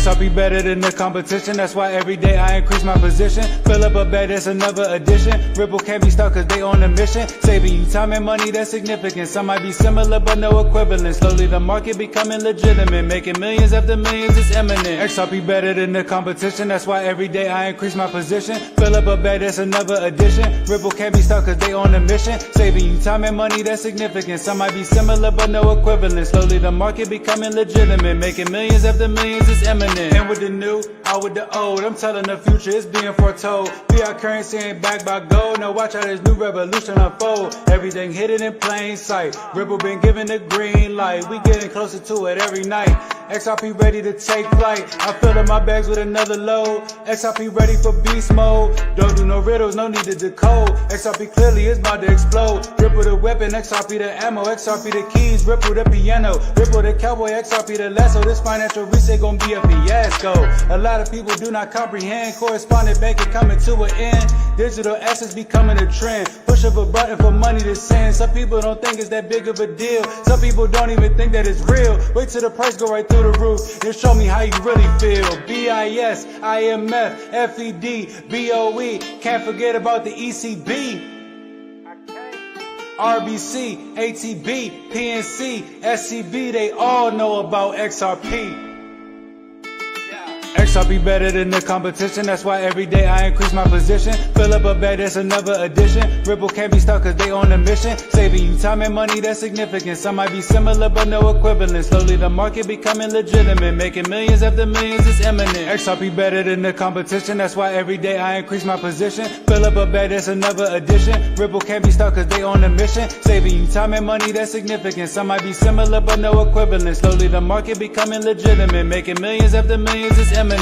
XRP better than the competition, that's why every day I increase my position. Fill up a bed, that's another addition. Ripple can't be stuck cause they on a mission. Saving you time and money, that's significant. Some might be similar but no equivalent. Slowly the market becoming legitimate. Making millions after millions is imminent. XRP better than the competition, that's why every day I increase my position. Fill up a bed, that's another addition. Ripple can't be stuck cause they on a mission. Saving you time and money, that's significant. Some might be similar but no equivalent. Slowly the market becoming legitimate. Making millions after millions is imminent. In with the new, out with the old. I'm telling the future, it's being foretold. Fiat currency ain't backed by gold. Now watch how this new revolution unfold. Everything hidden in plain sight. Ripple been given the green light. We getting closer to it every night. XRP ready to take flight. I'm filling my bags with another load. XRP ready for beast mode. Don't do no riddles, no need to decode. XRP clearly is about to explode. Ripple the weapon, XRP the ammo. XRP the keys, Ripple the piano. Ripple the cowboy, XRP the lasso. This financial reset gon' be a fiasco. A lot of people do not comprehend. Correspondent banking coming to an end. Digital assets becoming a trend. Push of a button for money to send. Some people don't think it's that big of a deal. Some people don't even think that it's real. Wait till the price go right through the roof. Then show me how you really feel. BIS, IMF, FED, BOE. Can't forget about the ECB. RBC, ATB, PNC, SCB, they all know about XRP. XRP better than the competition, that's why every day I increase my position. Fill up a bed, that's another addition. Ripple can't be stuck cause they on a mission. Saving you time and money, that's significant. Some might be similar but no equivalent. Slowly the market becoming legitimate. Making millions after millions is imminent. XRP better than the competition, that's why every day I increase my position. Fill up a bed, that's another addition. Ripple can't be stuck cause they on a mission. Saving you time and money, that's significant. Some might be similar but no equivalent. Slowly the market becoming legitimate. Making millions after millions is imminent.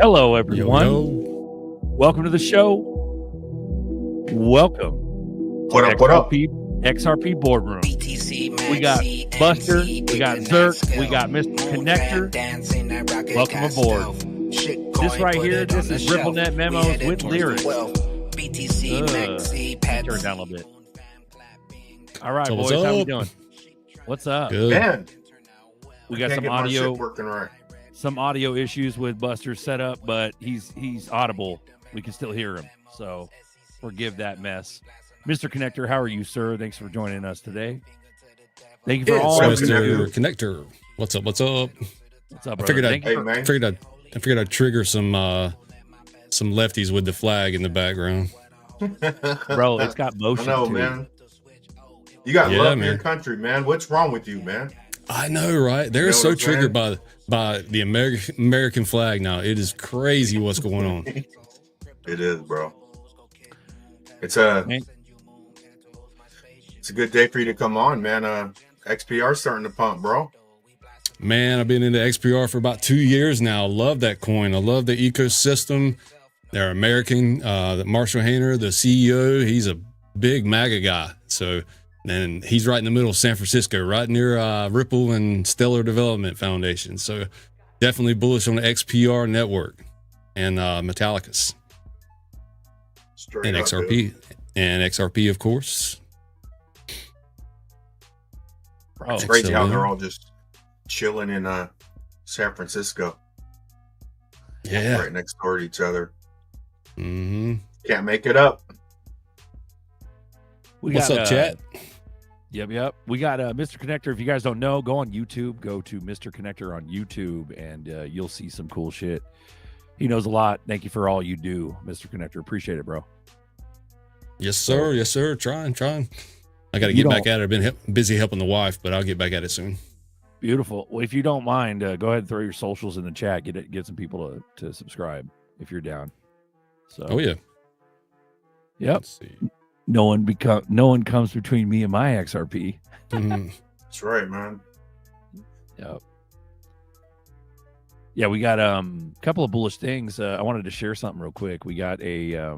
Hello, everyone. Yo. Welcome to the show. Welcome. What up? What up? XRP Boardroom. We got Buster. We got ZRK. We got Mr. Connector. Welcome aboard. This right here, this is RippleNet Memos with lyrics. Turn it down a little bit. All right, So boys. what's How we up? doing? What's up? Good. Man, We got can't some get my audio. shit working right. Some audio issues with Buster's setup, but he's audible. We can still hear him, so forgive that mess. Mr. Connector, how are you, sir? Thanks for joining us today. Thank you for all of Mr. you. Connector. What's up? What's up? What's up, I brother? figured Thank you Hey, for- man. I figured I'd trigger some lefties with the flag in the background. bro. It's got I motion. know, too. man. You got Yeah, love in man. your country, man. What's wrong with you, man? I know, right? They're You know so what I'm triggered by the American flag now. It is crazy what's going on. It is, bro. It's Man. it's a good day for you to come on, man. XPR starting to pump, bro. Man, I've been into XPR for about 2 years now. Love that coin. I love the ecosystem. They're American. The Marshall Hayner, the CEO, he's a big MAGA guy. So, and he's right in the middle of San Francisco, right near Ripple and Stellar Development Foundation. So definitely bullish on the XPR network and Metallicus Straight and up, XRP dude. and XRP, of course. Bro, It's crazy how XLM. they're all just chilling in San Francisco, Yeah. right next door to each other. Mm-hmm. Can't make it up. What's up, chat? Yep. We got Mr. Connector. If you guys don't know, go on YouTube. Go to Mr. Connector on YouTube, and you'll see some cool shit. He knows a lot. Thank you for all you do, Mr. Connector. Appreciate it, bro. Yes, sir. Yes, sir. Trying. I got to You get back don't- at it. I've been busy helping the wife, but I'll get back at it soon. Beautiful. Well, if you don't mind, go ahead and throw your socials in the chat. Get some people to subscribe if you're down. So, Oh yeah. yep. Let's see. No one comes between me and my XRP. Mhm. That's right, man. Yep. Yeah, we got a couple of bullish things. I wanted to share something real quick. We got a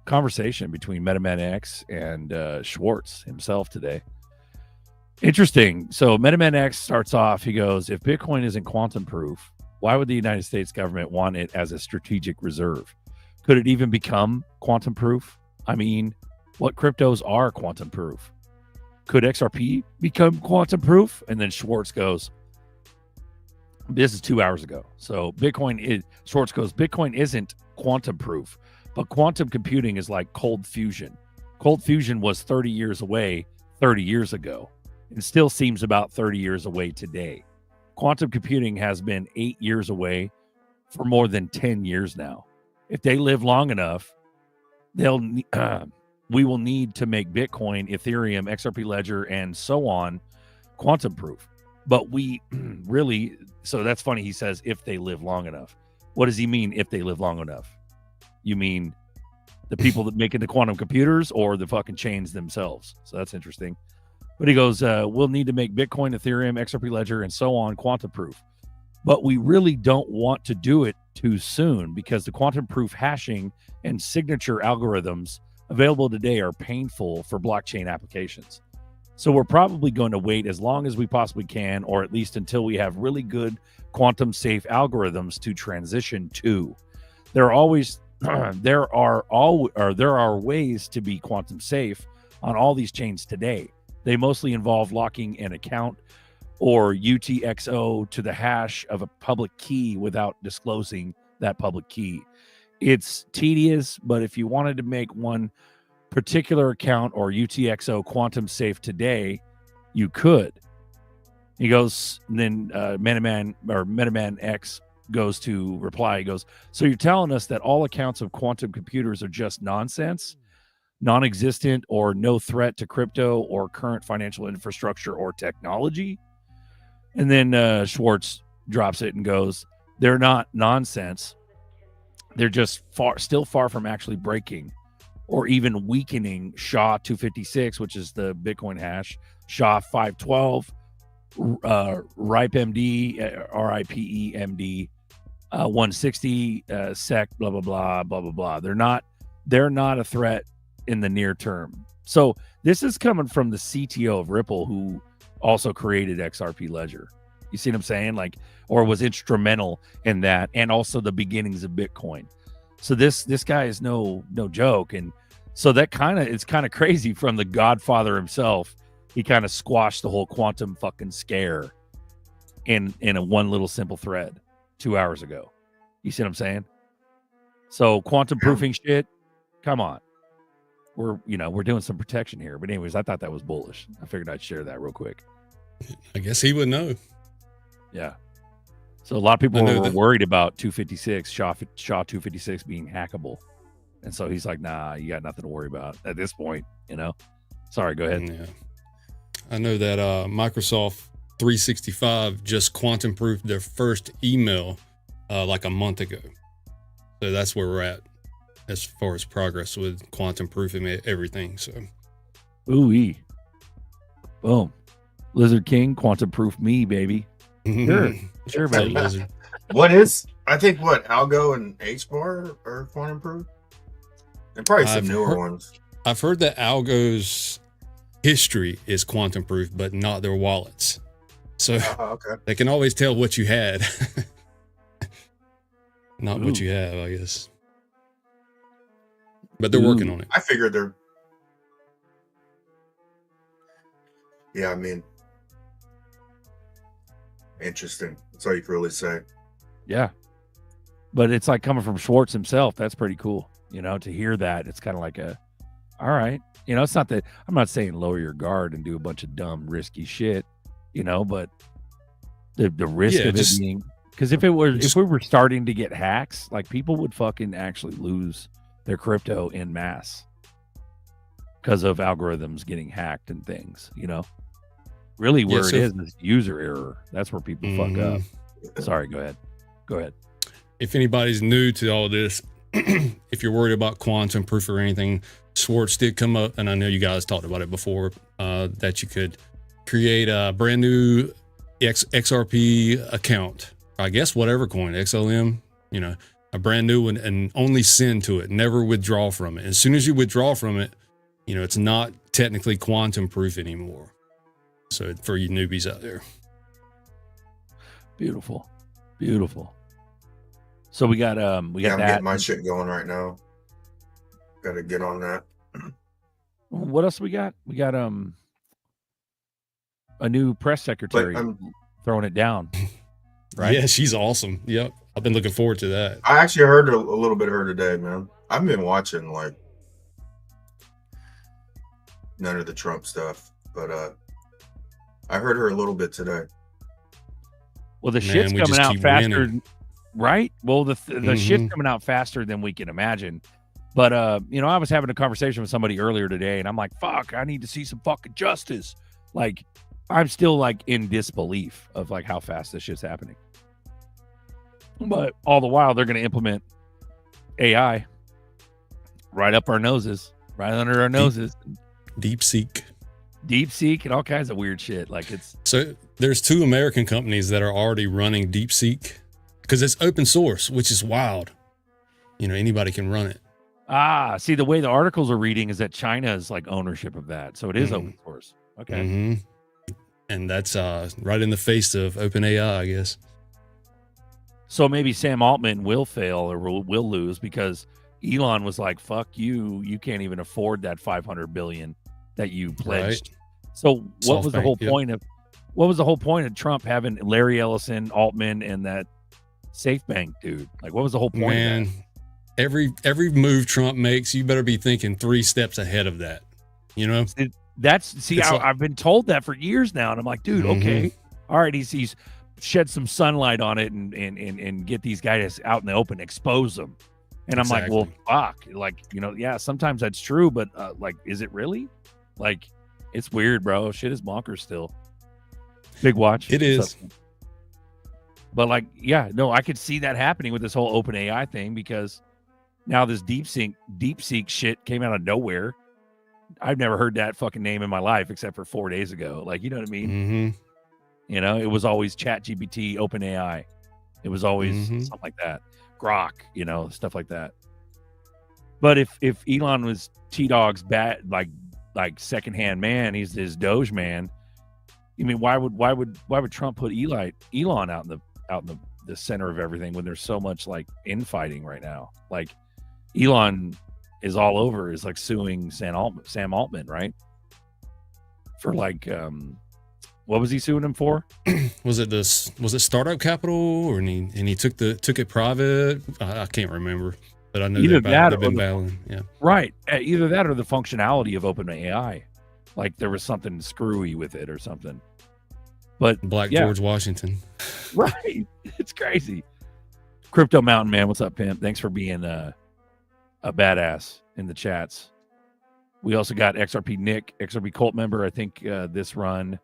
conversation between MetaMan X and Schwartz himself today. Interesting. So MetaMan X starts off, he goes, if Bitcoin isn't quantum proof, why would the United States government want it as a strategic reserve? Could it even become quantum proof? I mean, what cryptos are quantum proof? Could XRP become quantum proof? And then Schwartz goes, this is 2 hours ago. So Schwartz goes, Bitcoin isn't quantum proof, but quantum computing is like cold fusion. Cold fusion was 30 years away 30 years ago and still seems about 30 years away today. Quantum computing has been 8 years away for more than 10 years now. If they live long enough, we will need to make Bitcoin, Ethereum, XRP Ledger, and so on quantum proof. But we really, so that's funny. He says, if they live long enough. What does he mean, if they live long enough? You mean the people that making the quantum computers or the fucking chains themselves? So that's interesting. But he goes, we'll need to make Bitcoin, Ethereum, XRP Ledger, and so on quantum proof. But we really don't want to do it too soon because the quantum proof hashing and signature algorithms available today are painful for blockchain applications. So we're probably going to wait as long as we possibly can, or at least until we have really good quantum safe algorithms to transition to. There are ways to be quantum safe on all these chains today. They mostly involve locking an account or UTXO to the hash of a public key without disclosing that public key. It's tedious, but if you wanted to make one particular account or UTXO quantum safe today, you could. He goes, and then MetaMan X goes to reply. He goes, so you're telling us that all accounts of quantum computers are just nonsense, non-existent, or no threat to crypto or current financial infrastructure or technology? And then Schwartz drops it and goes, they're not nonsense. They're just still far from actually breaking or even weakening SHA-256, which is the Bitcoin hash, SHA-512, RIPEMD, RIPEMD, 160 SEC, blah, blah, blah, blah, blah, blah. They're not a threat in the near term. So this is coming from the CTO of Ripple, who also created XRP Ledger. You see what I'm saying? Like, or was instrumental in that, and also the beginnings of Bitcoin. So this guy is no joke. And so that it's kind of crazy from the Godfather himself. He kind of squashed the whole quantum fucking scare in a one little simple thread 2 hours ago. You see what I'm saying? So quantum proofing shit, come on. We're doing some protection here. But anyways, I thought that was bullish. I figured I'd share that real quick. I guess he would know. Yeah. So a lot of people were worried about 256, SHA-256 being hackable. And so he's like, nah, you got nothing to worry about at this point, Sorry, go ahead. Yeah. I know that Microsoft 365 just quantum proofed their first email like a month ago. So that's where we're at as far as progress with quantum proofing everything. So, Ooh-wee. Boom. Lizard King, quantum proof me, baby. Sure, buddy. I think Algo and HBAR are quantum proof? And probably some newer ones. I've heard that Algo's history is quantum proof, but not their wallets. So Okay. they can always tell what you had. Not what Ooh. you have, I guess. But they're working on it. I figured they're. Yeah, I mean, interesting. That's all you can really say. Yeah. But it's like coming from Schwartz himself. That's pretty cool. You know, to hear that, it's kind of like all right. You know, it's not that I'm not saying lower your guard and do a bunch of dumb, risky shit, you know, but the risk of it being, because if we were starting to get hacks, like people would fucking actually lose their crypto en masse because of algorithms getting hacked and things, you know. Really, where it is user error. That's where people fuck up. Sorry, go ahead. If anybody's new to all this, if you're worried about quantum proof or anything, Schwartz did come up, and I know you guys talked about it before, that you could create a brand new XRP account. I guess whatever coin, XLM, you know, a brand new one, and only send to it, never withdraw from it. As soon as you withdraw from it, you know, it's not technically quantum proof anymore. So for you newbies out there. Beautiful. So we got I'm that. getting my shit going right now. Got to get on that. What else we got? We got a new press secretary throwing it down. Right? Yeah, she's awesome. Yep. I've been looking forward to that. I actually heard a little bit of her today, man. I've been watching like none of the Trump stuff, but I heard her a little bit today. Well, the shit's coming out faster, right? Well, the shit's coming out faster than we can imagine. But you know, I was having a conversation with somebody earlier today, and I'm like, "Fuck, I need to see some fucking justice." Like, I'm still like in disbelief of like how fast this shit's happening. But all the while, they're going to implement AI right up our noses, right under our noses. DeepSeek, and all kinds of weird shit. Like it's so there's 2 American companies that are already running DeepSeek because it's open source, which is wild. You know, anybody can run it. See, the way the articles are reading is that China is like ownership of that, so it is open source. Okay, and that's right in the face of OpenAI, I guess. So maybe Sam Altman will fail or will lose because Elon was like, "Fuck you! You can't even afford that $500 billion that you pledged." Right. So what was the whole point of? What was the whole point of Trump having Larry Ellison, Altman, and that Safe Bank dude? Like, what was the whole point? Man, of that? every move Trump makes, you better be thinking 3 steps ahead of that. You know, I've been told that for years now, and I'm like, dude, okay, all right, he's shed some sunlight on it and get these guys out in the open, expose them. And I'm like, well, fuck, like, you know, yeah, sometimes that's true, but like, is it really? Like, it's weird, bro. Shit is bonkers still. Big watch. It is. But like, yeah, no, I could see that happening with this whole open AI thing because now this DeepSeek shit came out of nowhere. I've never heard that fucking name in my life except for 4 days ago. Like, you know what I mean? You know, it was always ChatGPT, OpenAI. It was always something like that. Grok, you know, stuff like that. But if Elon was T-Dog's bad, like secondhand man, he's his Doge man. I mean, why would Trump put Elon out in the center of everything when there's so much like infighting right now? Like Elon is all over, is like suing Sam Altman, right? For like what was he suing him for? Was it startup capital, or he took it private? I can't remember, but I know they've been battling. Yeah, right. Either that or the functionality of OpenAI, like there was something screwy with it or something. But George Washington, right? It's crazy. Crypto Mountain Man, what's up, pimp? Thanks for being a badass in the chats. We also got XRP Nick, XRP Cult member. I think this run.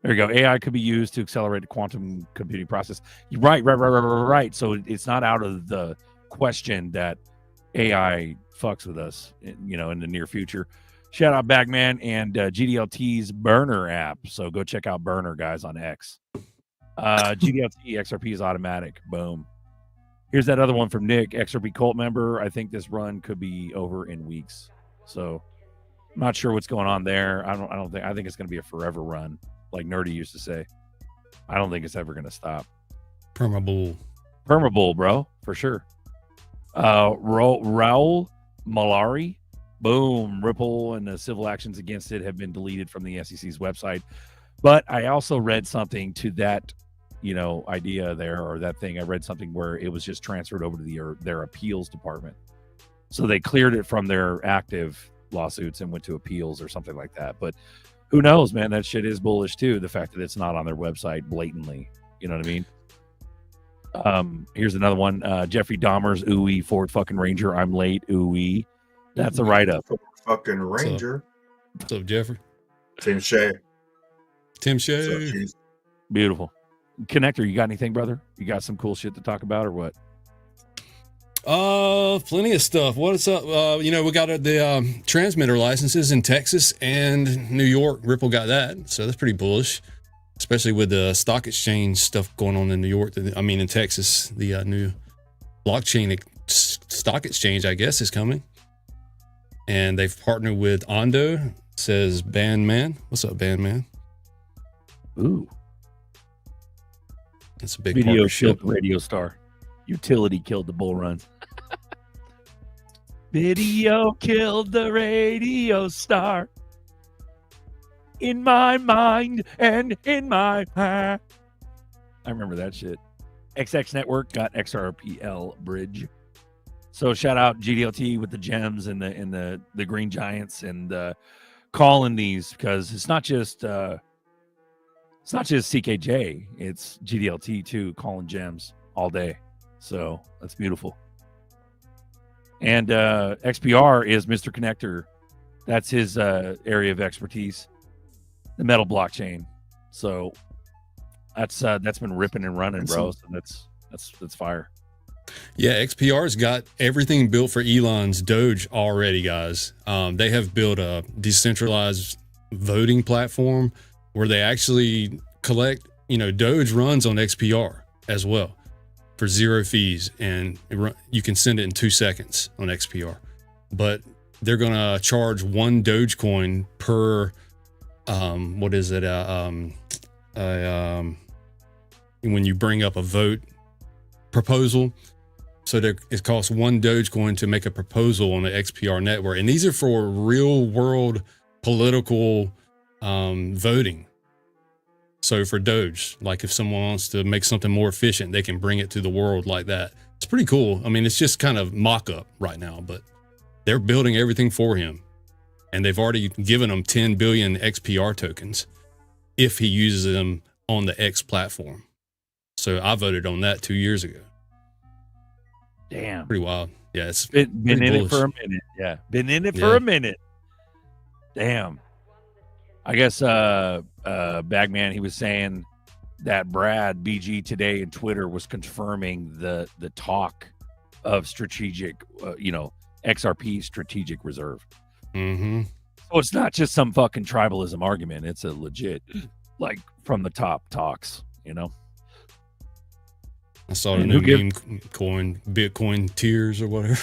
There you go. AI could be used to accelerate the quantum computing process. Right. So it's not out of the question that AI fucks with us, you know, in the near future. Shout out Bagman and GDLT's Burner app. So go check out Burner, guys, on X. GDLT XRP is automatic. Boom. Here's that other one from Nick, XRP Cult member. I think this run could be over in weeks. So I'm not sure what's going on there. I think it's going to be a forever run, like Nerdy used to say. I don't think it's ever going to stop. Permabull. Permabull, bro, for sure. Raul Malari, boom. Ripple and the civil actions against it have been deleted from the SEC's website. But I also read something to that, idea there, or that thing. I read something where it was just transferred over to their appeals department. So they cleared it from their active lawsuits and went to appeals or something like that. But who knows, man? That shit is bullish too. The fact that it's not on their website blatantly. You know what I mean? Here's another one. Jeffrey Dahmer's ooey Ford fucking Ranger. I'm late. Ooey. That's a write-up. Ford fucking Ranger. What's up, Jeffrey? Tim Shea. Tim What's up, Shea. Cheese? Beautiful. Connector, you got anything, brother? You got some cool shit to talk about or what? Plenty of stuff. What's up? We got the transmitter licenses in Texas and New York. Ripple got that, so that's pretty bullish, especially with the stock exchange stuff going on in New York. In Texas, the new blockchain stock exchange, I guess, is coming, and they've partnered with Ondo. Says Bandman. What's up, Bandman? Ooh, that's a big video partnership. ship radio star. Utility killed the bull runs. Video killed the radio star. In my mind and in my heart. I remember that shit. XX Network got XRPL bridge. So shout out GDLT with the gems and the green giants and calling these, because it's not just CKJ, it's GDLT too, calling gems all day. So that's beautiful. And XPR is Mr. Connector. That's his area of expertise, the metal blockchain. So that's been ripping and running, bro. So that's fire. Yeah, XPR's got everything built for Elon's Doge already, guys. They have built a decentralized voting platform where they actually collect, Doge runs on XPR as well for 0 fees, and you can send it in 2 seconds on XPR. But they're going to charge 1 Dogecoin per, when you bring up a vote proposal. So it costs 1 Dogecoin to make a proposal on the XPR network. And these are for real world political voting. So for Doge, like if someone wants to make something more efficient, they can bring it to the world like that. It's pretty cool. It's just kind of mock-up right now, but they're building everything for him. And they've already given him 10 billion XPR tokens if he uses them on the X platform. So I voted on that 2 years ago. Damn. Pretty wild. Yeah, it's been in bullish. it for a minute. Yeah. Been in it for a minute. Damn. I guess Bagman, he was saying that Brad BG today in Twitter was confirming the talk of strategic, XRP strategic reserve. Mm-hmm. So it's not just some fucking tribalism argument. It's a legit, like, from the top talks, I saw the new meme coin, Bitcoin tiers or whatever.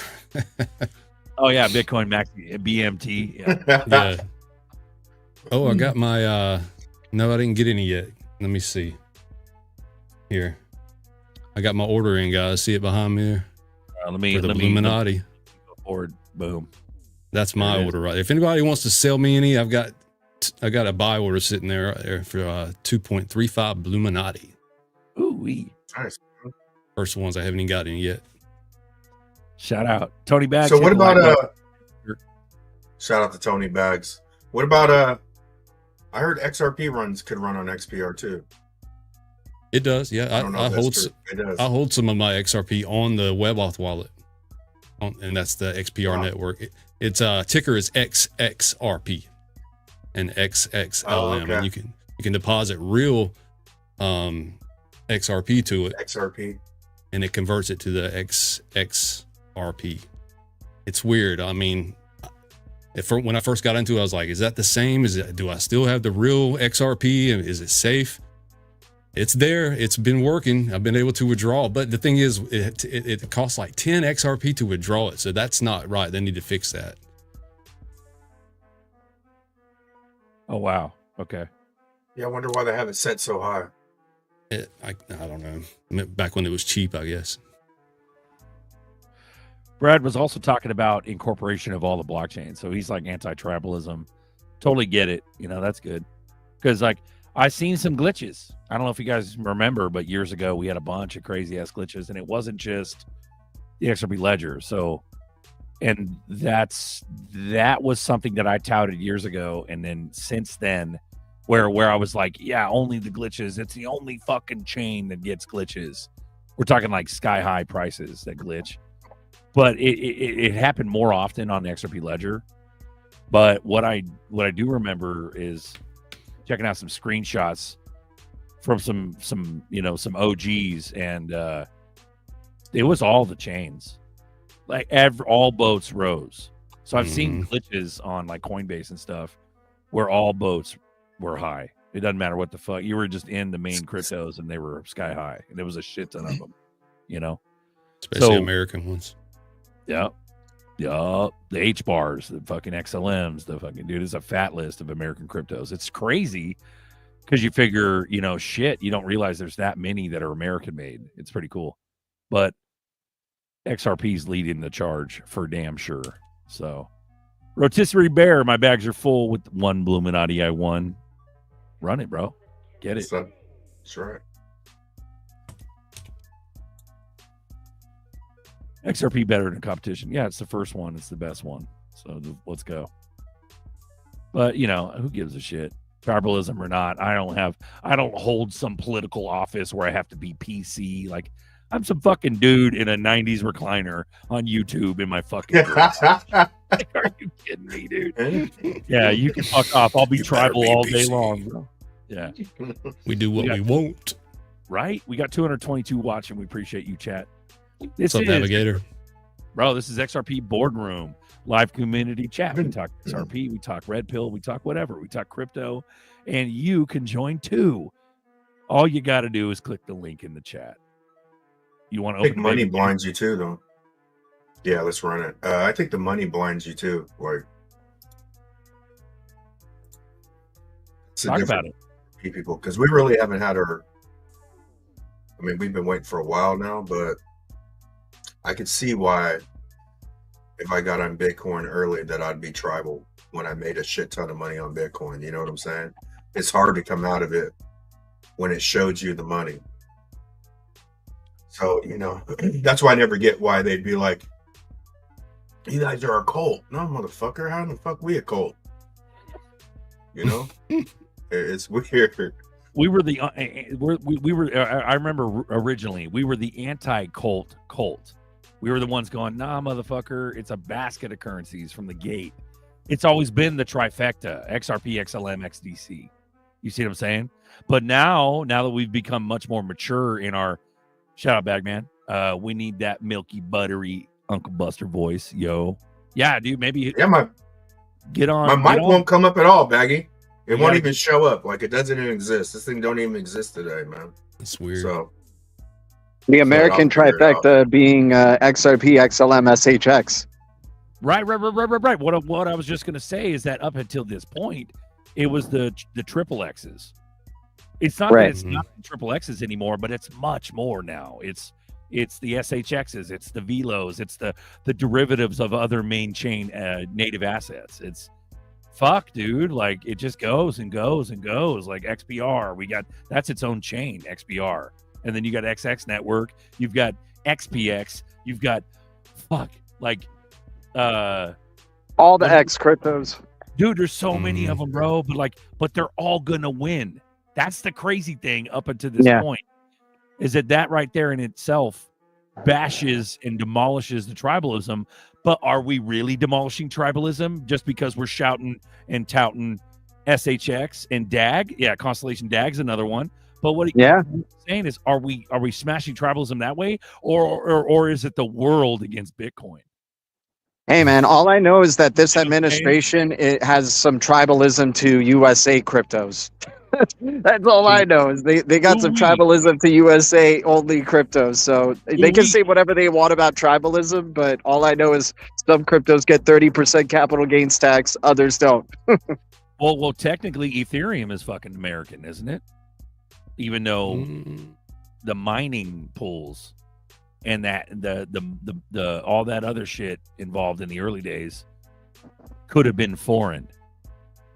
Oh yeah, Bitcoin Max BMT. Yeah. Yeah. Oh, I got my no, I didn't get any yet. Let me see. Here. I got my order in, guys. See it behind me there? Let me Illuminati. Go forward. Boom. That's my order, right? If anybody wants to sell me any, I got a buy order sitting there right there for 2.35 Illuminati. Ooh-wee. Nice. First ones I haven't even got any yet. Shout out Tony Bags. So what about shout out to Tony Bags. What about I heard XRP runs could run on XPR too. It does, yeah. I hold some of my XRP on the WebAuth wallet, and that's the XPR network. Its ticker is XXRP and XXLM, okay. and you can deposit real XRP to it. XRP. And it converts it to the XRP. It's weird. When I first got into it, I was like, is that the same? Do I still have the real XRP? Is it safe? It's there. It's been working. I've been able to withdraw. But the thing is, it costs like 10 XRP to withdraw it. So that's not right. They need to fix that. Oh, wow. Okay. Yeah, I wonder why they have it set so high. I don't know. Back when it was cheap, I guess. Brad was also talking about incorporation of all the blockchains. So he's like anti-tribalism. Totally get it. You know, that's good. Because like I seen some glitches. I don't know if you guys remember, but years ago we had a bunch of crazy ass glitches, and it wasn't just the XRP ledger. So, and that was something that I touted years ago, and then since then, where I was like, yeah, only the glitches. It's the only fucking chain that gets glitches. We're talking like sky high prices that glitch, but it happened more often on the XRP ledger. But what I do remember is checking out some screenshots from some OGs, and it was all the chains, like all boats rose. So I've seen glitches on like Coinbase and stuff where all boats were high. It doesn't matter what the fuck, you were just in the main cryptos and they were sky high, and there was a shit ton of them, you know, especially American ones. Yeah. The H bars, the fucking XLMs, the fucking dude, it's a fat list of American cryptos. It's crazy because you figure, you know, shit, you don't realize there's that many that are American made. It's pretty cool. But XRP's leading the charge for damn sure. So, Rotisserie Bear, my bags are full with one Illuminati I won. Run it, bro. Get it. That's right. XRP better than competition. Yeah, it's the first one. It's the best one. So let's go. But, you know, who gives a shit? Tribalism or not. I don't hold some political office where I have to be PC. Like, I'm some fucking dude in a 90s recliner on YouTube in my fucking like, are you kidding me, dude? Yeah, you can fuck off. I'll be tribal all day long, bro. Yeah. We do what we want. Right? We got 222 watching. We appreciate you, chat. What's up, Navigator? Bro, this is XRP Boardroom, live community chat. We talk XRP, we talk Red Pill, we talk whatever. We talk crypto, and you can join too. All you got to do is click the link in the chat. You want to open money blinds you too, though. Yeah, let's run it. I think the money blinds you too. Like, talk about it, people, because we really haven't had our. I mean, we've been waiting for a while now, but I could see why if I got on Bitcoin early that I'd be tribal when I made a shit ton of money on Bitcoin. You know what I'm saying? It's hard to come out of it when it showed you the money. So, you know, that's why I never get why they'd be like, you guys are a cult. No, motherfucker. How the fuck we a cult? You know? It's weird. We were the we were. I remember originally we were the anti-cult cult. We were the ones going, nah, motherfucker. It's a basket of currencies from the gate. It's always been the trifecta: XRP, XLM, XDC. You see what I'm saying? But now that we've become much more mature in our shout out, Bagman. We need that milky, buttery Uncle Buster voice, yo. Yeah, dude. Maybe get on. My mic won't come up at all, Baggy. It won't even show up. Like, it doesn't even exist. This thing don't even exist today, man. That's weird. So the American trifecta being XRP, XLM, SHX. Right. What I was just gonna say is that up until this point, it was the triple X's. It's not that it's not the triple X's anymore, but it's much more now. It's the SHXs, it's the VLOs, it's the derivatives of other main chain native assets. It's fuck, dude. Like, it just goes and goes and goes. Like XPR, that's its own chain, XPR. And then you got XX network, you've got XPX, you've got all the X cryptos. Dude, there's so many of them, bro. But they're all gonna win. That's the crazy thing up until this point, is that right there in itself bashes and demolishes the tribalism. But are we really demolishing tribalism just because we're shouting and touting SHX and DAG? Yeah, Constellation DAG's another one. But what I'm saying is, are we smashing tribalism that way, or is it the world against Bitcoin? Hey man, all I know is that this administration it has some tribalism to USA cryptos. That's all I know is they got some tribalism to USA only cryptos. So they can say whatever they want about tribalism, but all I know is some cryptos get 30% capital gains tax, others don't. well, technically Ethereum is fucking American, isn't it? even though the mining pools and that the all that other shit involved in the early days could have been foreign.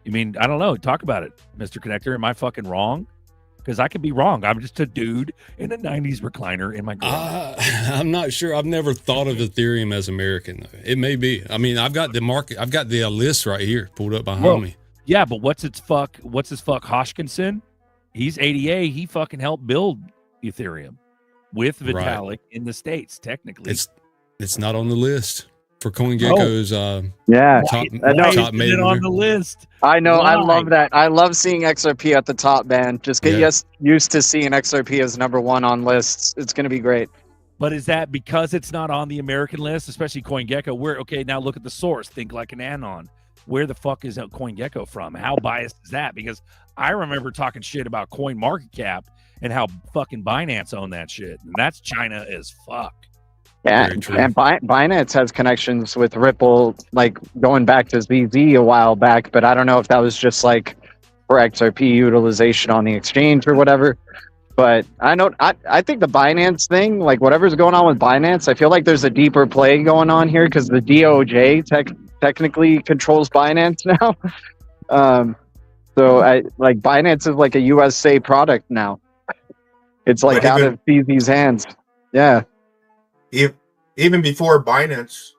I mean, I don't know. Talk about it, Mr. Connector. Am I fucking wrong? Because I could be wrong. I'm just a dude in a 90s recliner in my garage. I'm not sure. I've never thought of Ethereum as American. It may be. I mean, I've got the market. I've got the list right here pulled up behind me. Yeah, but what's his fuck Hodgkinson? He's ADA. He fucking helped build Ethereum with Vitalik in the States. Technically, it's not on the list for CoinGecko's. Top made on the list. I know. Why? I love that. I love seeing XRP at the top, man. Just get used to seeing XRP as #1 on lists. It's going to be great. But is that because it's not on the American list, especially CoinGecko? Okay, now look at the source. Think like an anon. Where the fuck is CoinGecko from? How biased is that? Because I remember talking shit about CoinMarketCap and how fucking Binance owned that shit. And that's China as fuck. Yeah, and Binance has connections with Ripple, like going back to ZZ a while back, but I don't know if that was just like for XRP utilization on the exchange or whatever. But I think the Binance thing, like whatever's going on with Binance, I feel like there's a deeper play going on here because the DOJ technically controls Binance now. So Binance is like a USA product now. It's like out of CZ's hands. Yeah. Even before Binance,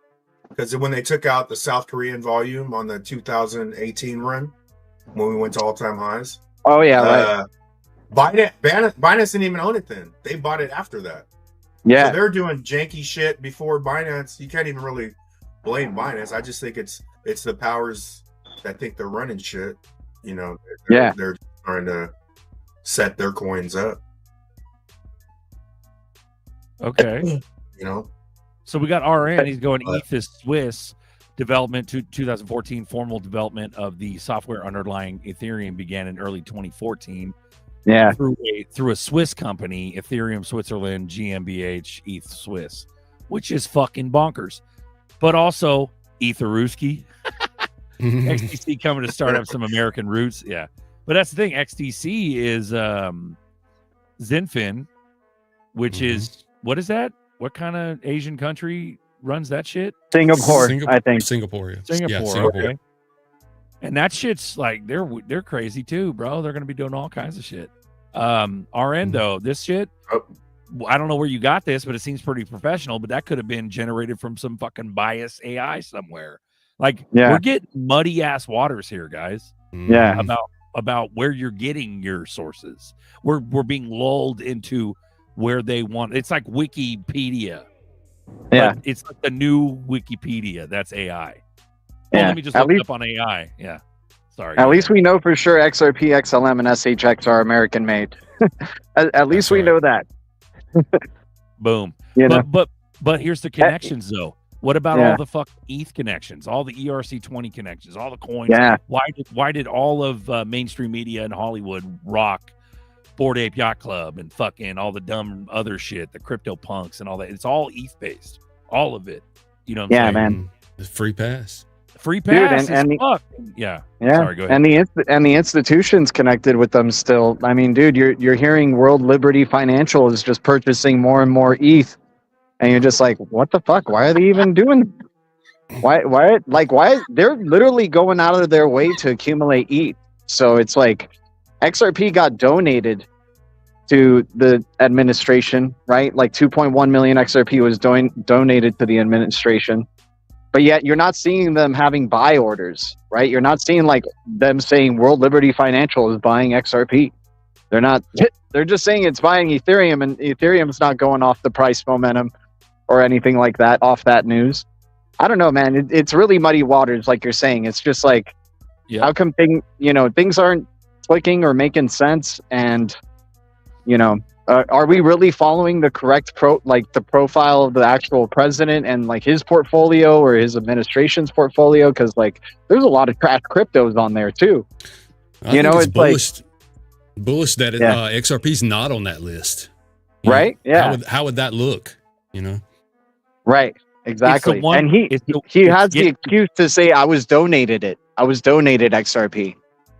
because when they took out the South Korean volume on the 2018 run, when we went to all-time highs. Oh yeah, right. Binance didn't even own it then. They bought it after that. Yeah, so they're doing janky shit before Binance. You can't even really blame Binance. I just think it's the powers that think they're running shit. You know, they're trying to set their coins up. Okay. You know, so we got RN. He's going ETH is Swiss development to 2014. Formal development of the software underlying Ethereum began in early 2014. Yeah, through a Swiss company, Ethereum Switzerland GmbH ETH Swiss, which is fucking bonkers. But also Etheruski, XTC coming to start up some American roots. Yeah, but that's the thing. XTC is Zinfin, which is what is that? What kind of Asian country runs that shit? Singapore, I think. Singapore, yeah. Singapore. Okay. And that shit's like they're crazy too, bro. They're gonna be doing all kinds of shit. RN though, this shit, I don't know where you got this, but it seems pretty professional. But that could have been generated from some fucking bias AI somewhere. Like we're getting muddy ass waters here, guys. Yeah, about where you're getting your sources. We're being lulled into where they want. It's like Wikipedia. Yeah, but it's like the new Wikipedia. That's AI. Yeah, let me just look up on AI. Yeah, sorry. At least we know for sure XRP, XLM, and SHX are American made. at least we know that. Boom. But here's the connections though. What about all the fucking ETH connections, all the ERC20 connections, all the coins? Yeah. Why did all of mainstream media in Hollywood rock Bored Ape Yacht Club and fucking all the dumb other shit, the crypto punks and all that? It's all ETH based, all of it. You know what I'm saying? Man. The free pass. Free pass, dude, and fuck. Yeah. Sorry, go ahead. And the institutions connected with them still. I mean, dude, you're hearing World Liberty Financial is just purchasing more and more ETH, and you're just like, what the fuck? Why are they even doing? Why? They're literally going out of their way to accumulate ETH. So it's like XRP got donated to the administration, right? Like 2.1 million XRP was donated to the administration. But yet you're not seeing them having buy orders, right? You're not seeing like them saying World Liberty Financial is buying XRP. They're not. They're just saying it's buying Ethereum, and Ethereum's not going off the price momentum or anything like that off that news. I don't know, man. It's really muddy waters, like you're saying. It's just like, how come things aren't clicking or making sense? And are we really following the correct the profile of the actual president and like his portfolio or his administration's portfolio? Because like there's a lot of trash cryptos on there too. I think it's bullish that XRP's not on that list, right? Yeah. How would that look? Right. Exactly. And he has the excuse to say I was donated XRP,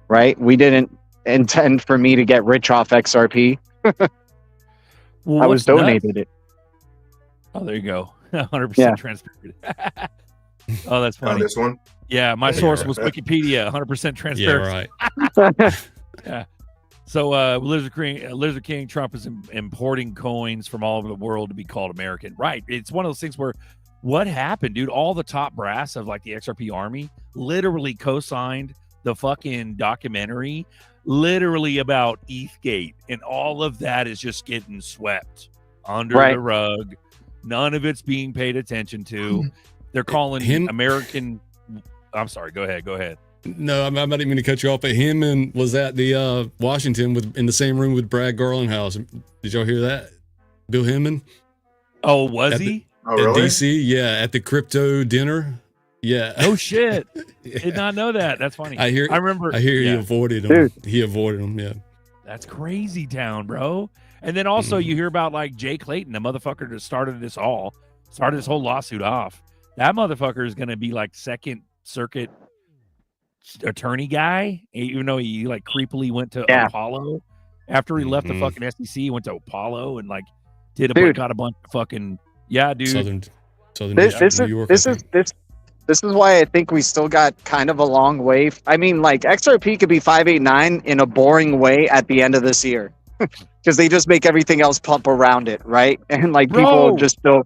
right? We didn't. intend for me to get rich off XRP. Well, I was what's nuts- donated it. Oh, there you go. 100% Yeah. transparent. Oh, that's Oh, funny. this one? Yeah, my Yeah, source right. was Wikipedia, 100% Yeah, transparent. right. So, Lizard King, Trump is importing coins from all over the world to be called American. Right. It's one of those things where what happened, dude? All the top brass of like the XRP army literally co-signed the fucking documentary literally about ETHgate, and all of that is just getting swept under Right. the rug. None of it's being paid attention to. They're calling Him- American. I'm sorry. Go ahead. No, I'm not even going to cut you off. But him and was at the Washington in the same room with Brad Garlinghouse. Did y'all hear that? Bill Hinman Oh, was At he? Oh, at really? DC. Yeah, at the crypto dinner. Yeah. No shit. Yeah. Did not know that. That's funny. I remember. he yeah, avoided him. Dude. He avoided him. Yeah. that's crazy town, bro. And then also Mhm. you hear about like Jay Clayton, the motherfucker that started this whole lawsuit off. That motherfucker is going to be like Second Circuit attorney guy, even though he like creepily went to Yeah. Apollo after he left the Mhm. fucking SEC. He went to Apollo and like Dude. got a bunch of fucking dude. Southern This, District, this New is York. this I is think. this is why I think we still got kind of a long way. I mean, like XRP could be 589 in a boring way at the end of this year, because they just make everything else pump around it, right? And like Bro. people just still.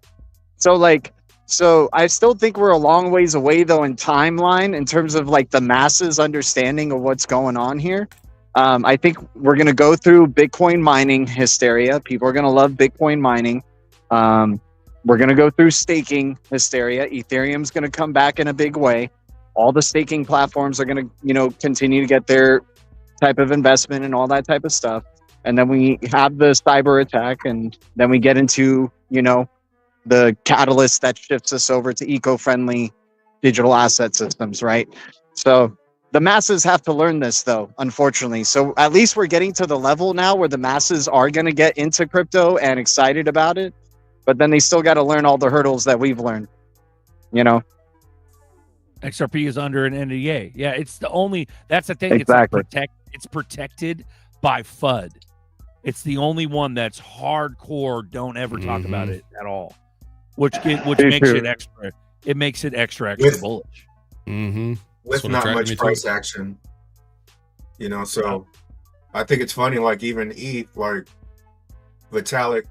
So I still think we're a long ways away though in timeline in terms of like the masses understanding of what's going on here. I think we're gonna go through Bitcoin mining hysteria. People are gonna love Bitcoin mining. We're going to go through staking hysteria. Ethereum's going to come back in a big way. All the staking platforms are going to, continue to get their type of investment and all that type of stuff. And then we have the cyber attack, and then we get into, the catalyst that shifts us over to eco-friendly digital asset systems, right? So the masses have to learn this, though, unfortunately. So at least we're getting to the level now where the masses are going to get into crypto and excited about it. But then they still got to learn all the hurdles that we've learned, XRP is under an NDA. Yeah, it's the only. That's the thing. Exactly. It's protected by FUD. It's the only one that's hardcore. Don't ever talk about it at all. Which makes it extra. It makes it extra With- bullish. Mm-hmm. With what not attracted me much to price it. action. So I think it's funny, like even ETH, like Vitalik,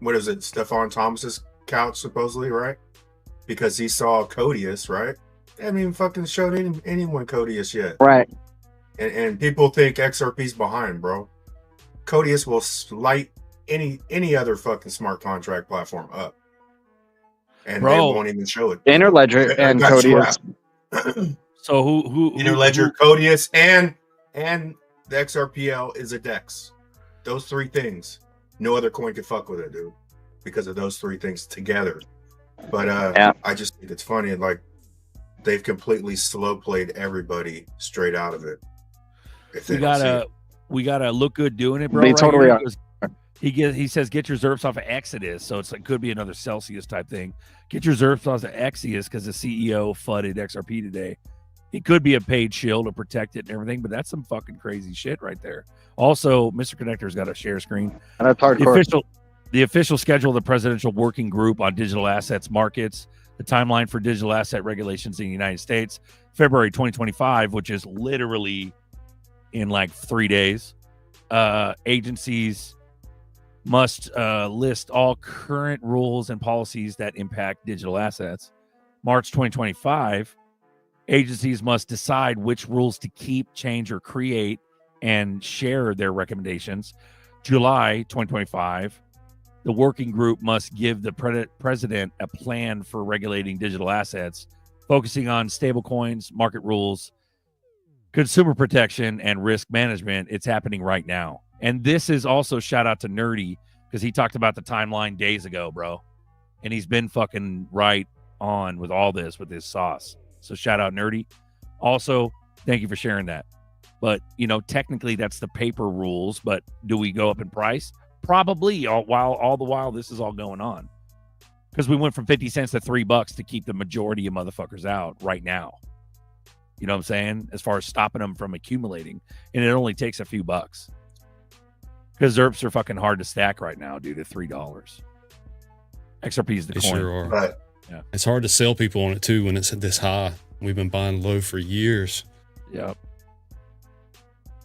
what is it, Stefan Thomas's couch supposedly, right? Because he saw Codius, right? They haven't even fucking showed anyone Codius yet. Right. And people think XRP's behind, bro. Codius will light any other fucking smart contract platform up. And Bro. they won't even show it. Interledger and That's Codius. right. So who Interledger, Codius, and the XRPL is a DEX. Those three things. No other coin could fuck with it, dude. Because of those three things together. But Yeah. I just think it's funny, like they've completely slow played everybody straight out of it. If they don't see we gotta look good doing it, bro. They right totally here. are. He says get your ZERPs off of Exodus, so it's like could be another Celsius type thing. Get your ZERPs off of Exodus because the CEO fudded XRP today. It could be a paid shield to protect it and everything, but that's some fucking crazy shit right there. Also, Mr. Connector's got a share screen. And that's hardcore. The official schedule of the Presidential Working Group on Digital Assets Markets, the timeline for digital asset regulations in the United States, February 2025, which is literally in like 3 days. Agencies must list all current rules and policies that impact digital assets. March 2025, agencies must decide which rules to keep, change, or create and share their recommendations. July 2025, the working group must give the president a plan for regulating digital assets, focusing on stablecoins, market rules, consumer protection, and risk management. It's happening right now. And this is also shout out to Nerdy because he talked about the timeline days ago, bro. And he's been fucking right on with all this with his sauce. So shout out Nerdy. Also, thank you for sharing that. But, technically that's the paper rules, but do we go up in price? Probably all the while this is all going on. Because we went from 50 cents to $3 to keep the majority of motherfuckers out right now. You know what I'm saying? As far as stopping them from accumulating, and it only takes a few bucks because ZERPs are fucking hard to stack right now, dude. At $3, XRP is the They coin. sure are. Right. Yeah. It's hard to sell people on it too when it's at this high. We've been buying low for years. Yep.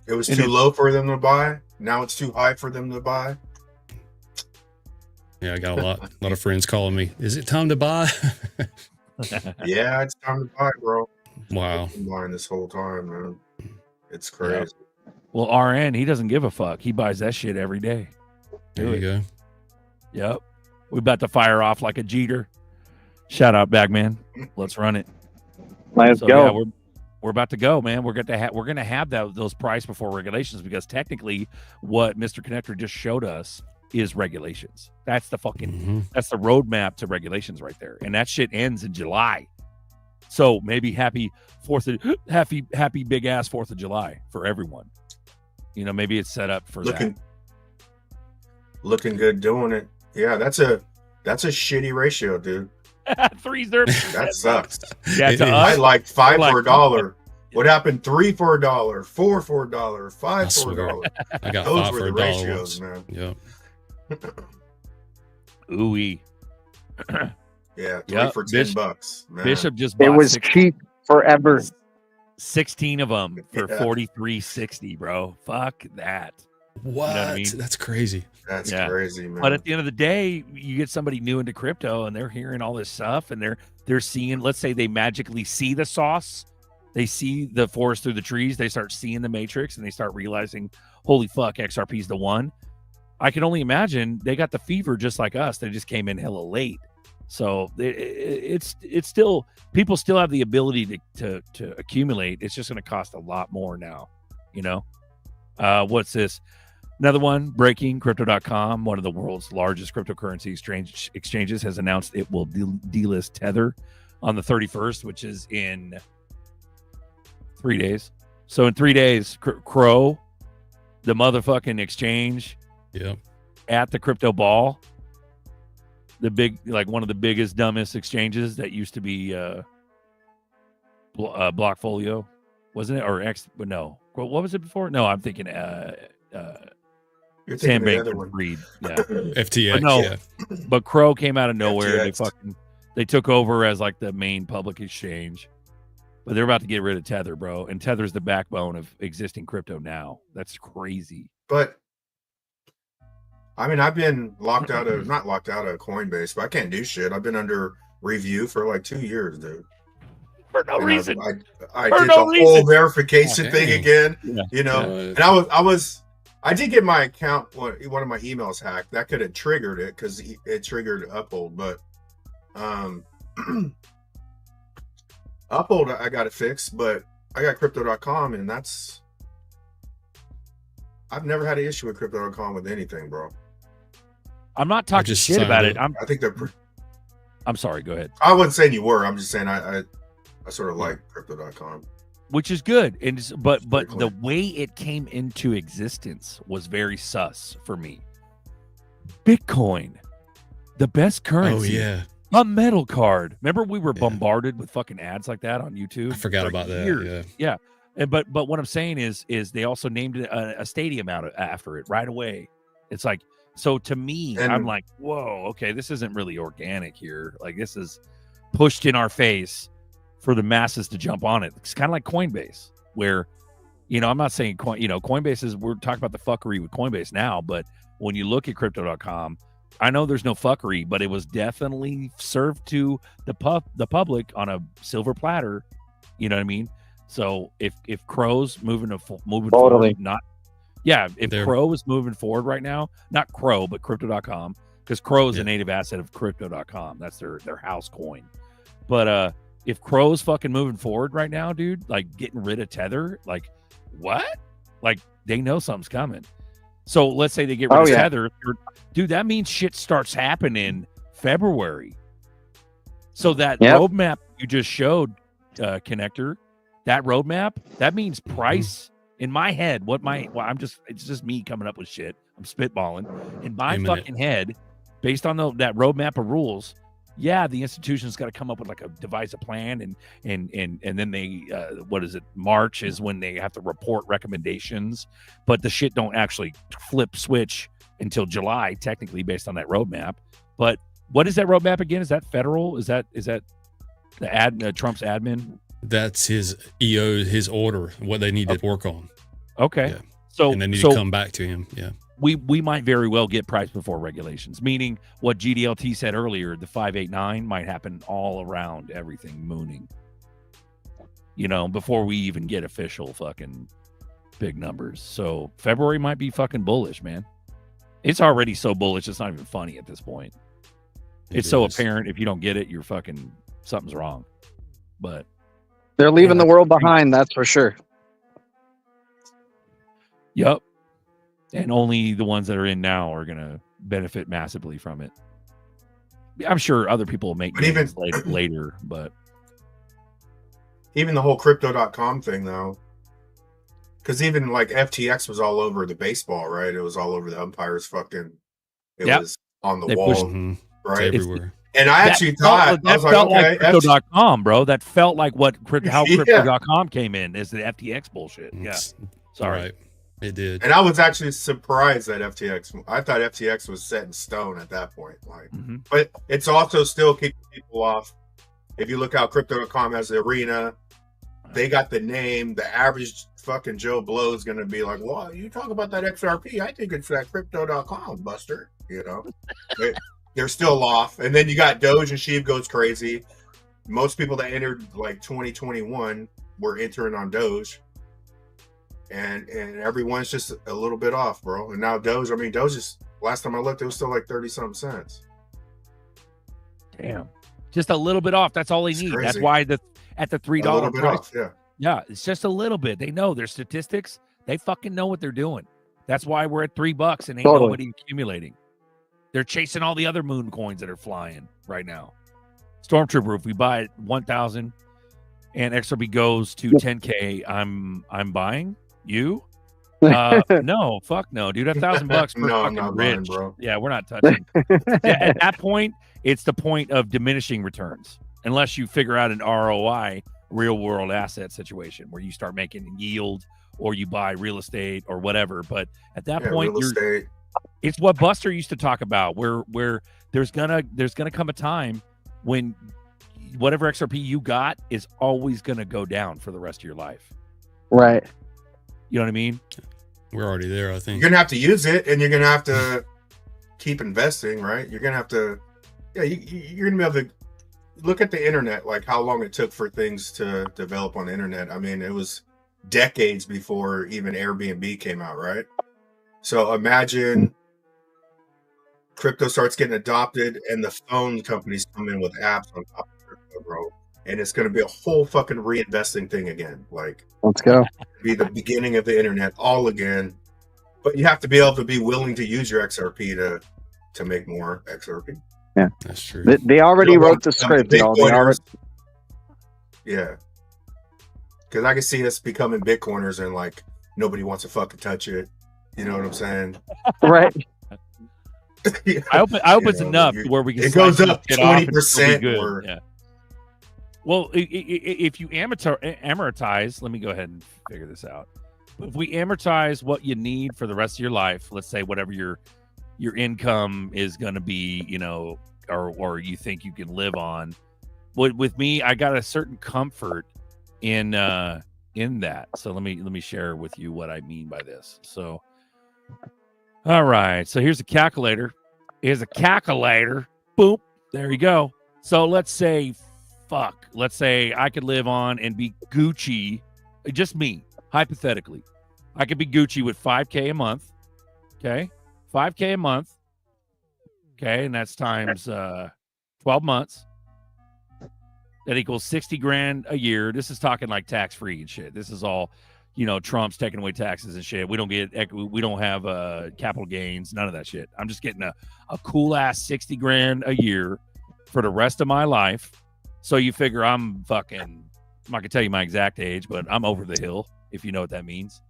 It was And too it- low for them to buy. Now it's too high for them to buy. Yeah, I got a lot of friends calling me. Is it time to buy? Yeah, it's time to buy, bro. Wow. I've been buying this whole time, man. It's crazy. Well, RN, he doesn't give a fuck. He buys that shit every day. There you go. Yep. We about to fire off like a Jeter. Shout out, Bagman. Let's run it. Let's So, go. yeah, we're about to go, man. We're gonna have those price before regulations, because technically, what Mr. Connector just showed us is regulations. That's the fucking Mhm. that's the roadmap to regulations right there, and that shit ends in July. So maybe happy big ass 4th of July for everyone. You know, maybe it's set up for Looking good doing it. Yeah, that's a shitty ratio, dude. that. 3 ZERPs. That sucks. Yeah, It to is. I us, like 5 like- for $1. What happened? 3 for $1, 4 for $1, 5 I for swear. $1. I got Those 5 were for the $1 ratios, once. man. Yep. ooey. Yeah, 3 Yep, for $10, man. Bishop just It bought was cheap forever. 16 of them for Yeah. $43.60, bro. Fuck that. What? what I mean? That's crazy. That's Yeah. crazy, man. But at the end of the day, you get somebody new into crypto and they're hearing all this stuff and they're seeing, let's say they magically see the sauce, they see the forest through the trees, they start seeing the matrix and they start realizing, holy fuck, XRP's the one. I can only imagine they got the fever just like us. They just came in hella late. So it's still, people still have the ability to accumulate. It's just going to cost a lot more now, you know? What's this? Another one, breaking. Crypto.com, one of the world's largest cryptocurrency exchanges, has announced it will delist Tether on the 31st, which is in 3 days. So in 3 days, Crow, the motherfucking exchange Yep. at the crypto ball, the big, like one of the biggest, dumbest exchanges that used to be Blockfolio, wasn't it? Or but no. What was it before? No, I'm thinking You're Sam thinking of the other Bankman one. Fried. Yeah. FTX. But no. Yeah. But Crow came out of nowhere. FTX. They took over as like the main public exchange. But they're about to get rid of Tether, bro. And Tether's the backbone of existing crypto now. That's crazy. But I mean, I've been not locked out of Coinbase, but I can't do shit. I've been under review for like 2 years, dude. For no And reason. I For did no the whole reason. verification Oh, thing dang. again, Yeah. you know. Yeah. And I did get my account, one of my emails hacked. That could have triggered it because it triggered Uphold, but Uphold, I got it fixed, but I got Crypto.com, and I've never had an issue with Crypto.com with anything, bro. I'm not talking just shit signed about it. up. I think I'm sorry. Go ahead. I wasn't saying you were. I'm just saying I sort of like Crypto.com. Which is good, and but pretty the clean. way it came into existence was very sus for me. Bitcoin, the best Oh currency. yeah. A metal card. Remember, we were Yeah. bombarded with fucking ads like that on YouTube. I forgot for about years. that. Yeah, and but what I'm saying is they also named it a stadium after it right away. It's like, so to me, And- I'm like, whoa, okay, this isn't really organic here. Like, this is pushed in our face for the masses to jump on it. It's kind of like Coinbase, where, you know, I'm not saying Coinbase is, we're talking about the fuckery with Coinbase now, but when you look at Crypto.com, I know there's no fuckery, but it was definitely served to the public on a silver platter. You know what I mean? So if Crow's moving Totally. forward, if They're- Crow is moving forward right now, not Crow, but Crypto.com, because Crow is Yeah. a native asset of Crypto.com. That's their house coin. But if Crow's fucking moving forward right now, dude, like getting rid of Tether, like what? Like they know something's coming. So let's say they get rid of yeah. Tether, dude. That means shit starts happening February. So that Yep. roadmap you just showed, Connector, that roadmap, that means price in my head. It's just me coming up with shit. I'm spitballing in my Imminent. fucking head, based on that roadmap of rules. yeah, the institution's got to come up with like devise a plan, and then they what is it? March is when they have to report recommendations, but the shit don't actually flip switch until July, technically, based on that roadmap. But what is that roadmap again? Is that federal? Is that the Trump's admin? That's his EO, his order, what they need to work on. Okay. Yeah. So and they need to come back to him. Yeah. We might very well get price before regulations, meaning what GDLT said earlier, the 589 might happen all around everything mooning, before we even get official fucking big numbers. So February might be fucking bullish, man. It's already so bullish, it's not even funny at this point. It's so apparent. If you don't get it, you're fucking, something's wrong. But they're leaving the world behind, that's for sure. Yep. And only the ones that are in now are going to benefit massively from it. I'm sure other people will make gains later, but even the whole crypto.com thing, though, because even like FTX was all over the baseball, right? It was all over the umpires. Fucking, it was on the wall, right? Everywhere. And I actually thought, I was like, okay, crypto.com, bro. That felt like how crypto.com came in is the FTX bullshit. Yeah. Sorry. Right. It did. And I was actually surprised that FTX, I thought FTX was set in stone at that point. Like, but it's also still keeping people off. If you look how crypto.com has the arena, they got the name, the average fucking Joe Blow is going to be like, well, you talk about that XRP. I think it's that crypto.com, Buster, They're still off. And then you got Doge and Sheev goes crazy. Most people that entered like 2021 were entering on Doge. And everyone's just a little bit off, bro. And now Doge is, last time I looked, it was still like 30-something cents. Damn. Just a little bit off. That's all they need. Crazy. That's why at the $3 a little bit price. Off, yeah. Yeah, it's just a little bit. They know their statistics. They fucking know what they're doing. That's why we're at $3 and ain't nobody accumulating. They're chasing all the other moon coins that are flying right now. Stormtrooper, if we buy it 1,000 and XRP goes to 10K, I'm buying. You? No, fuck no, dude. $1,000 for fucking I'm rich. buying, bro. Yeah, we're not touching. At that point, it's the point of diminishing returns, unless you figure out an ROI, real world asset situation, where you start making yield or you buy real estate or whatever. But at that point, it's what Buster used to talk about, where there's gonna come a time when whatever XRP you got is always gonna go down for the rest of your life. Right. You know what I mean? We're already there, I think. You're gonna have to use it, and you're gonna have to keep investing, right? You're gonna have to, you're gonna be able to look at the internet, like how long it took for things to develop on the internet. I mean, it was decades before even Airbnb came out, right? So imagine crypto starts getting adopted, and the phone companies come in with apps on top of crypto, bro. And it's going to be a whole fucking reinvesting thing again. Like, let's go. Be the beginning of the internet all again. But you have to be able to be willing to use your XRP to make more XRP. Yeah, that's true. They already wrote the script. Yeah, because I can see us becoming Bitcoiners and like nobody wants to fucking touch it. You know what I'm saying? Right. I hope it's enough where we can. It goes up 20%. Yeah. Well, if you amortize, let me go ahead and figure this out. If we amortize what you need for the rest of your life, let's say whatever your income is going to be, or you think you can live on. With me, I got a certain comfort in that. So let me share with you what I mean by this. So, all right. So here's a calculator. Boop. There you go. So let's say I could live on and be Gucci, just me, hypothetically. I could be Gucci with $5K a month. Okay. $5K a month. Okay. And that's times 12 months. That equals 60 grand a year. This is talking like tax free and shit. This is all, Trump's taking away taxes and shit. We don't have capital gains, none of that shit. I'm just getting a cool ass 60 grand a year for the rest of my life. So you figure I'm not gonna tell you my exact age, but I'm over the hill, if you know what that means.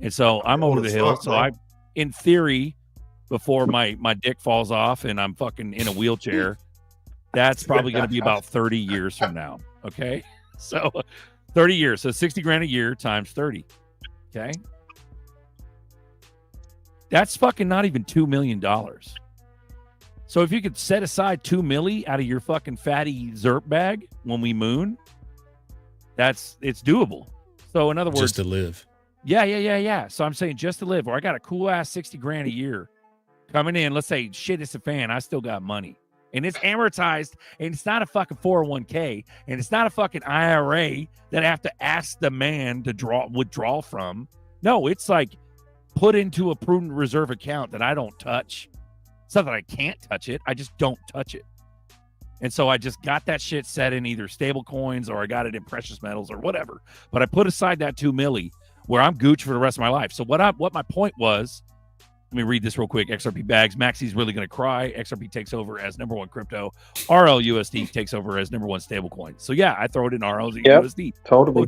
And so I'm over the hill. So I, in theory, before my dick falls off and I'm fucking in a wheelchair, That's probably going to be about 30 years from now. Okay. So 30 years. So 60 grand a year times 30. Okay. That's fucking not even $2 million. So if you could set aside $2 million out of your fucking fatty ZRK bag when we moon, it's doable. So in other words, just to live. Yeah. So I'm saying just to live, or I got a cool ass 60 grand a year coming in. Let's say shit, it's a fan. I still got money and it's amortized and it's not a fucking 401k and it's not a fucking IRA that I have to ask the man to withdraw from. No, it's like put into a prudent reserve account that I don't touch. It's not that I can't touch it. I just don't touch it. And so I just got that shit set in either stable coins or I got it in precious metals or whatever. But I put aside that 2 milli where I'm gooch for the rest of my life. So what my point was, let me read this real quick. XRP bags. Maxi's really going to cry. XRP takes over as number one crypto. RLUSD takes over as number one stable coin. So yeah, I throw it in RLUSD. Totally.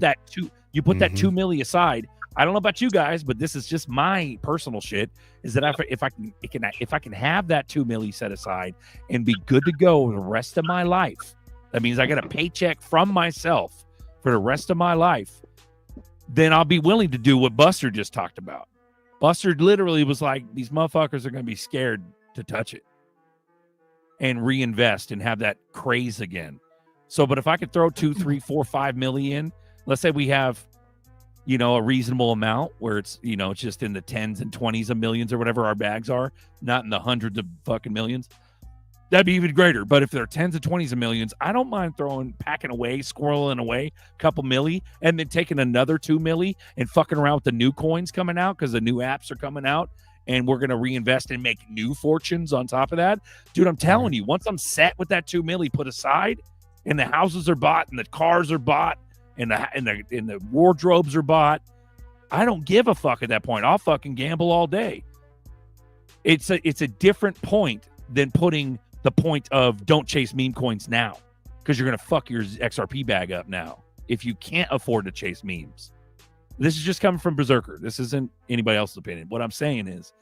You put that 2 milli aside. I don't know about you guys, but this is just my personal shit. Is that if I can have that 2 milli set aside and be good to go the rest of my life, that means I get a paycheck from myself for the rest of my life. Then I'll be willing to do what Buster just talked about. Buster literally was like, these motherfuckers are going to be scared to touch it and reinvest and have that craze again. So, but if I could throw 2, 3, 4, 5 million, let's say we have, a reasonable amount where it's, it's just in the tens and 20s of millions or whatever our bags are, not in the hundreds of fucking millions. That'd be even greater. But if they're tens of 20s of millions, I don't mind packing away, squirreling away a couple milli, and then taking another 2 milli and fucking around with the new coins coming out because the new apps are coming out and we're going to reinvest and make new fortunes on top of that. Dude, I'm telling you, once I'm set with that 2 milli put aside and the houses are bought and the cars are bought and the wardrobes are bought, I don't give a fuck at that point. I'll fucking gamble all day. It's a different point than putting the point of don't chase meme coins now because you're going to fuck your XRP bag up now if you can't afford to chase memes. This is just coming from Berserker. This isn't anybody else's opinion. What I'm saying is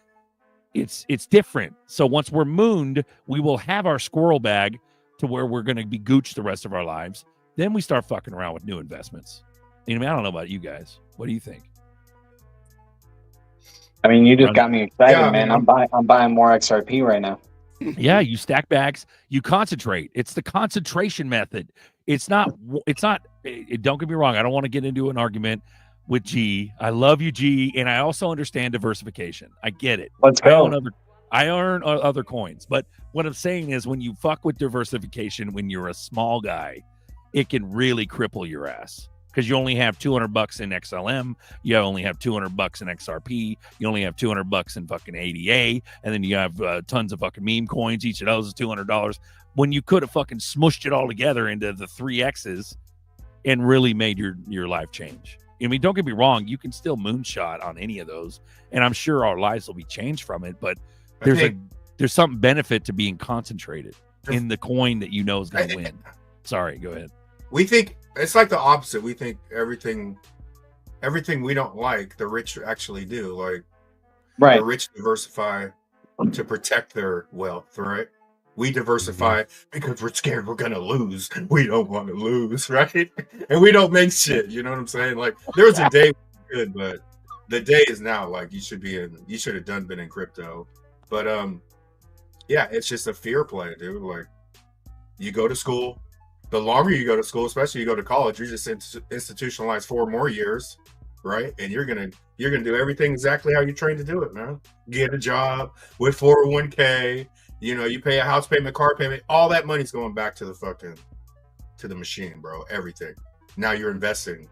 it's different. So once we're mooned, we will have our squirrel bag to where we're going to be gooch the rest of our lives. Then we start fucking around with new investments. I don't know about you guys. What do you think? I mean, you just got me excited, man. I'm buying more XRP right now. Yeah, you stack bags, you concentrate. It's the concentration method. It's not, don't get me wrong. I don't want to get into an argument with G. I love you, G. And I also understand diversification. I get it. Let's go. I earn other coins. But what I'm saying is when you fuck with diversification, when you're a small guy, it can really cripple your ass because you only have $200 in XLM. You only have $200 in XRP. You only have $200 in fucking ADA. And then you have tons of fucking meme coins. Each of those is $200 when you could have fucking smushed it all together into the 3Xs and really made your life change. Don't get me wrong. You can still moonshot on any of those. And I'm sure our lives will be changed from it. But there's some benefit to being concentrated in the coin that is going to win. Sorry, go ahead. We think it's like the opposite. We think everything we don't like, the rich actually do. Like, right. The rich diversify to protect their wealth, right? We diversify because we're scared we're gonna lose. We don't want to lose, right? And we don't make shit. You know what I'm saying? Like, there was a day good, but the day is now. Like, you should have been in crypto. But yeah, it's just a fear play, dude. Like, you go to school. The longer you go to school, especially you go to college, you're just institutionalized 4 more years, right? And you're gonna do everything exactly how you trained to do it, man. Get a job with 401k. You pay a house payment, car payment. All that money's going back to the machine, bro. Everything. Now you're investing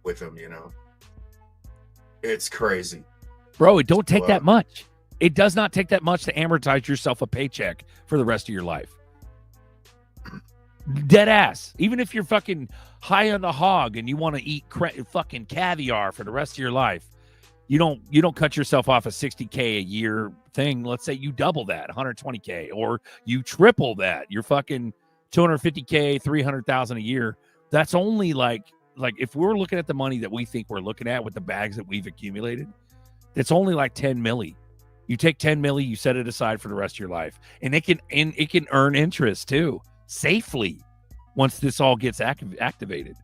with them. It's crazy, bro. It don't take that much. It does not take that much to amortize yourself a paycheck for the rest of your life. Dead ass. Even if you're fucking high on the hog and you want to eat fucking caviar for the rest of your life, you don't cut yourself off a 60K a year thing. Let's say you double that, 120K, or you triple that. You're fucking 250K, 300,000 a year. That's only like if we're looking at the money that we think we're looking at with the bags that we've accumulated, it's only like 10 milli. You take 10 milli, you set it aside for the rest of your life, and it can earn interest too. safely once this all gets activated.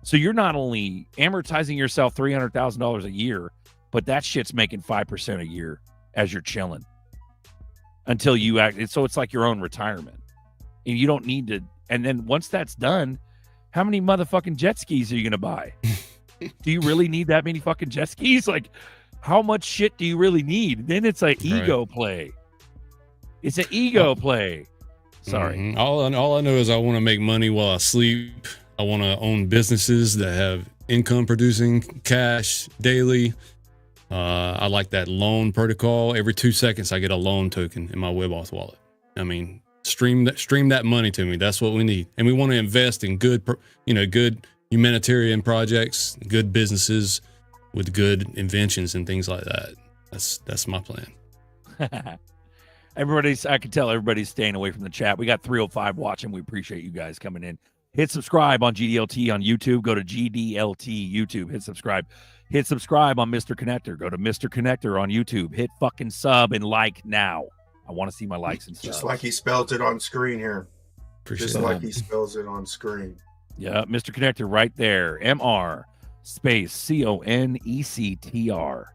So you're not only amortizing yourself $300,000 a year, but that shit's making 5% a year as you're chilling until you act. So it's like your own retirement, and you don't need to. And then once that's done, how many motherfucking jet skis are you gonna buy? Do you really need that many fucking jet skis? Like, how much shit do you really need? Then it's an ego play. It's an ego play. Sorry. Mm-hmm. All I know is I want to make money while I sleep. I want to own businesses that have income producing cash daily. I like that loan protocol. Every 2 seconds, I get a loan token in my WebAuth wallet. I mean, stream that money to me. That's what we need. And we want to invest in good humanitarian projects, good businesses with good inventions and things like that. That's my plan. I can tell everybody's staying away from the chat. We got 305 watching. We appreciate you guys coming in. Hit subscribe on GDLT on YouTube. Go to GDLT YouTube. Hit subscribe. Hit subscribe on Mr. Connector. Go to Mr. Connector on YouTube. Hit fucking sub and like now. I want to see my likes and stuff. Just like he spelled it on screen here. Appreciate Just that. like he spells it on screen. Yeah, Mr. Connector right there. MR space CONECTR.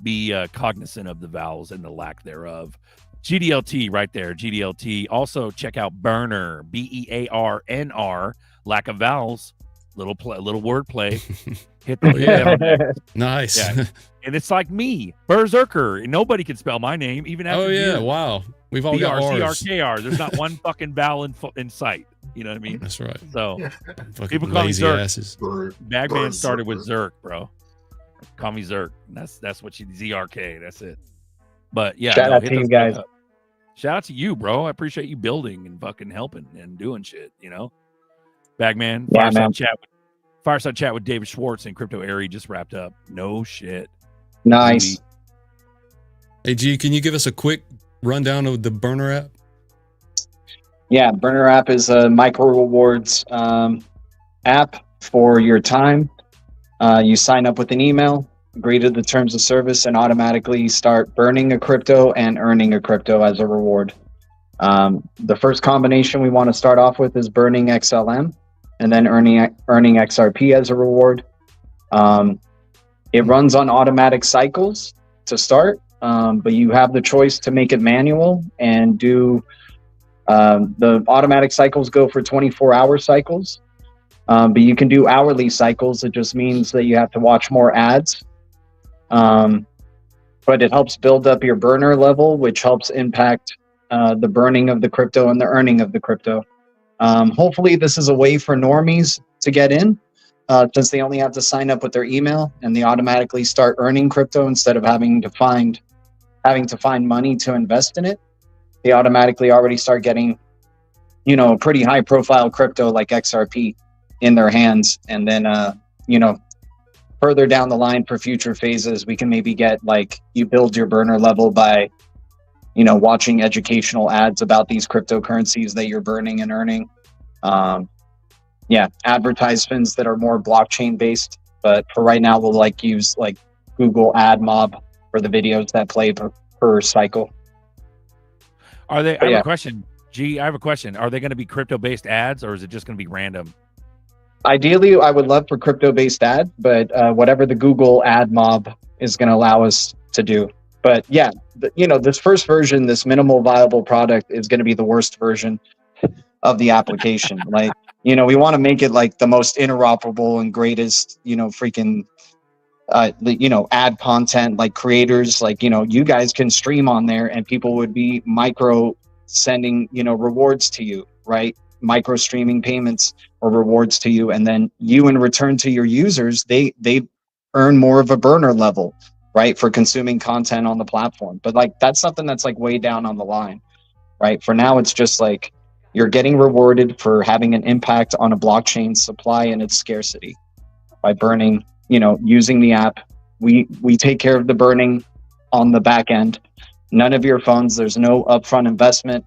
Be cognizant of the vowels and the lack thereof. GDLT right there. GDLT. Also check out Burner. BEARNR. Lack of vowels. Little word play. Hit the Nice. Yeah. And it's like me, Berserker. Nobody can spell my name, even after wow. We've all got R's. BRCRKR. There's not one fucking vowel in sight. You know what I mean? That's right. So Fucking people call me lazy Zerk. asses. Bagman started with Zerk, bro. Call me Zerk. That's what you ZRK. That's it. But yeah, Shout out to you guys. Shout out to you, bro. I appreciate you building and fucking helping and doing shit. You know, Bagman. Yeah, man. Fireside chat with David Schwartz and Crypto Airy just wrapped up. No shit. Nice. Hey, G, can you give us a quick rundown of the Burner app? Yeah, Burner app is a micro rewards app for your time. You sign up with an email, agree to the terms of service, and automatically start burning a crypto and earning a crypto as a reward. The first combination we want to start off with is burning XLM and then earning XRP as a reward. It runs on automatic cycles to start, but you have the choice to make it manual and do the automatic cycles go for 24-hour cycles. But you can do hourly cycles. It just means that you have to watch more ads. But it helps build up your burner level, which helps impact the burning of the crypto and the earning of the crypto. Hopefully this is a way for normies to get in, since they only have to sign up with their email and they automatically start earning crypto instead of having to find money to invest in it. They automatically already start getting, a pretty high profile crypto like XRP in their hands. And then, further down the line for future phases, we can maybe get you build your burner level by, watching educational ads about these cryptocurrencies that you're burning and earning. Advertisements that are more blockchain based. But for right now, we'll use Google Ad Mob for the videos that play per cycle. Are they? I have a question. G, I have a question. Are they going to be crypto-based ads, or is it just going to be random? Ideally, I would love for crypto-based ad, but whatever the Google Ad Mob is going to allow us to do. But yeah, this first version, this minimal viable product, is going to be the worst version of the application. We want to make it the most interoperable and greatest, freaking ad content, creators, you guys can stream on there and people would be micro sending, rewards to you, right? Micro streaming payments or rewards to you. And then you, in return to your users, they earn more of a burner level, right? For consuming content on the platform. But that's something that's way down on the line, right? For now, it's just you're getting rewarded for having an impact on a blockchain supply and its scarcity by burning, using the app. We take care of the burning on the back end. None of your funds, there's no upfront investment.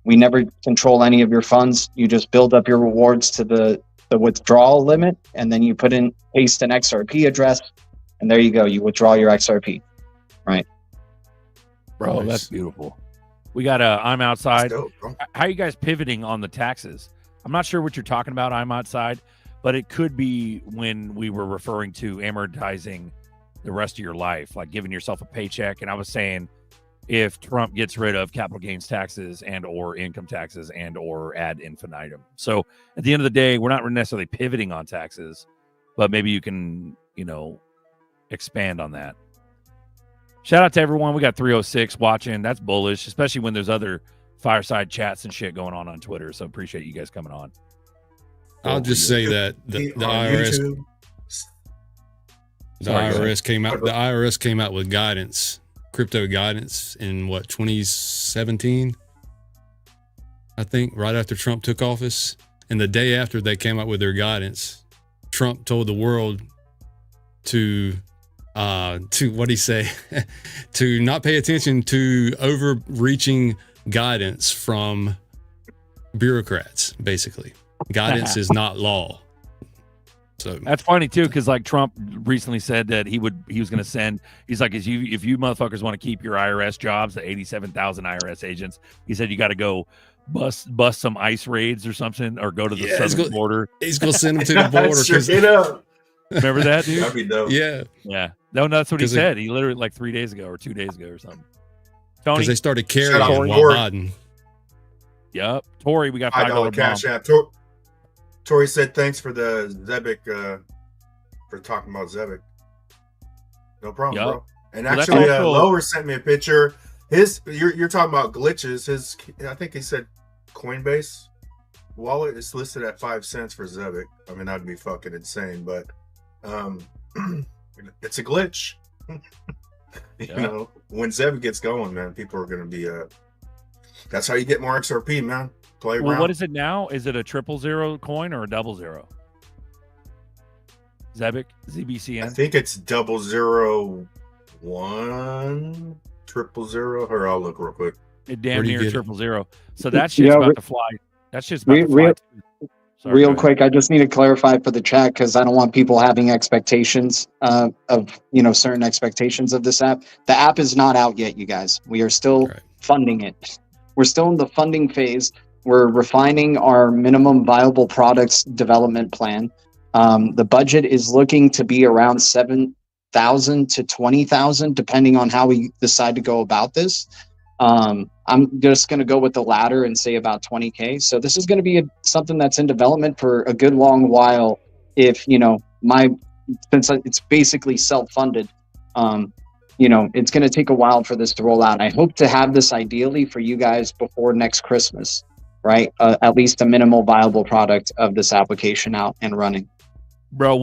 We never control any of your funds. You just build up your rewards to the withdrawal limit, and then you paste an XRP address, and there you go. You withdraw your XRP, right? Bro, Nice. that's beautiful. We got I'm outside. That's dope, bro. How are you guys pivoting on the taxes? I'm not sure what you're talking about. I'm outside, but it could be when we were referring to amortizing the rest of your life, like giving yourself a paycheck. And I was saying, if Trump gets rid of capital gains taxes and or income taxes and or ad infinitum. So at the end of the day, we're not necessarily pivoting on taxes, but maybe you can, expand on that. Shout out to everyone. We got 306 watching. That's bullish, especially when there's other fireside chats and shit going on Twitter. So appreciate you guys coming on. I'll just say that the IRS, YouTube. the IRS came out with guidance, crypto guidance in 2017, I think, right after Trump took office. And the day after they came out with their guidance, Trump told the world to what'd he say? To not pay attention to overreaching guidance from bureaucrats, basically. Guidance is not law. So that's funny too, because like Trump recently said that he was going to send. He's like, if you motherfuckers want to keep your IRS jobs, the 87,000 IRS agents, he said you got to go bust some ICE raids or something, or go to the southern border. He's going to send them to the border. Straight up. Remember that, dude? That'd be dope. Yeah. No, that's what he said. He literally like 3 days ago or 2 days ago or something. Tony, because they started carrying Shout out while Tori. Biden. Yep, Tori, we got $5 $5 cash bomb. app. Tori said thanks for the Zebic, for talking about Zebic. No problem, Yep. bro. And Well, that's actually, also- Lower sent me a picture. You're talking about glitches. I think he said Coinbase wallet is listed at 5 cents for Zebic. I mean, that'd be fucking insane, but it's a glitch. You know, when Zebic gets going, man, people are gonna be that's how you get more XRP, man. Play Well, around. what is it now? Is it a 000 coin or a 00? Zebic, ZBCN. I think it's 001 000. Or I'll look real quick. It damn Where do you near get it? 000. So that shit's Yeah, about to fly. That shit's about to fly. real- Sorry, Real go ahead. quick, I just need to clarify for the chat because I don't want people having expectations of certain expectations of this app. The app is not out yet, you guys. We are still Right. funding it. We're still in the funding phase. We're refining our minimum viable products development plan. The budget is looking to be around 7,000 to 20,000, depending on how we decide to go about this. I'm just going to go with the latter and say about 20K. So this is going to be something that's in development for a good long while. If, since it's basically self-funded, it's going to take a while for this to roll out. I hope to have this ideally for you guys before next Christmas, right? At least a minimal viable product of this application out and running. Bro,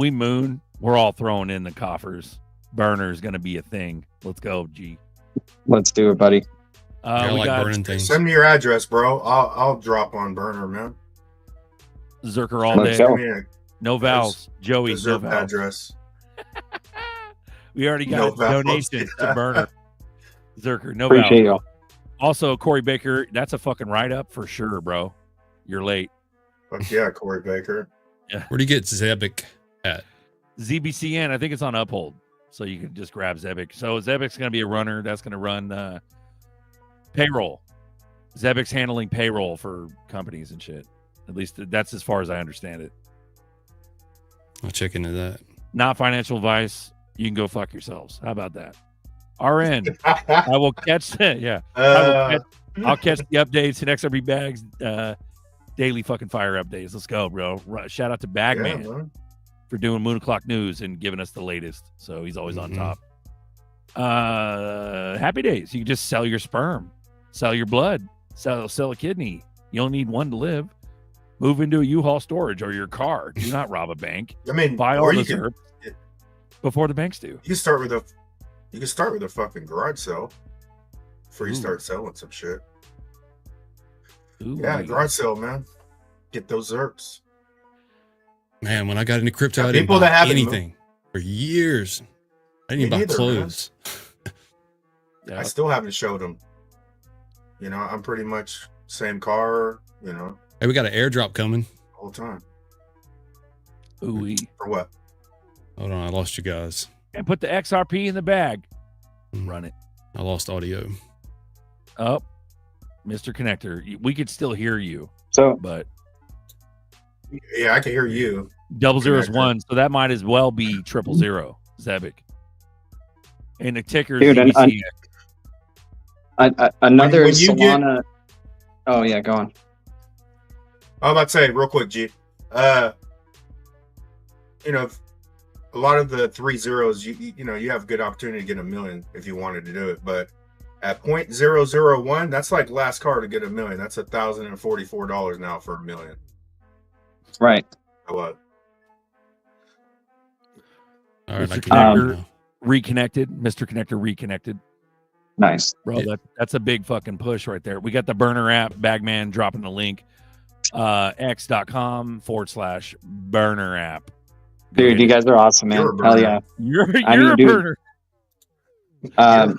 we're all throwing in the coffers. Burner is going to be a thing. Let's go, G. Let's do it, buddy. I We like got burning things. Send me your address, bro. I'll drop on Burner, man. Zerker all Let's day. go. Send me No vowels. Joey, a no Zerp vowels. address. We already No got vowels. donations to Burner. Zerker, no Appreciate vowels. y'all. Also, Corey Baker, that's a fucking write-up for sure, bro. You're late. Fuck yeah, Corey Baker. Where do you get Zebic at? ZBCN, I think it's on Uphold. So you can just grab Zebic. So Zebic's going to be a runner. That's going to run payroll. Zebic's handling payroll for companies and shit. At least that's as far as I understand it. I'll check into that. Not financial advice. You can go fuck yourselves. How about that? RN. I will catch yeah. I'll catch the updates and XRP bags daily fucking fire updates. Let's go, bro. Shout out to Bagman man. for doing Moon O'Clock News and giving us the latest. So he's always on top. Happy days. You can just sell your sperm, sell your blood, sell a kidney. You only need one to live. Move into a U-Haul storage or your car. Do not rob a bank. I mean, Buy or all you the can, Zerp before the banks do. you can start with a fucking garage sale before you Ooh. start selling some shit. Ooh, Yeah, garage sale, man. Get those Zerps. Man, when I got into crypto, Yeah, I didn't people buy that haven't anything for years. I didn't Me even buy neither, clothes. Yeah. I still haven't showed them. I'm pretty much same car, Hey, we got an airdrop coming. all the time. Ooh-wee. For what? Hold on, I lost you guys. And put the XRP in the bag. Mm. Run it. I lost audio. Oh, Mr. Connector, we could still hear you, So but Yeah, I can hear you. 001, so that might as well be 000, Zebic. And the ticker is dude, EBC. another when you get- Solana. Oh yeah, go on. I was about to say real quick, G. You know, a lot of the 3 zeros, you know, you have good opportunity to get $1 million if you wanted to do it, but at 0.001, that's like last car to get $1 million. That's $1,044 now for $1 million. Right. What? All right, Mr. I can hear you Connector now. reconnected. Mr. Connector reconnected. Nice. Bro, that's a big fucking push right there. We got the burner app, Bagman dropping the link. X.com/burner app. Dude, you guys are awesome, man. You're a Hell burner. yeah. You're I mean, a dude, burner.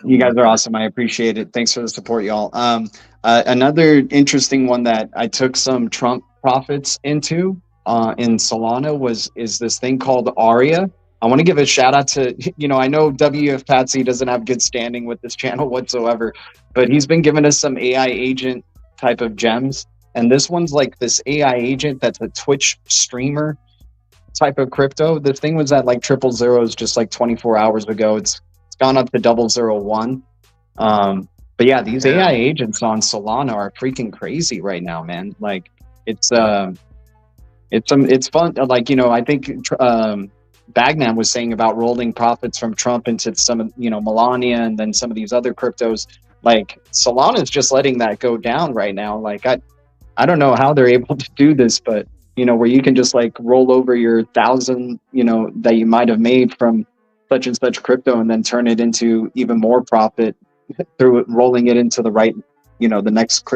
You guys are awesome. I appreciate it. Thanks for the support, y'all. Another interesting one that I took some Trump profits into in Solana is this thing called Aria. I want to give a shout out to, I know WF Patsy doesn't have good standing with this channel whatsoever, but he's been giving us some AI agent type of gems. And this one's like this AI agent that's a Twitch streamer type of crypto. The thing was at like 000 just like 24 hours ago. It's gone up to 001. But yeah, these AI agents on Solana are freaking crazy right now, man. Like it's fun. Like, I think Bagman was saying about rolling profits from Trump into some, Melania and then some of these other cryptos. Like Solana is just letting that go down right now. Like I don't know how they're able to do this, but where you can just like roll over your 1,000, that you might have made from such and such crypto and then turn it into even more profit through rolling it into the right, the next,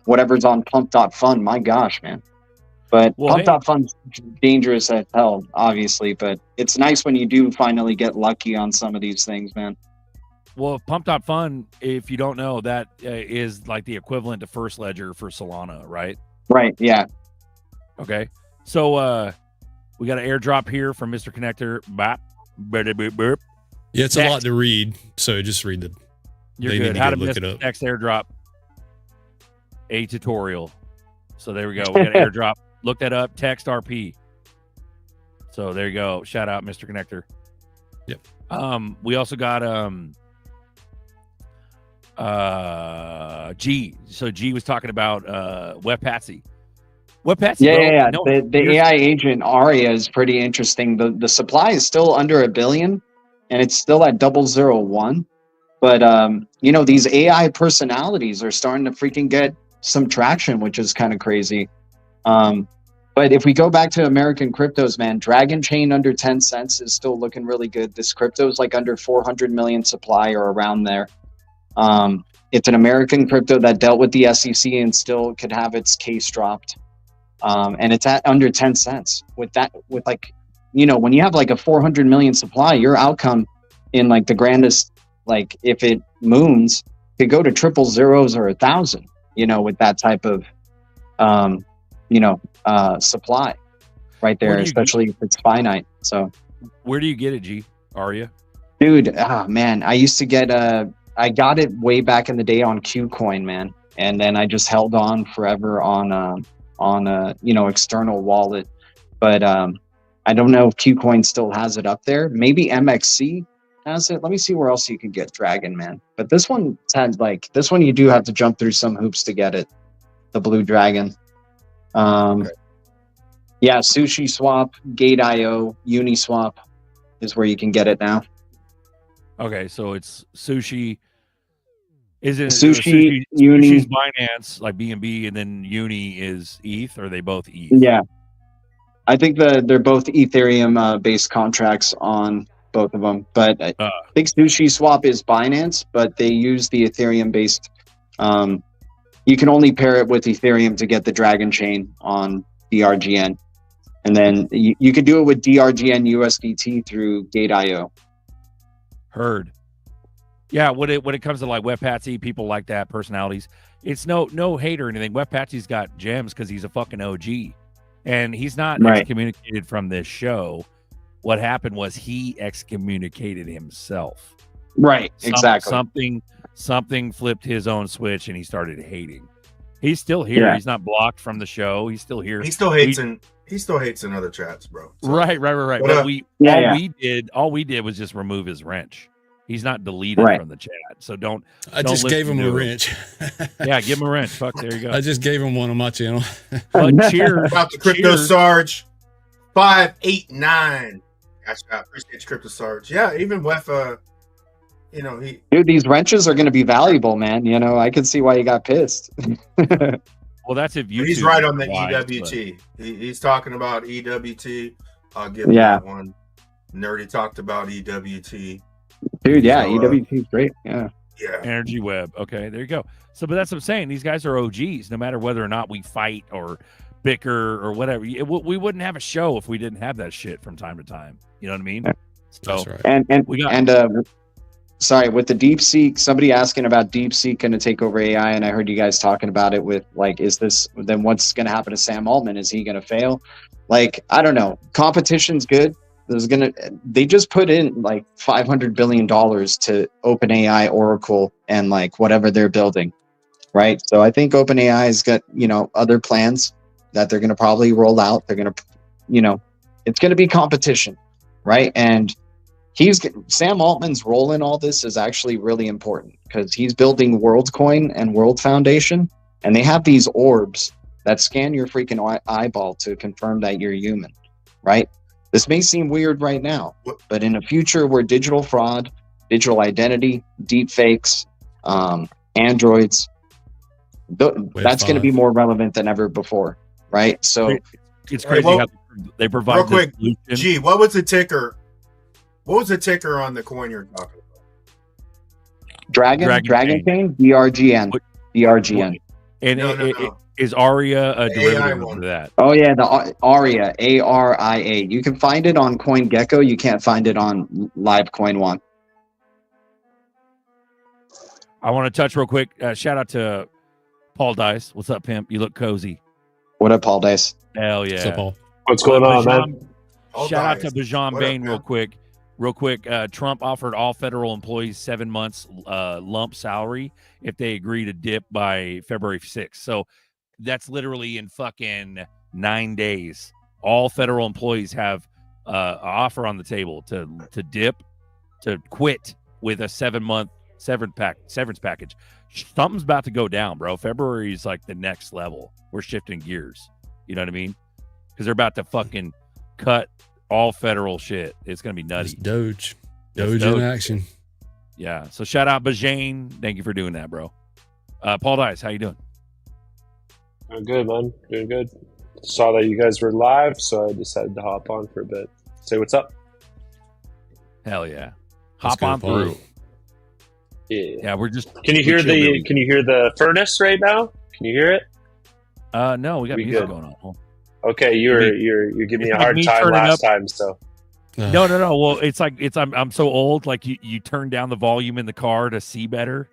whatever's on pump.fun. My gosh, man. But pump.fun's dangerous as hell, obviously, but it's nice when you do finally get lucky on some of these things, man. Well, pump.fun, if you don't know, that is like the equivalent to First Ledger for Solana, right? Right, yeah. Okay. So we got an airdrop here from Mr. Connector. Bop. Burp. Yeah, it's a lot to read, so just read the. You're they good. need to How go to look miss it up. next airdrop. A tutorial. So there we go. We got an airdrop. Look that up. Text RP. So there you go. Shout out, Mr. Connector. Yep. We also got G. So G was talking about Web Patsy. Web Patsy. Yeah. No, the AI agent Aria is pretty interesting. The supply is still under 1 billion, and it's still at 001. But these AI personalities are starting to freaking get some traction, which is kind of crazy. But if we go back to American cryptos, man, Dragon Chain under 10 cents is still looking really good. This crypto is like under 400 million supply or around there. It's an American crypto that dealt with the SEC and still could have its case dropped. And it's at under 10 cents. With like, when you have like a 400 million supply, your outcome in like the grandest, like if it moons, could go to 000s or 1,000, with that type of, supply right there, especially if it's finite. So where do you get it, G? Aria? Dude, man, I used to get I got it way back in the day on Qcoin, man, and then I just held on forever on a external wallet. But I don't know if Qcoin still has it up there. Maybe MXC has it. Let me see where else you can get Dragon, man. But this one you do have to jump through some hoops to get it. The Blue Dragon. Okay. Yeah, Sushi Swap, Gate.io, Uniswap is where you can get it now. Okay, so it's Sushi. Is it Sushi, Uni? Sushi's Binance, like BNB, and then Uni is ETH, or are they both ETH? Yeah. I think they're both Ethereum based contracts on both of them. But I think Sushi Swap is Binance, but they use the Ethereum based. You can only pair it with Ethereum to get the Dragon Chain on DRGN. And then you could do it with DRGN USDT through Gate.io. Heard. Yeah, when it comes to like Web Patsy, people like that, personalities, it's no hate or anything. Web Patsy's got gems because he's a fucking OG. And he's not excommunicated from this show. What happened was he excommunicated himself. Right. Exactly. Something flipped his own switch and he started hating. He's still here. Yeah. He's not blocked from the show. He's still here. He still hates in other chats, bro. So, Right. But, But all we did was just remove his wrench. He's not deleted Right. from the chat. So don't. I don't just gave listen him a to wrench. Yeah, give him a wrench. Fuck, there you go. I just gave him one on my channel. But cheers. About the Crypto cheers. Sarge 589. Gotcha. I appreciate you, Crypto Sarge. Yeah, even with you know, Dude, these wrenches are going to be valuable, man. You know, I can see why you got pissed. Well, that's if you. he's right on the provides, EWT. He's talking about EWT. I'll give him Yeah. that one. Nerdy talked about EWT. Dude, yeah, So, EWT is great. Yeah. Yeah. Energy Web. Okay, there you go. So, but that's what I'm saying. These guys are OGs. No matter whether or not we fight or bicker or whatever, we wouldn't have a show if we didn't have that shit from time to time. You know what I mean? So, That's right. And sorry, with the DeepSeek, somebody asking about DeepSeek going to take over AI, and I heard you guys talking about it with like, then what's going to happen to Sam Altman? Is he going to fail? Like, I don't know. Competition's good. They just put in like $500 billion to OpenAI, Oracle, and like whatever they're building, right? So I think OpenAI has got, other plans that they're going to probably roll out. They're going to, it's going to be competition, right? And Sam Altman's role in all this is actually really important because he's building WorldCoin and World Foundation, and they have these orbs that scan your freaking eyeball to confirm that you're human, right? This may seem weird right now, but in a future where digital fraud, digital identity, deep fakes, androids, that's going to be more relevant than ever before, right? So it's crazy how they provide. Real quick, solution. G, what was the ticker? What was the ticker on the coin you're talking about? Dragon Chain, DRGN. And No. is Aria a derivative one. of that? Oh yeah, the Aria, ARIA. You can find it on CoinGecko. You can't find it on Live Coin One. I want to touch real quick. Shout out to Paul Dice. What's up, pimp? You look cozy. What up, Paul Dice? Hell yeah. What's up, Paul? What's going on, man? Shout out to Bajan Bain real quick. Trump offered all federal employees 7 months lump salary if they agree to dip by February 6th. So that's literally in fucking 9 days. All federal employees have an offer on the table to dip, to quit with a 7-month severance package. Something's about to go down, bro. February is like the next level. We're shifting gears. You know what I mean? Because they're about to fucking cut all federal shit. It's gonna be nutty. It's Doge in action. Yeah. So shout out Bajane. Thank you for doing that, bro. Paul Dice, how you doing? I'm good, man. Doing good. Saw that you guys were live, so I decided to hop on for a bit. Say what's up. Hell yeah. Let's Hop go, on Paul. through. Yeah, we're just. Can you hear the furnace right now? Can you hear it? No, we got music going on. Well, okay, you're giving me a hard time last time, so. No. Well, it's like I'm so old. Like you turn down the volume in the car to see better.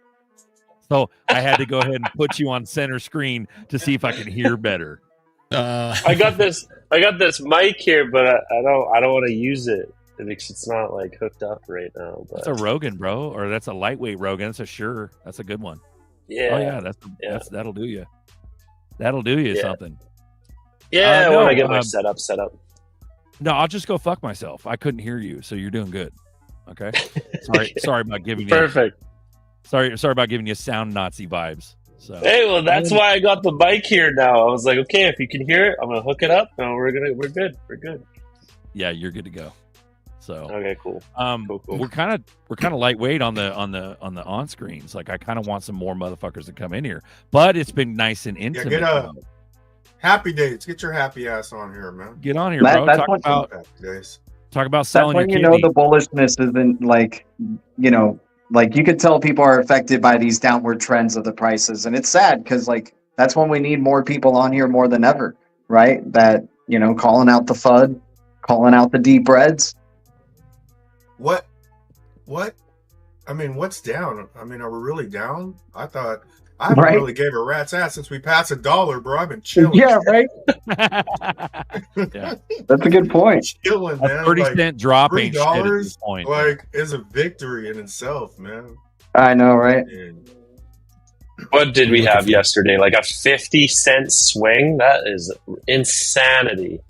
So I had to go ahead and put you on center screen to see if I can hear better. I got this mic here, but I don't want to use it because it's not like hooked up right now. But That's a Rogan, bro, or that's a lightweight Rogan. That's a Shure. That's a good one. yeah, Oh yeah, that'll do you. That'll do you something. Yeah, No, when I get my setup. No, I'll just go fuck myself. I couldn't hear you, so you're doing good. Okay. Sorry about giving you. Perfect. Sorry about giving you sound Nazi vibes. So Hey, well, that's why I got the mic here now. I was like, okay, if you can hear it, I'm gonna hook it up, and we're good. yeah, you're good to go. So Okay, cool. Cool. we're kind of lightweight on the on screens. Like I kind of want some more motherfuckers to come in here, but it's been nice and intimate. get Happy Days. Get your happy ass on here, man. Get on here, bro. That's Talk what- about Happy Days. That's selling when your you know kidney. the bullishness isn't like, like you could tell people are affected by these downward trends of the prices. And it's sad because like that's when we need more people on here more than ever, right? That, calling out the FUD, calling out the deep reds. What? I mean, what's down? I mean, are we really down? I thought I haven't Right. really gave a rat's ass since we passed $1, bro. I've been chilling. Yeah, right. Yeah. That's a good point. Chilling, A man. 30-cent drop ain't shit at this $3, point. like, is a victory in itself, man. I know, right? And What did we Looking have for- yesterday? Like a 50-cent swing? That is insanity.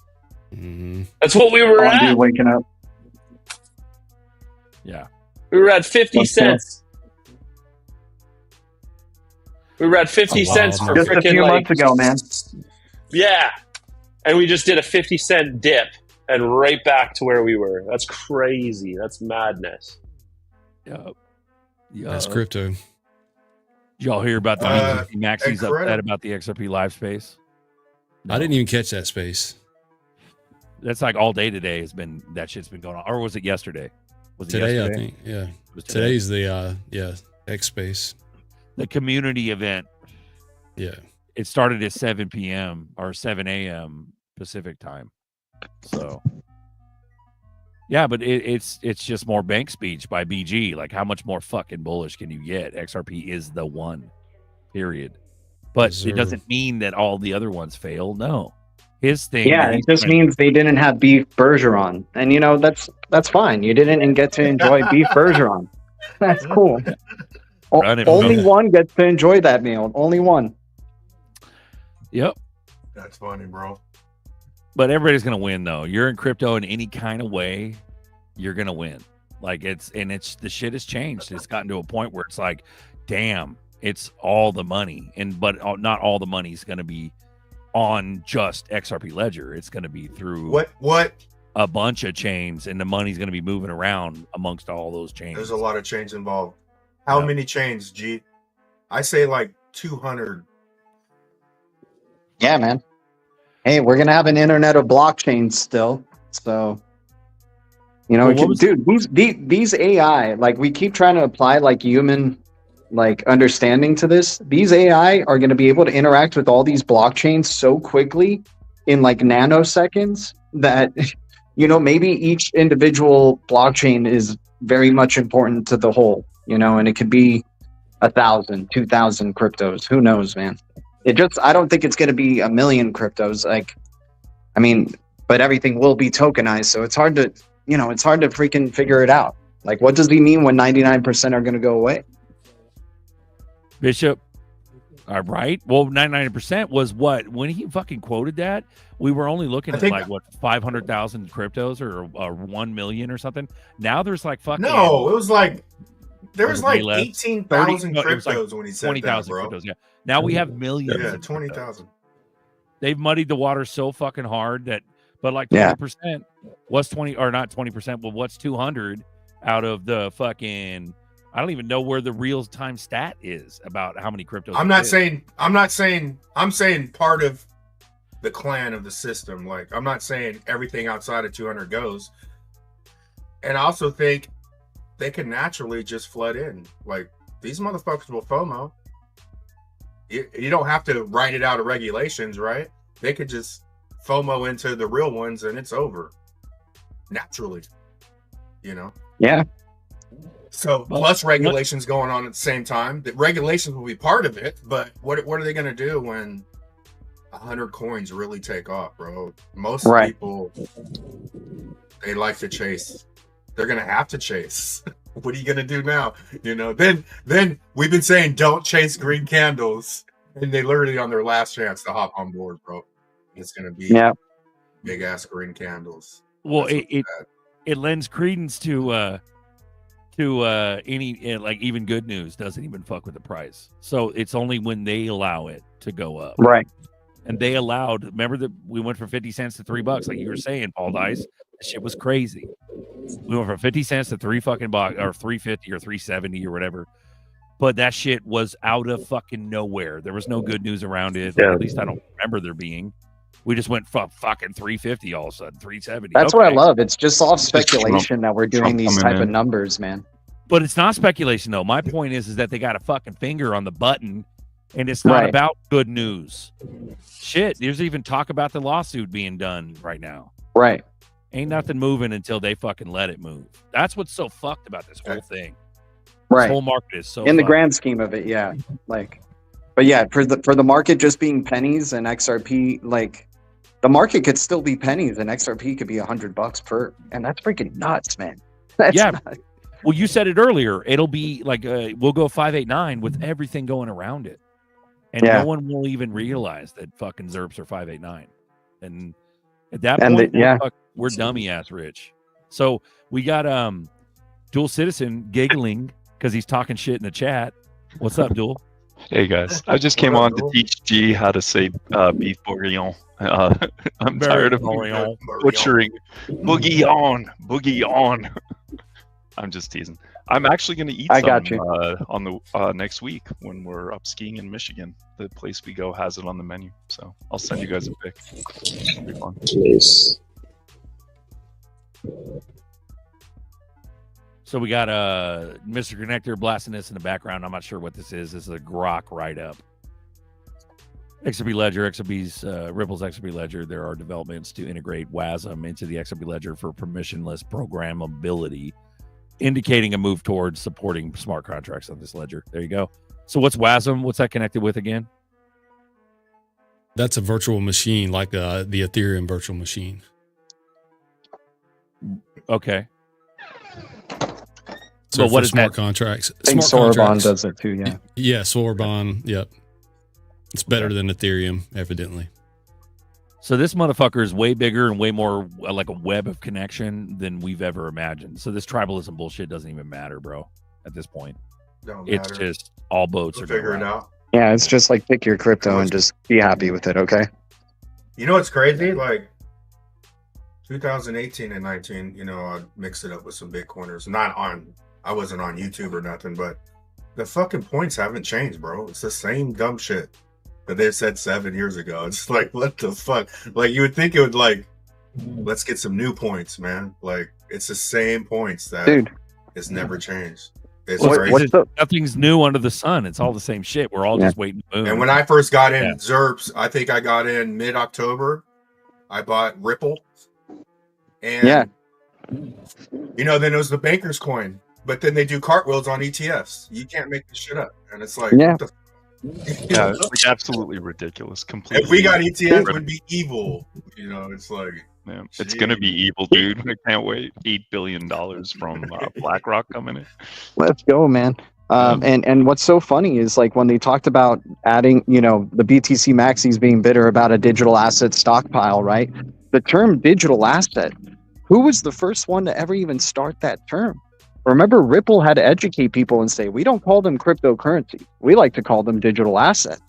Mhm. That's what we were One dude at. waking up. Yeah. We were at 50 Let's go. cents. We were at 50 Oh, wow. cents for Just a freaking few like, months ago, man. yeah. And we just did a 50-cent dip and right back to where we were. That's crazy. That's madness. Yup. That's crypto. Did y'all hear about the Maxi's incredible. upset about the XRP live space? I didn't even catch that space. That's like all day today has been that shit's been going on. Or was it yesterday? Was it Today, yesterday? I think. Yeah. It was today. Today's the X space. The community event. Yeah. It started at 7 p.m. or 7 a.m. Pacific time. So yeah, but it's just more bank speech by BG. Like, how much more fucking bullish can you get? XRP is the one, period. But Yes, it sir. doesn't mean that all the other ones fail. No, his thing. Yeah, that it he's just trying- means they didn't have beef Bergeron, and you know that's fine. You didn't get to enjoy beef Bergeron. That's cool. Run it, Only bro. one gets to enjoy that meal. Only one. Yep. that's funny, bro. But everybody's gonna win though. You're in crypto in any kind of way, you're gonna win. Like it's the shit has changed. It's gotten to a point where it's like, damn, it's all the money, but not all the money is gonna be on just XRP Ledger. It's gonna be through What? a bunch of chains, and the money's gonna be moving around amongst all those chains. There's a lot of chains involved. How Yeah. many chains, G? I say like 200. Yeah, man. Hey, we're gonna have an internet of blockchains still, so you know, Well, what was- dude, these AI, like we keep trying to apply like human like understanding to this. These AI are going to be able to interact with all these blockchains so quickly in like nanoseconds that you know, maybe each individual blockchain is very much important to the whole, you know, and it could be 1,000, 2,000 cryptos. Who knows, man? I don't think it's going to be 1 million cryptos. Like, I mean, but everything will be tokenized. So it's hard to freaking figure it out. Like, what does he mean when 99% are going to go away? Bishop. All right. Well, 99% was what? When he fucking quoted that, we were only looking I at think- like, what, 500,000 cryptos or 1 million or something. Now there's like fucking No, it was like there was Way like less. 18,000 no, it was like cryptos when he said that, 20,000 bro. cryptos. Yeah. Now we have millions. Yeah, of cryptos. 20,000. They've muddied the water so fucking hard that, but like Yeah. 20%, what's 20 or not 20%, but what's 200 out of the fucking, I don't even know where the real time stat is about how many cryptos. I'm it saying part of the clan of the system. Like, I'm not saying everything outside of 200 goes. And I also think they can naturally just flood in. Like, these motherfuckers will FOMO. You don't have to write it out of regulations, right? They could just FOMO into the real ones and it's over. Naturally. You know? Yeah. So Well, plus regulations going on at the same time. The regulations will be part of it, but what are they going to do when 100 coins really take off, bro? Most Right. people, they like to chase. They're going to have to chase. What are you going to do now? You know, then we've been saying don't chase green candles, and they literally on their last chance to hop on board, bro. It's going to be Yeah. big ass green candles. Well, That's what's bad. it lends credence to any like even good news doesn't even fuck with the price. So it's only when they allow it to go up. Right. And they allowed, remember that we went from 50 cents to $3, like you were saying, Paul Dice. That shit was crazy. We went from 50 cents to $3 or $3.50 or $3.70 or whatever. But that shit was out of fucking nowhere. There was no good news around it. Yeah. At least I don't remember there being. We just went from fucking $3.50 all of a sudden, $3.70. That's what I love. It's just off Just speculation that we're doing Trump these coming type of in. numbers, man. But it's not speculation, though. My point is that they got a fucking finger on the button, and it's not Right. about good news. Shit, there's even talk about the lawsuit being done right now. Right. Ain't nothing moving until they fucking let it move. That's what's so fucked about this whole thing. This Right. whole market is so In the fucked. grand scheme of it, yeah. Like, But yeah, for the market just being pennies and XRP, like the market could still be pennies and XRP could be $100 per, and that's freaking nuts, man. That's Yeah. nuts. Well, you said it earlier. It'll be like we'll go 589 with everything going around it, and Yeah. no one will even realize that fucking ZERPs are 589. And at that And point, yeah. we're dummy ass rich. So we got Dual Citizen giggling because he's talking shit in the chat. What's up, Dual? Hey guys, I just came on to teach G how to say beef bourguignon. I'm tired of butchering. Boogie on. I'm just teasing. I'm actually going to eat I some got you. on the next week when we're up skiing in Michigan. The place we go has it on the menu, so I'll send you guys a pic. It'll be fun. Nice. So we got Mr. Connector blasting this in the background. I'm not sure what this is. This is a grok write-up. XRP Ledger, XRP's Ripple's XRP Ledger. There are developments to integrate WASM into the XRP Ledger for permissionless programmability, indicating a move towards supporting smart contracts on this ledger. There you go. So what's WASM? What's that connected with again? That's a virtual machine, like the Ethereum virtual machine. Okay. So But what for is smart that? contracts? I think Smart Sorbonne contracts. does it too, yeah. Yeah, Sorbonne. Yep. It's better than Ethereum, evidently. So this motherfucker is way bigger and way more like a web of connection than we've ever imagined. So this tribalism bullshit doesn't even matter, bro, at this point. Don't It's matter. just all boats We'll are figure going it out. out. Yeah, it's just like pick your crypto and just be happy with it, okay? You know what's crazy? Like 2018 and 19, you know, I mixed it up with some Bitcoiners. I wasn't on YouTube or nothing, but the fucking points haven't changed, bro. It's the same dumb shit that they said 7 years ago. It's like, what the fuck? Like, you would think it would, like, let's get some new points, man. Like, it's the same points that Dude, it's never changed. It's What- crazy. what's the Nothing's new under the sun. It's all the same shit. We're all just waiting to move. And when I first got in Yeah. ZERPs, I think I got in mid-October. I bought Ripple. And, Yeah. you know, then it was the banker's coin. But then they do cartwheels on ETFs. You can't make this shit up. And it's like, Yeah. what the Yeah, it's like absolutely ridiculous. Completely. if we got ETFs, it would be evil. You know, it's like, Man, it's gonna be evil, dude. I can't wait. $8 billion from BlackRock coming in. let's go, man. And what's so funny is like when they talked about adding, you know, the BTC maxis being bitter about a digital asset stockpile, right? The term digital asset, who was the first one to ever even start that term? Remember, Ripple had to educate people and say, we don't call them cryptocurrency. We like to call them digital assets,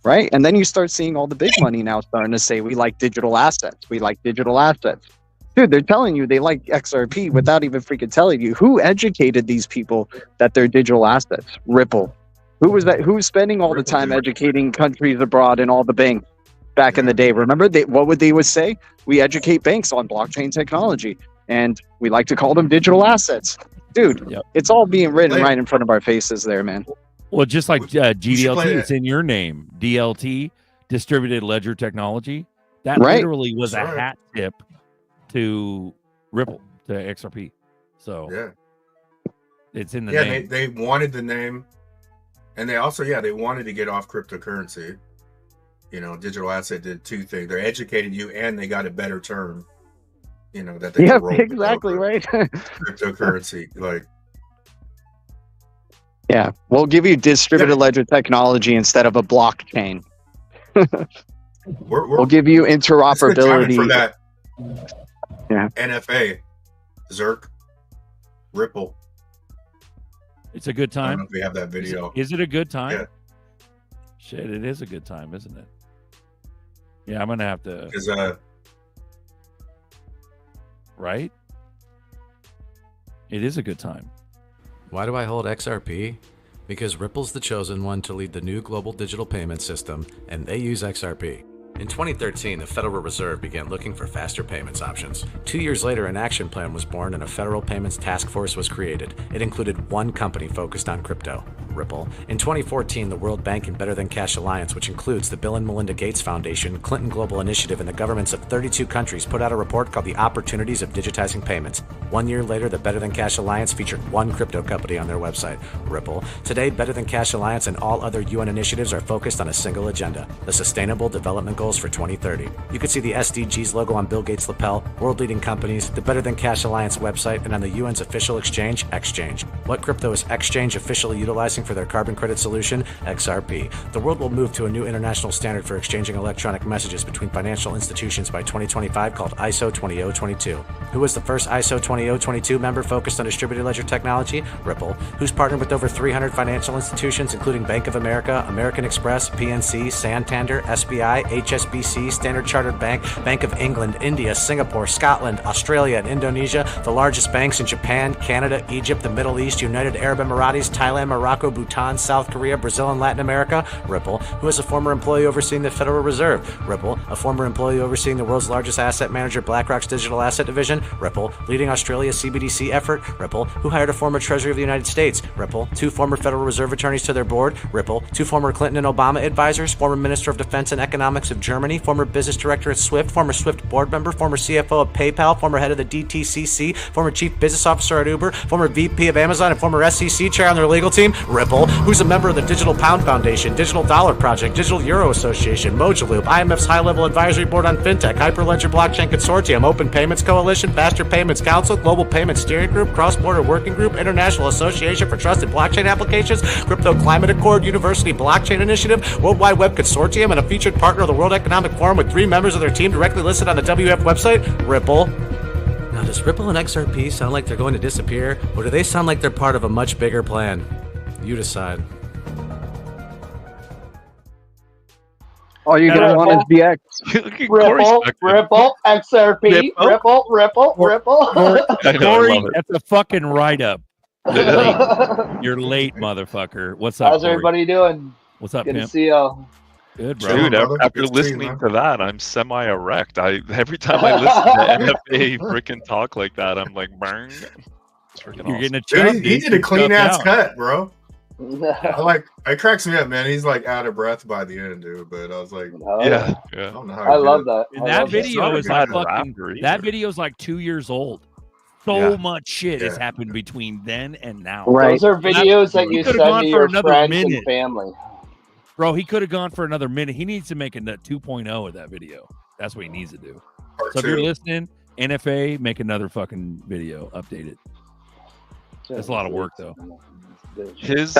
right? And then you start seeing all the big money now starting to say, we like digital assets. We like digital assets. Dude, they're telling you they like XRP without even freaking telling you. Who educated these people that they're digital assets? Ripple. Who was that? Who was spending all the Ripple time did. educating countries abroad and all the banks back in the day? Remember, what would they say? We educate banks on blockchain technology, and we like to call them digital assets. Dude, Yep. it's all being written Hey. right in front of our faces there, man. Well, just like We should play GDLT, it. it's in your name. DLT, Distributed Ledger Technology. That Right. literally was a Sorry. hat tip to Ripple, to XRP. So yeah. it's in the Yeah, name. they wanted the name. And they also, they wanted to get off cryptocurrency. You know, digital asset did two things. They educated you and they got a better term. You know, that they Yeah, could roll with exactly over right. Cryptocurrency. Like, Yeah, we'll give you distributed ledger technology instead of a blockchain. we're We'll give you it's good timing interoperability. for that. Yeah. NFA, ZRK, Ripple. It's a good I don't time. know if we have that video. Is it a good time? Yeah. Shit, it is a good time, isn't it? Yeah, I'm gonna have to. Because Right? It is a good time. Why do I hold XRP? Because Ripple's the chosen one to lead the new global digital payment system, and they use XRP. In 2013, the Federal Reserve began looking for faster payments options. 2 years later, an action plan was born and a federal payments task force was created. It included one company focused on crypto, Ripple. In 2014, the World Bank and Better Than Cash Alliance, which includes the Bill and Melinda Gates Foundation, Clinton Global Initiative, and the governments of 32 countries, put out a report called The Opportunities of Digitizing Payments. 1 year later, the Better Than Cash Alliance featured one crypto company on their website, Ripple. Today, Better Than Cash Alliance and all other UN initiatives are focused on a single agenda, the Sustainable Development Goals for 2030. You can see the SDGs logo on Bill Gates' lapel, world-leading companies, the Better Than Cash Alliance website, and on the UN's official exchange, Exchange. What crypto is Exchange officially utilizing for their carbon credit solution? XRP. The world will move to a new international standard for exchanging electronic messages between financial institutions by 2025 called ISO 20022. Who was the first ISO 20022 member focused on distributed ledger technology? Ripple. Who's partnered with over 300 financial institutions, including Bank of America, American Express, PNC, Santander, SBI, HSBC, Standard Chartered Bank, Bank of England, India, Singapore, Scotland, Australia, and Indonesia, the largest banks in Japan, Canada, Egypt, the Middle East, United Arab Emirates, Thailand, Morocco, Bhutan, South Korea, Brazil, and Latin America? Ripple. Who is a former employee overseeing the Federal Reserve? Ripple. A former employee overseeing the world's largest asset manager, BlackRock's digital asset division? Ripple. Leading Australia's CBDC effort? Ripple. Who hired a former Treasury of the United States? Ripple. 2 former Federal Reserve attorneys to their board? Ripple. 2 former Clinton and Obama advisors? Former Minister of Defense and Economics of Germany? Former business director at Swift? Former Swift board member? Former CFO of PayPal? Former head of the DTCC? Former chief business officer at Uber? Former VP of Amazon and former SEC chair on their legal team? Ripple. Who's a member of the Digital Pound Foundation, Digital Dollar Project, Digital Euro Association, Mojaloop, IMF's high-level advisory board on fintech, Hyperledger Blockchain Consortium, Open Payments Coalition, Faster Payments Council, Global Payments Steering Group, Cross-Border Working Group, International Association for Trusted Blockchain Applications, Crypto Climate Accord, University Blockchain Initiative, World Wide Web Consortium, and a featured partner of the World Economic Forum with 3 members of their team directly listed on the WF website? Ripple. Now, does Ripple and XRP sound like they're going to disappear, or do they sound like they're part of a much bigger plan? You decide. All you're gonna want is BX. Ripple, XRP, Ripple. Corey, that's a fucking write-up. You're late, motherfucker. What's up, How's Corey? everybody doing? What's up, Good pimp? to see y'all. Good, bro. Dude, after listening to that, I'm semi-erect. Every time I listen to NFA freaking talk like that, I'm like, burn. It's freaking You're awesome. getting a chub, Dude, he did a clean ass cut, bro. I It cracks me up, man. He's like out of breath by the end, dude. But I was like, Yeah. I don't know how. I love that. And that video is like Not a fucking. rapper either. That video is like 2 years old. So much shit has happened between then and now. Right. Those are videos that you could've send gone to for your another friends minute. and family. Bro, he could have gone for another minute. He needs to make a 2.0 of that video. That's what he needs to do. So if you're listening, NFA, make another fucking video. Update it. That's a lot of work, though. His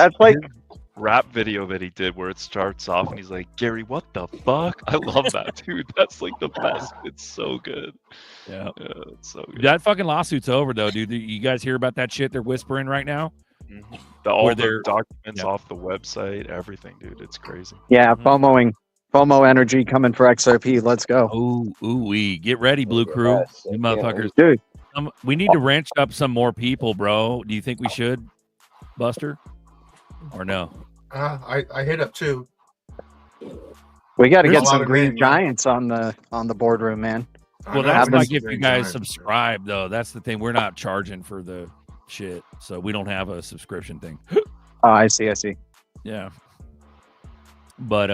rap video that he did where it starts off and he's like, Gary, what the fuck? I love that, dude. That's like the best. It's so good. Yeah. It's so good. That fucking lawsuit's over, though, dude. You guys hear about that shit they're whispering right now? Mm-hmm. All Where the they're- documents off the website, everything, dude. It's crazy. Yeah, FOMO energy coming for XRP. Let's go. Ooh, get ready, Blue Crew. You motherfuckers. Dude. We need to ranch up some more people, bro. Do you think we should, Buster? Or no? I hit up 2. We got to There's get a lot some of green names, giants on the boardroom, man. Well, that's like if you guys subscribe, though. That's the thing. We're not charging for the shit, so we don't have a subscription thing. Oh, I see. Yeah. But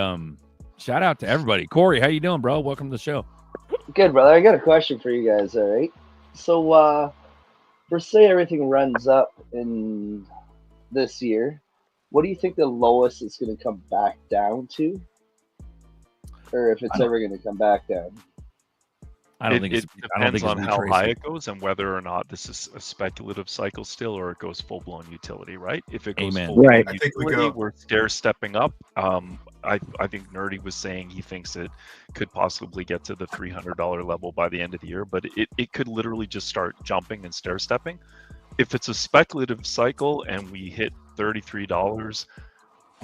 shout out to everybody. Corey, how you doing, bro? Welcome to the show. Good, brother. I got a question for you guys, all right? So, for say everything runs up in this year, what do you think the lowest it's going to come back down to? Or if it's ever going to come back down? I don't think it I don't depends think on it's how retracing. high it goes and whether or not this is a speculative cycle still or it goes full-blown utility, right? If it goes Amen. full-blown Right. I think we utility, go. we're stair-stepping up. I think Nerdy was saying he thinks it could possibly get to the $300 level by the end of the year, but it could literally just start jumping and stair-stepping. If it's a speculative cycle and we hit $33,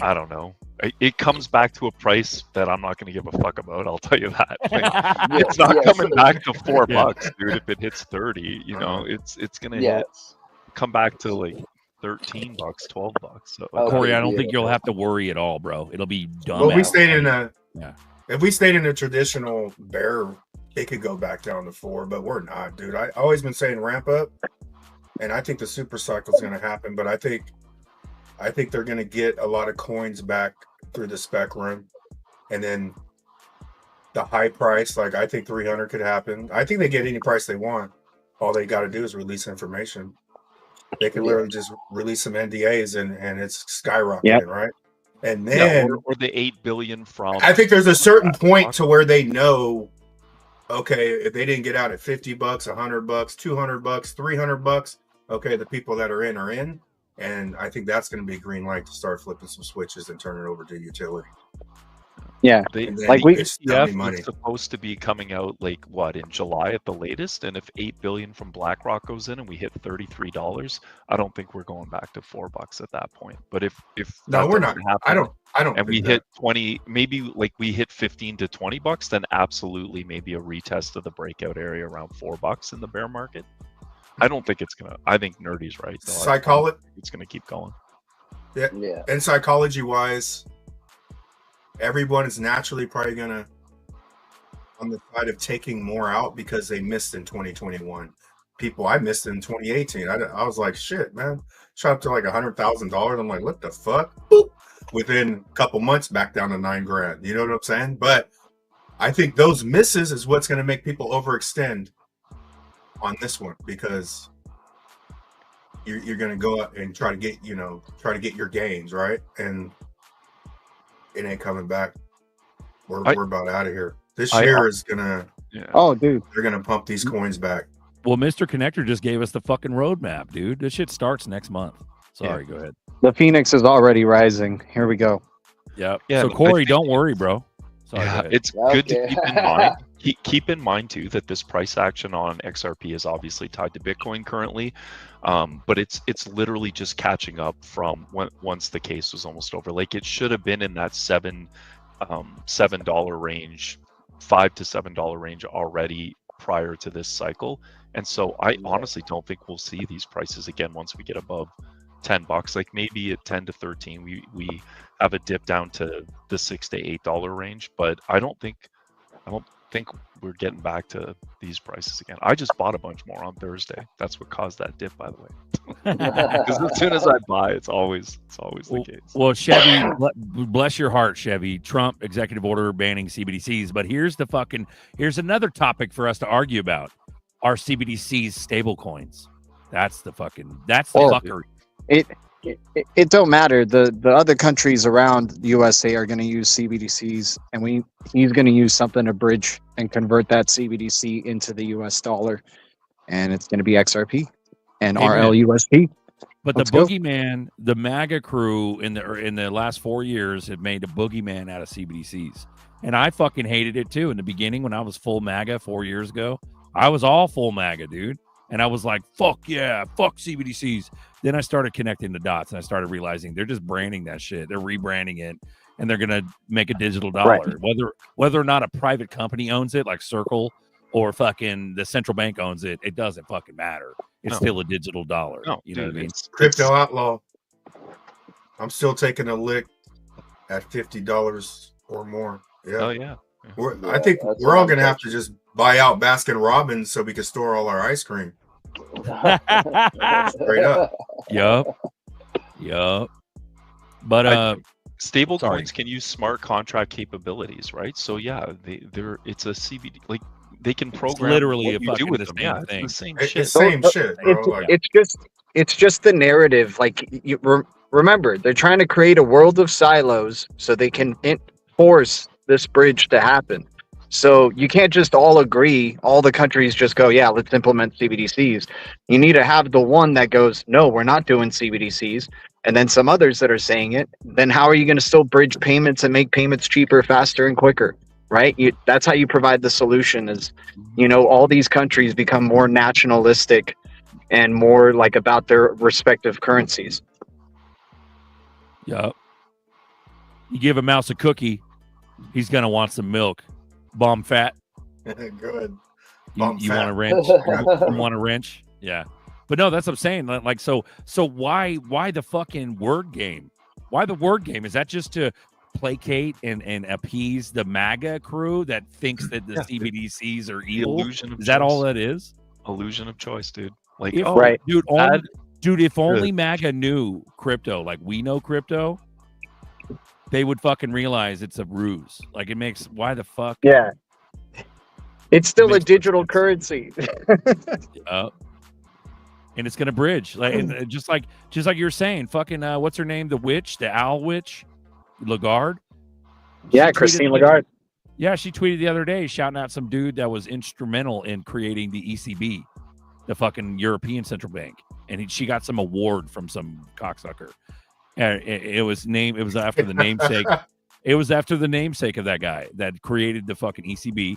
I don't know. It comes back to a price that I'm not going to give a fuck about. I'll tell you that. Like, it's not coming back to $4, dude. If it hits 30, you know, it's going to come back to like $13, $12. So Corey, I don't think you'll have to worry at all, bro. It'll be dumb. Well, we stayed in a. Yeah. If we stayed in a traditional bear, it could go back down to 4, but we're not, dude. I always been saying ramp up, and I think the super cycle is going to happen. But I think I think they're going to get a lot of coins back through the spec room, and then the high price, like I think 300 could happen. I think they get any price they want. All they got to do is release information. They can literally just release some NDAs and it's skyrocketing, right? And then or the 8 billion from. I think there's a certain point to where they know, okay, if they didn't get out at $50, $100, $200, $300, okay, the people that are in, and I think that's going to be a green light to start flipping some switches and turn it over to utility. Yeah, like ETF is supposed to be coming out like what, in July at the latest, and if 8 billion from BlackRock goes in and we hit $33, I don't think we're going back to $4 at that point. But if no, we're not. Happen, I don't. And we hit 20, maybe like we hit 15 to $20, then absolutely maybe a retest of the breakout area around $4 in the bear market. I don't think it's gonna. I think Nerdy's right. Though. It's gonna keep going. Yeah. And psychology wise, everyone is naturally probably gonna on the side of taking more out because they missed in 2021. I missed in 2018. I was like, shit, man, shot up to like $100,000. I'm like, what the fuck? Boop. Within a couple months, back down to $9,000. You know what I'm saying? But I think those misses is what's gonna make people overextend on this one, because you're gonna go out and try to get your gains, right? And it ain't coming back. We're about out of here. This year is gonna. Yeah. Oh, dude, they're gonna pump these coins back. Well, Mr. Connector just gave us the fucking roadmap, dude. This shit starts next month. Sorry, go ahead. The Phoenix is already rising. Here we go. Yep. Yeah. So Corey, don't worry, bro. Sorry, it's good to keep in mind. Keep in mind too that this price action on XRP is obviously tied to Bitcoin currently, but it's literally just catching up from once the case was almost over. Like it should have been in that $7 range, $5 to $7 range already prior to this cycle. And so I honestly don't think we'll see these prices again once we get above $10. Like maybe at 10 to 13, we have a dip down to the $6 to $8 range, but I don't think we're getting back to these prices again. I just bought a bunch more on Thursday. That's what caused that dip, by the way. Because as soon as I buy, it's always the case. Well, Chevy, bless your heart, Chevy. Trump executive order banning CBDCs. But here's another topic for us to argue about: are CBDCs stable coins? That's the fuckery. It don't matter. The other countries around the USA are going to use CBDCs, and he's going to use something to bridge and convert that CBDC into the US dollar, and it's going to be XRP and RLUSD. But the boogeyman, the MAGA crew in the last 4 years have made a boogeyman out of CBDCs, and I fucking hated it too. In the beginning, when I was full MAGA 4 years ago, I was all full MAGA, dude. And I was like, fuck yeah, fuck CBDCs. Then I started connecting the dots and I started realizing they're just branding that shit. They're rebranding it and they're going to make a digital dollar. Right. Whether or not a private company owns it, like Circle, or fucking the central bank owns it, it doesn't fucking matter. It's still a digital dollar. You know what I mean? Crypto outlaw. I'm still taking a lick at $50 or more. Yeah. Oh, yeah. I think we're all going to have to just buy out Baskin Robbins so we can store all our ice cream. Straight up. Yup. But stable coins can use smart contract capabilities, right? So yeah, it's a CBD, like they can program literally what you do with them. Yeah, it's the same shit. It's same shit, bro. It's just the narrative. Like remember, they're trying to create a world of silos so they can force this bridge to happen. So you can't just all agree, all the countries just go, yeah, let's implement CBDCs. You need to have the one that goes, no, we're not doing CBDCs. And then some others that are saying it. Then how are you going to still bridge payments and make payments cheaper, faster, and quicker? Right? That's how you provide the solution is, all these countries become more nationalistic and more like about their respective currencies. Yep. You give a mouse a cookie, he's going to want some milk. Bomb fat. Good. You want a wrench? You want a wrench? Yeah. But no, that's what I'm saying. Like, so why the fucking word game? Why the word game? Is that just to placate and appease the MAGA crew that thinks that the CBDCs are evil? Is that all that is? Illusion of choice, dude. Like, right, dude. Dude, if only MAGA knew crypto like we know crypto, they would fucking realize it's a ruse. Like it makes why the fuck? Yeah. It's still a makes digital sense. currency. And it's gonna bridge, like and just like you're saying, fucking what's her name? The witch, the owl witch, Lagarde. Yeah, Christine Lagarde. Yeah, she tweeted the other day shouting out some dude that was instrumental in creating the ECB, the fucking European Central Bank, and she got some award from some cocksucker. And it was after the namesake. It was after the namesake of that guy that created the fucking ECB,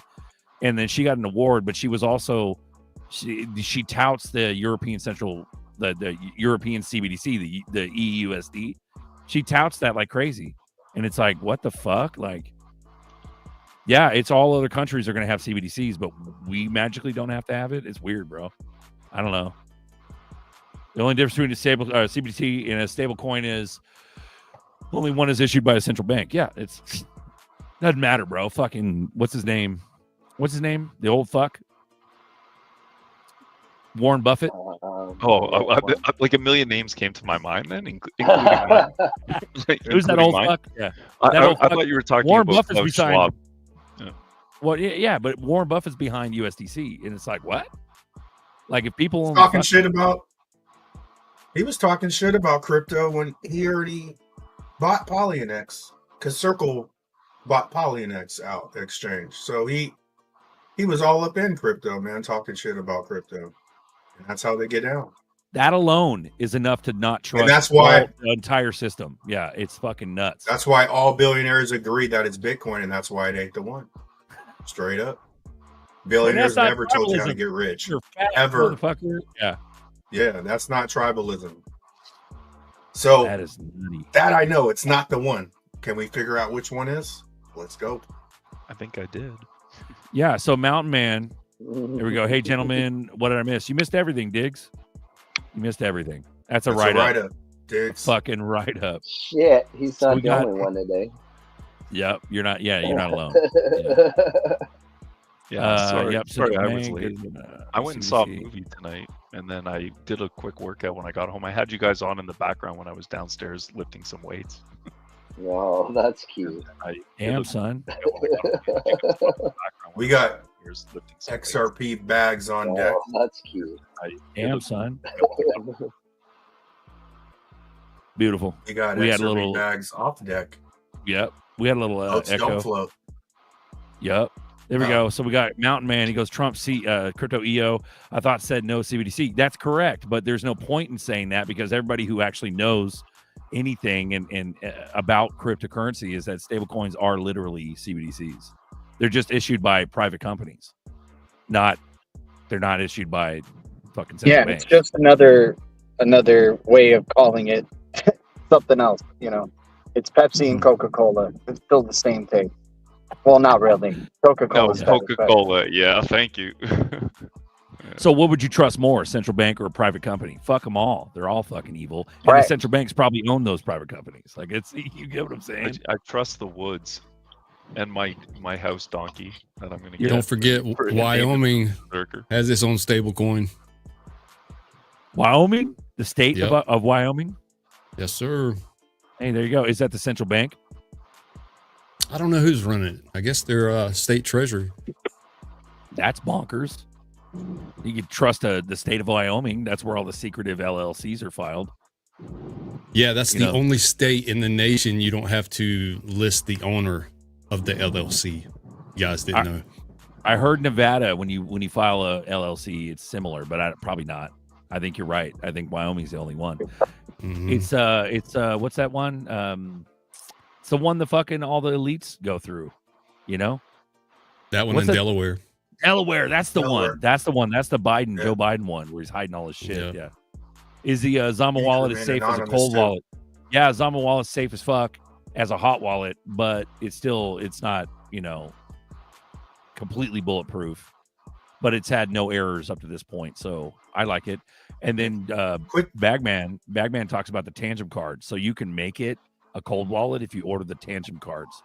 and then she got an award. But she was also she touts the European the European CBDC, the EUSD. She touts that like crazy, and it's like, what the fuck, like. Yeah, it's all other countries are going to have CBDCs, but we magically don't have to have it. It's weird, bro. I don't know. The only difference between a stable CBDC and a stable coin is only one is issued by a central bank. Yeah, it's doesn't matter, bro. Fucking what's his name? The old fuck. Warren Buffett. Like a million names came to my mind then, including mine. Who's that old fuck? Yeah, I thought you were talking Warren about Buffett's Klaus Schwab. Yeah. Well, yeah, but Warren Buffett's behind USDC, and it's like what? Like if people he was talking shit about crypto when he already bought Polynex because Circle bought Polynex out exchange. So he was all up in crypto, man, talking shit about crypto, and that's how they get down. That alone is enough to not trust. And that's why the entire system. Yeah, it's fucking nuts. That's why all billionaires agree that it's Bitcoin, and that's why it ain't the one. Straight up, billionaires never told you how to get rich. Ever, motherfucker. Yeah, yeah, that's not tribalism. So that is nutty. That I know it's not the one. Can we figure out which one is? Let's go. I think I did. Yeah. So Mountain Man. Here we go. Hey, gentlemen, what did I miss? You missed everything, Diggs. You missed everything. That's a write-up. Diggs. Fucking write-up. Shit, he's not the only one today. Yep, you're not. Yeah, you're not alone. Sorry, yep, sorry, I was late. I went and saw a movie tonight, and then I did a quick workout when I got home. I had you guys on in the background when I was downstairs lifting some weights. Wow, that's cute. Damn, son. We got XRP bags on deck. That's cute. Damn, son. Beautiful. We got XRP had a little bags off deck. Yep. We had a little echo. Don't float. Yep. There we go. So we got Mountain Man. He goes, Trump crypto EO. I thought said no CBDC. That's correct, but there's no point in saying that because everybody who actually knows anything and about cryptocurrency is that stablecoins are literally CBDCs. They're just issued by private companies. They're not issued by fucking central banks. It's just another way of calling it something else, you know. It's Pepsi and Coca-Cola. It's still the same thing. Well, not really. Coca-Cola. No, Coca-Cola. Yeah, thank you. So what would you trust more, central bank or a private company? Fuck them all. They're all fucking evil. And the central banks probably own those private companies. Like you get what I'm saying? I trust the woods and my house donkey that I'm going to get. Don't forget, Wyoming has its own stable coin. Wyoming? The state of Wyoming? Yes, sir. Hey, there you go. Is that the central bank? I don't know who's running it. I guess they're state treasury. That's bonkers. You could trust the state of Wyoming. That's where all the secretive LLCs are filed. Yeah, that's the only state in the nation you don't have to list the owner of the LLC. You guys didn't know. I heard Nevada, when you file a LLC, it's similar, but probably not. I think you're right. I think Wyoming's the only one. Mm-hmm. It's what's that one? It's the one the fucking all the elites go through, you know? That one in Delaware. Delaware, that's the one. That's the one. That's the Joe Biden one where he's hiding all his shit. Yeah. Is the Zama wallet as safe as a cold wallet? Yeah, Zama wallet's safe as fuck as a hot wallet, but it's not, completely bulletproof. But it's had no errors up to this point, so I like it. And then Bagman talks about the Tangent card, so you can make it a cold wallet if you order the Tangent cards.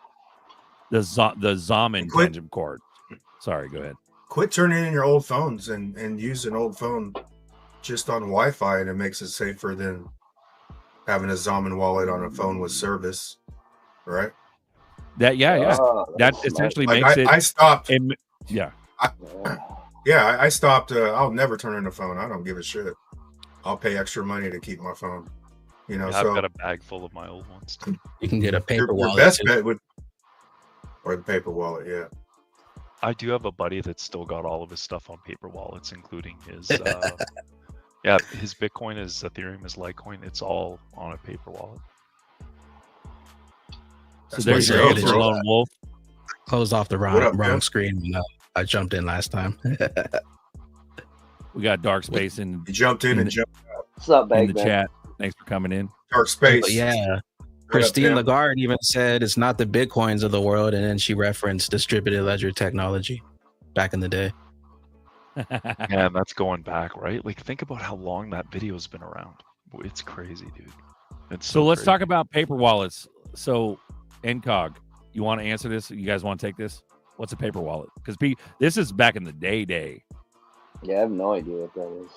The Zaman Tangent card. Sorry, go ahead. Quit turning in your old phones and use an old phone just on Wi-Fi, and it makes it safer than having a Zomin wallet on a phone with service, right? That that that's essentially Like makes I stopped. yeah. I stopped. I'll never turn in a phone. I don't give a shit. I'll pay extra money to keep my phone. You know, Yeah, so I've got a bag full of my old ones too. You can get a paper your wallet. best too. bet would, or the paper wallet, yeah. I do have a buddy that's still got all of his stuff on paper wallets, including his yeah, his Bitcoin, his Ethereum, his Litecoin. It's all on a paper wallet. So there's your what's answer, up. Lone Wolf. Closed off the What up, wrong man? screen when I jumped in last time. We got Dark Space in You jumped in and jumped What's up, in Bag the Man? chat. Thanks for coming in. dark space. But yeah, What Christine up, Tim? Lagarde even said it's not the Bitcoins of the world, and then she referenced distributed ledger technology back in the day. Man, that's going back, right? Like, think about how long that video's been around. It's crazy, dude. It's So let's crazy. talk about paper wallets. So, NCOG, you want to answer this? You guys want to take this? What's a paper wallet? Because this is back in the day. Yeah, I have no idea what that is.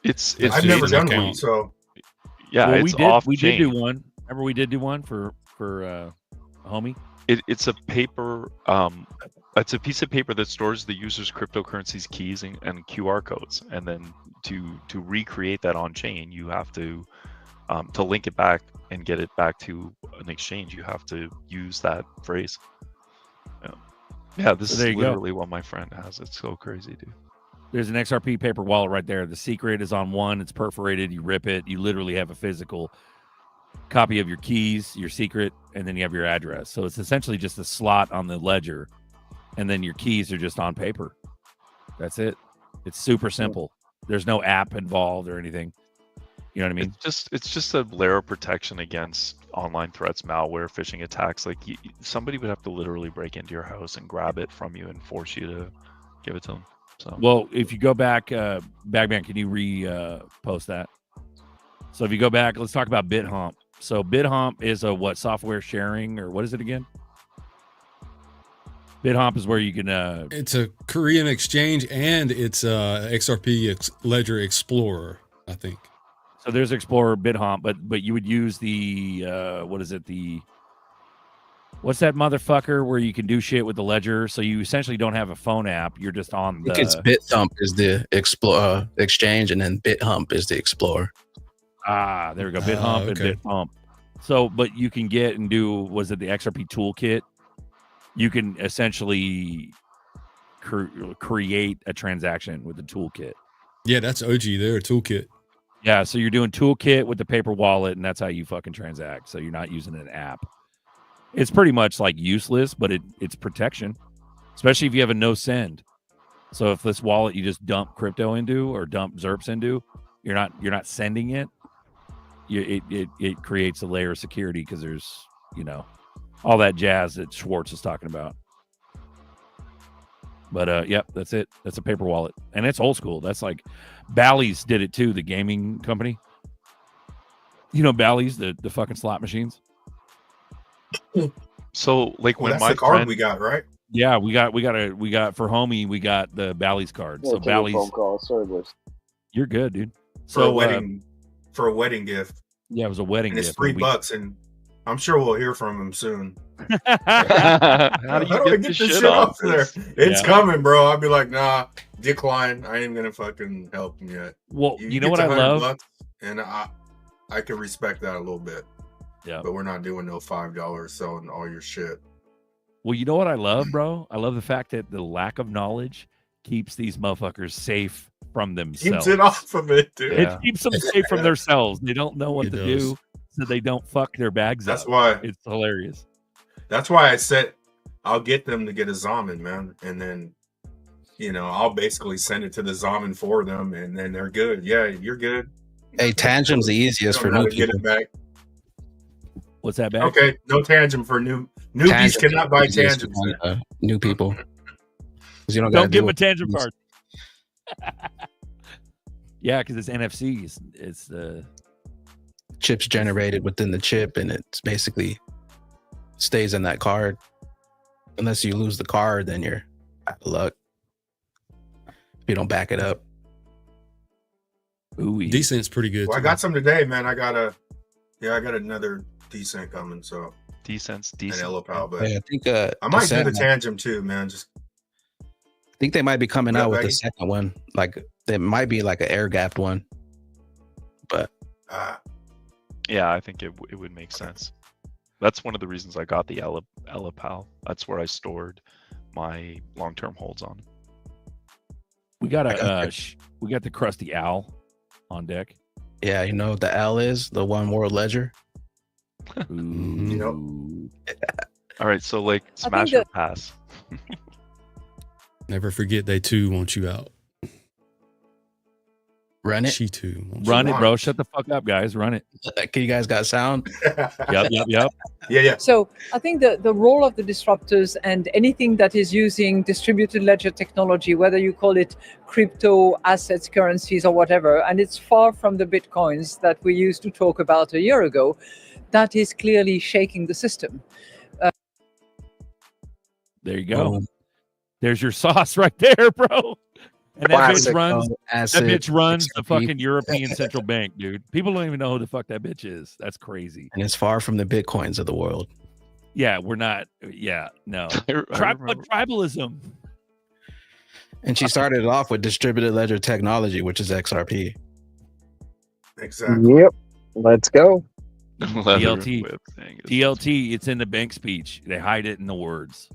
It's I've never It's done account. one, so yeah, Well, it's we did do off-chain. one. Remember, we did do one for homie. It's a paper. It's a piece of paper that stores the user's cryptocurrency's keys and QR codes, and then to recreate that on chain, you have to link it back and get it back to an exchange. You have to use that phrase. Yeah, this So is there you go. literally what my friend has. It's so crazy, dude. There's an XRP paper wallet right there. The secret is on one. It's perforated. You rip it. You literally have a physical copy of your keys, your secret, and then you have your address. So it's essentially just a slot on the ledger, and then your keys are just on paper. That's it. It's super simple. There's no app involved or anything. You know what I mean? It's just a layer of protection against online threats, malware, phishing attacks. Like somebody would have to literally break into your house and grab it from you and force you to give it to them. So Well, if you go back, Bagman, can you re-post that? So if you go back, let's talk about BitHump. So BitHump is a what, software sharing, or what is it again? BitHump is where you can It's a Korean exchange, and it's XRP Ledger Explorer, I think. so there's Explorer, BitHump, but you would use the what is it, what's that motherfucker where you can do shit with the ledger? So you essentially don't have a phone app. You're just on I think it's BitHump is the exchange, and then BitHump is the Explorer. There we go. BitHump okay. and BitHump. So, but you can get and do, was it the XRP toolkit? You can essentially create a transaction with the toolkit. Yeah, that's OG there, toolkit. Yeah, so you're doing toolkit with the paper wallet, and that's how you fucking transact. So you're not using an app. It's pretty much like useless, but it's protection, especially if you have a no send. So if this wallet you just dump crypto into or dump ZERPs into, you're not sending it. It creates a layer of security because there's, all that jazz that Schwartz is talking about. But yep, that's it. That's a paper wallet, and it's old school. That's like Bally's did it too, the gaming company. Bally's, the fucking slot machines. So like well, when that's my the card friend, we got, right? Yeah, we got for homie, we got the Bally's card. Yeah, So take a Bally's, phone call. Sorry, boys. you're good, dude. For a So wedding gift. yeah, it was a wedding And it's gift. $3, and I'm sure we'll hear from him soon. how do you get this shit off there? this? It's Yeah. coming, bro. I'll be like, nah, decline. I ain't gonna fucking help him yet. Well, you know get what to I love? $100, and I can respect that a little bit. Yeah. But we're not doing no $5 selling all your shit. Well, you know what I love, bro? I love the fact that the lack of knowledge keeps these motherfuckers safe from themselves. Keeps it off of it, dude. Yeah. It keeps them safe from themselves. They don't know what It to does. do, so they don't fuck their bags That's up. why. It's hilarious. That's why I said I'll get them to get a Zomin, man, and then I'll basically send it to the Zomin for them, and then they're good. Yeah, you're good. Hey, Tangent's the easiest for Don't know new how to get people. it back. What's that back? Okay, no tangent for newbies. Tangent's Cannot buy the easiest tangents. for, new people. 'Cause you don't gotta Don't give them deal a with- tangent card. Yeah, because it's NFC. It's the chips generated within the chip, and it's basically stays in that card. Unless you lose the card, then you're out of luck. If you don't back it up. Ooh, Decent's pretty good. Well, I too. got some today, man. I got another decent coming. So Decent's an decent. Elopal, but Yeah, I think I might do the Descent- tangent too, man. Just I think they might be coming Yeah, out with the Becky? second one. Like there might be like an air gapped one. But Yeah, I think it would make sense. That's one of the reasons I got the Elopal. That's where I stored my long-term holds on. We got we got the Krusty Owl on deck. yeah, you know what the L is? The one world ledger. Ooh. All right, so like I think smash or pass. Never forget they too want you out. Run it. She too. wants Run you it, out. bro. Shut the fuck up, guys. Run it. You guys got sound? Yep. yeah. So I think the role of the disruptors and anything that is using distributed ledger technology, whether you call it crypto assets, currencies, or whatever, and it's far from the bitcoins that we used to talk about a year ago, that is clearly shaking the system. There you go. Boom. There's your sauce right there, bro. And that bitch Classic. runs. Acid, That bitch runs the XRP, fucking European Central Bank, dude. People don't even know who the fuck that bitch is. That's crazy. and it's far from the bitcoins of the world. Yeah, we're not. Yeah, no. I remember- Tribalism. And she started it off with distributed ledger technology, which is XRP. Exactly. Yep. Let's go. Leather DLT. whip thing is- DLT, it's in the bank speech. They hide it in the words.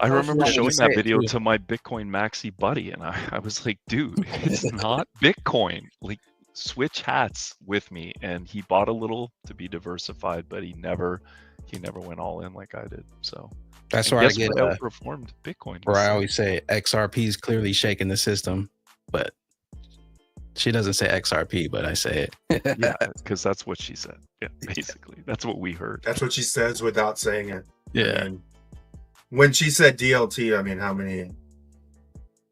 I How remember should I showing say that it, video too? to my Bitcoin maxi buddy, and I was like, dude, it's not Bitcoin. Like, switch hats with me. And he bought a little to be diversified, but he never went all in like I did. So That's and where I guess get what outperformed Bitcoin. where I So- always say XRP is clearly shaking the system, but she doesn't say XRP, but I say it. yeah, because that's what she said. Yeah, basically, that's what we heard. That's what she says without saying it. Yeah. And when she said DLT, I mean, how many?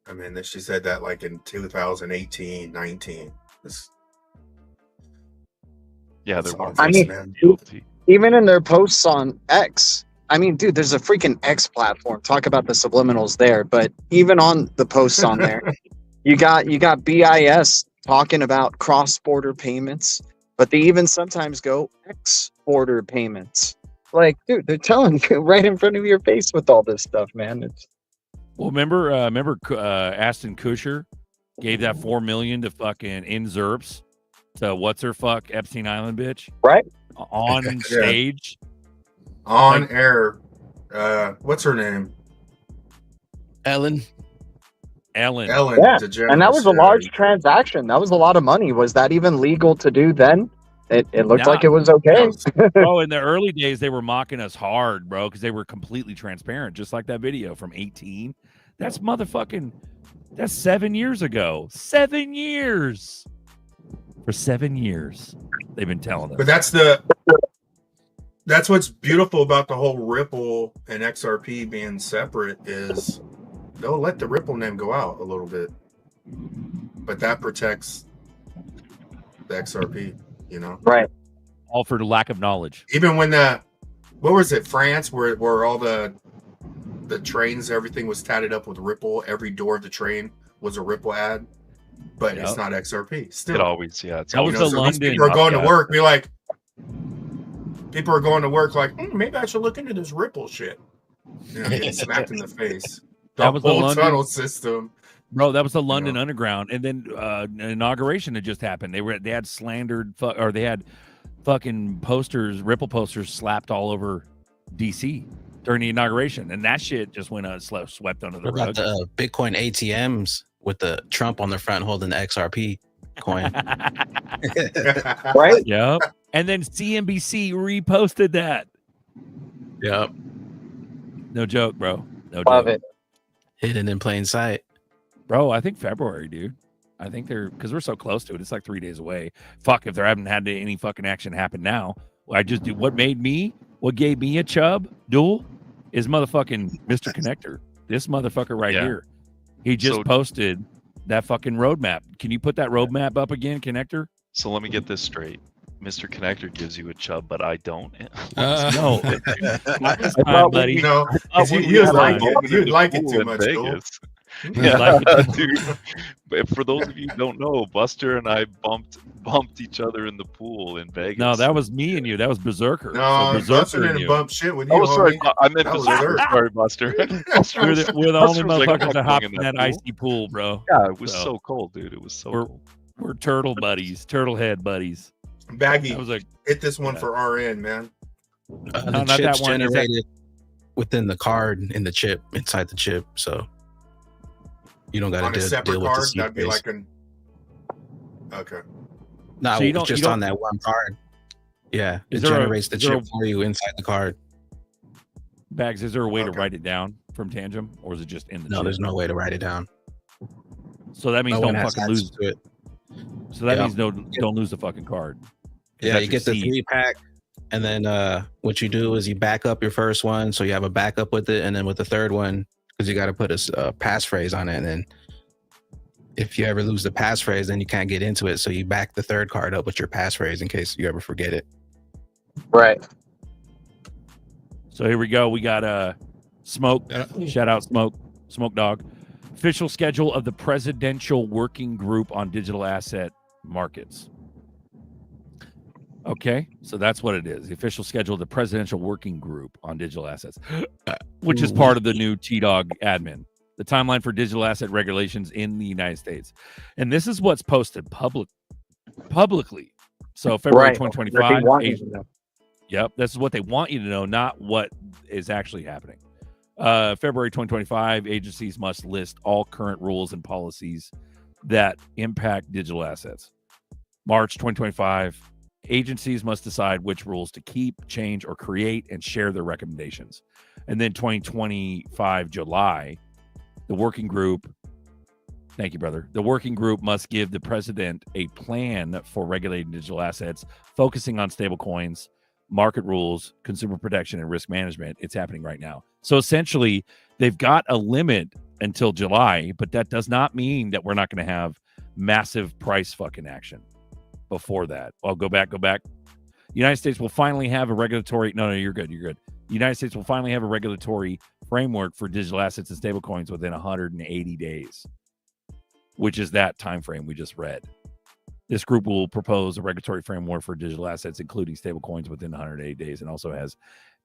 I mean, she said that like in 2018, 19. Yeah, It's there were. I mean, DLT. even in their posts on X, I mean, dude, there's a freaking X platform. Talk about the subliminals there. But even on the posts on there, you got BIS talking about cross-border payments, but they even sometimes go X-border payments. Like, dude, they're telling you right in front of your face with all this stuff, man. It's Well, remember Aston Kutcher gave that $4 million to fucking Inzerps to what's her fuck Epstein Island bitch right on stage on air. What's her name? Ellen. yeah, DeGeneres, and that was a yeah. large transaction. That was a lot of money. Was that even legal to do then? It looked Nah. like it was okay. Bro, in the early days they were mocking us hard, bro, because they were completely transparent, just like that video from 18. That's 7 years ago. 7 years. For 7 years they've been telling us. But that's what's beautiful about the whole Ripple and XRP being separate is they'll let the Ripple name go out a little bit, but that protects the XRP, you know? Right. All for the lack of knowledge. Even when what was it, France, where all the trains, everything was tatted up with Ripple. Every door of the train was a Ripple ad, but it's not XRP. Still, It always, yeah. It's That was always the so these London. people are going to yeah. work. Be like, people are going to work like, maybe I should look into this Ripple shit. You know, getting smacked in the face. That was the whole London- tunnel system. Bro, that was the London Underground, and then inauguration had just happened. They had slandered, they had fucking posters, Ripple posters, slapped all over DC during the inauguration, and that shit just went swept under the What rug. about the Bitcoin ATMs with the Trump on the front holding the XRP coin? Right? Yep. And then CNBC reposted that. Yep. No joke, bro. No Love joke. it. Hidden in plain sight. Bro, I think February, dude. I think because we're so close to it. It's like 3 days away. Fuck, if there haven't had any fucking action happen now. I just do what gave me a chub duel is motherfucking Mr. Connector. This motherfucker right here. He just posted that fucking roadmap. Can you put that roadmap up again, Connector? So let me get this straight. Mr. Connector gives you a chub, but I don't. No. Buddy. You know, you'd like it too much, Joel. Vegas. Yeah, dude. But for those of you who don't know, Buster and I bumped each other in the pool in Vegas. No, that was me and you. That was Berserker. No, so Buster didn't bump shit with you. Oh, sorry, homie. I meant That was Berserker. Zerk. Sorry, Buster. We're the only motherfuckers that hop in that pool. icy pool, bro. Yeah, it was so cold, dude. It was so cold. We're turtle buddies, turtle head buddies. Baggy, I was like, hit this one for RN, man. The not that chips one, is that- generated within the card in the chip, inside the chip, so you don't got On a to separate deal with card, the that'd be seed like an. Okay. No, So you don't- just you don't- on that one card. Yeah, it Is there a- generates the is there chip for you inside the card. Bags, is there a way to Okay. write it down from Tangem, or is it just in the No, chip? there's no way to write it down. So that means No one don't has fucking access lose. to it. So that Yeah. means don't lose the fucking card. 'Cause Yeah, that's you your get the seed. 3-pack, and then what you do is you back up your first one, so you have a backup with it, and then with the third one, because you got to put a passphrase on it, and then if you ever lose the passphrase, then you can't get into it. So you back the third card up with your passphrase in case you ever forget it. Right. So here we go. We got Smoke. Shout out Smoke Dog. Official schedule of the Presidential Working Group on Digital Asset Markets. Okay, so that's what it is. The official schedule of the Presidential Working Group on Digital Assets, which is part of the new T-Dog admin. The timeline for digital asset regulations in the United States. And this is what's posted publicly. So February Right. 2025. They want you to know. Yep, this is what they want you to know, not what is actually happening. February 2025, agencies must list all current rules and policies that impact digital assets. March 2025, agencies must decide which rules to keep, change, or create and share their recommendations. And then 2025, July, the working group, thank you, brother. The working group must give the president a plan for regulating digital assets, focusing on stable coins, market rules, consumer protection, and risk management. It's happening right now. So essentially, they've got a limit until July, but that does not mean that we're not going to have massive price fucking action before that. I'll go back. The United States will finally have a regulatory... No, you're good. The United States will finally have a regulatory framework for digital assets and stablecoins within 180 days, which is that time frame we just read. This group will propose a regulatory framework for digital assets, including stablecoins, within 180 days, and also has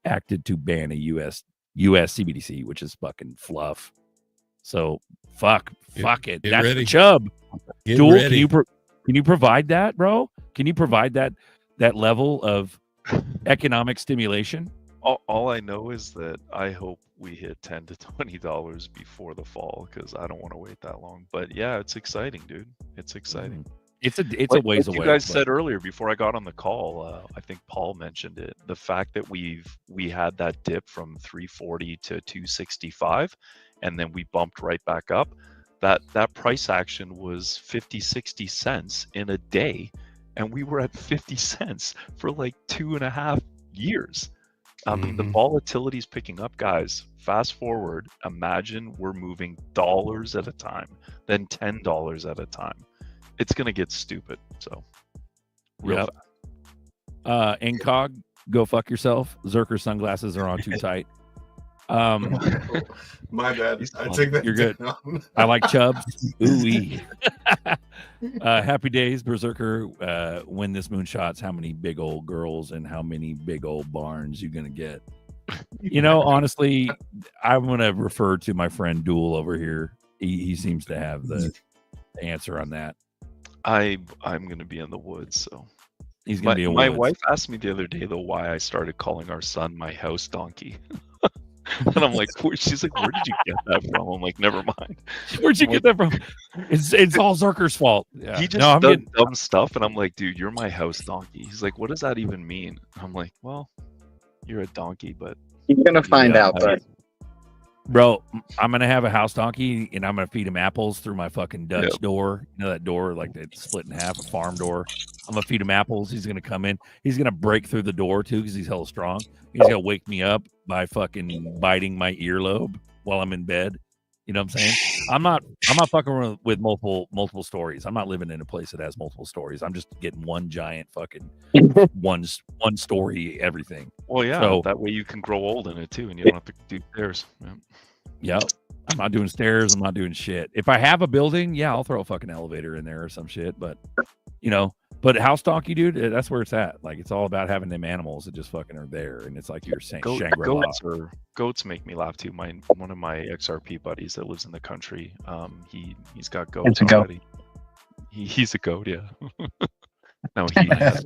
acted to ban a U.S. CBDC, which is fucking fluff. So fuck it. Get That's ready. the chub. Get Duel, ready. can you provide that, bro? Can you provide that level of economic stimulation? All I know is that I hope we hit $10 to $20 before the fall because I don't want to wait that long. But yeah, it's exciting, dude. It's exciting. It's a ways away. You guys said earlier before I got on the call, I think Paul mentioned it. The fact that we had that dip from 340 to 265, and then we bumped right back up. That price action was 50-60 cents in a day, and we were at 50 cents for like 2.5 years. I mean, the volatility is picking up, guys. Fast forward, imagine we're moving dollars at a time, then $10 at a time. It's going to get stupid. So, real fast. Incog, go fuck yourself. Zerker sunglasses are on too tight. My bad. I take that. You're good. down. I like chubs. Ooh-wee. Happy days, Berserker. When this moonshots, how many big old girls and how many big old barns you gonna get? You know, honestly, I'm gonna refer to my friend Duel over here. He seems to have the answer on that. I'm gonna be in the woods, so He's gonna be in my woods. wife asked me the other day though why I started calling our son my house donkey. And I'm like, she's like, where did you get that from? I'm like, never mind. Where'd you get that from? It's all Zerker's fault. Yeah. He just I'm does getting dumb stuff, and I'm like, dude, you're my house donkey. He's like, what does that even mean? I'm like, well, you're a donkey, but You're gonna find out, but bro, I'm gonna have a house donkey and I'm gonna feed him apples through my fucking Dutch door. You know that door, like it's split in half, a farm door. I'm gonna feed him apples. He's gonna come in. He's gonna break through the door too because he's hella strong. He's gonna wake me up by fucking biting my earlobe while I'm in bed. You know what I'm saying? I'm not fucking with multiple stories. I'm not living in a place that has multiple stories. I'm just getting one giant fucking one story everything. well, yeah, So- that way you can grow old in it too, and you don't have to do stairs. Yeah. Yep. I'm not doing stairs. I'm not doing shit. If I have a building, yeah, I'll throw a fucking elevator in there or some shit. But, you know, but house donkey, dude, that's where it's at. Like, it's all about having them animals that just fucking are there. And it's like you're saying Shangri-La. Goats make me laugh too. One of my XRP buddies that lives in the country, he's got goats already. He's a goat, yeah. No, he has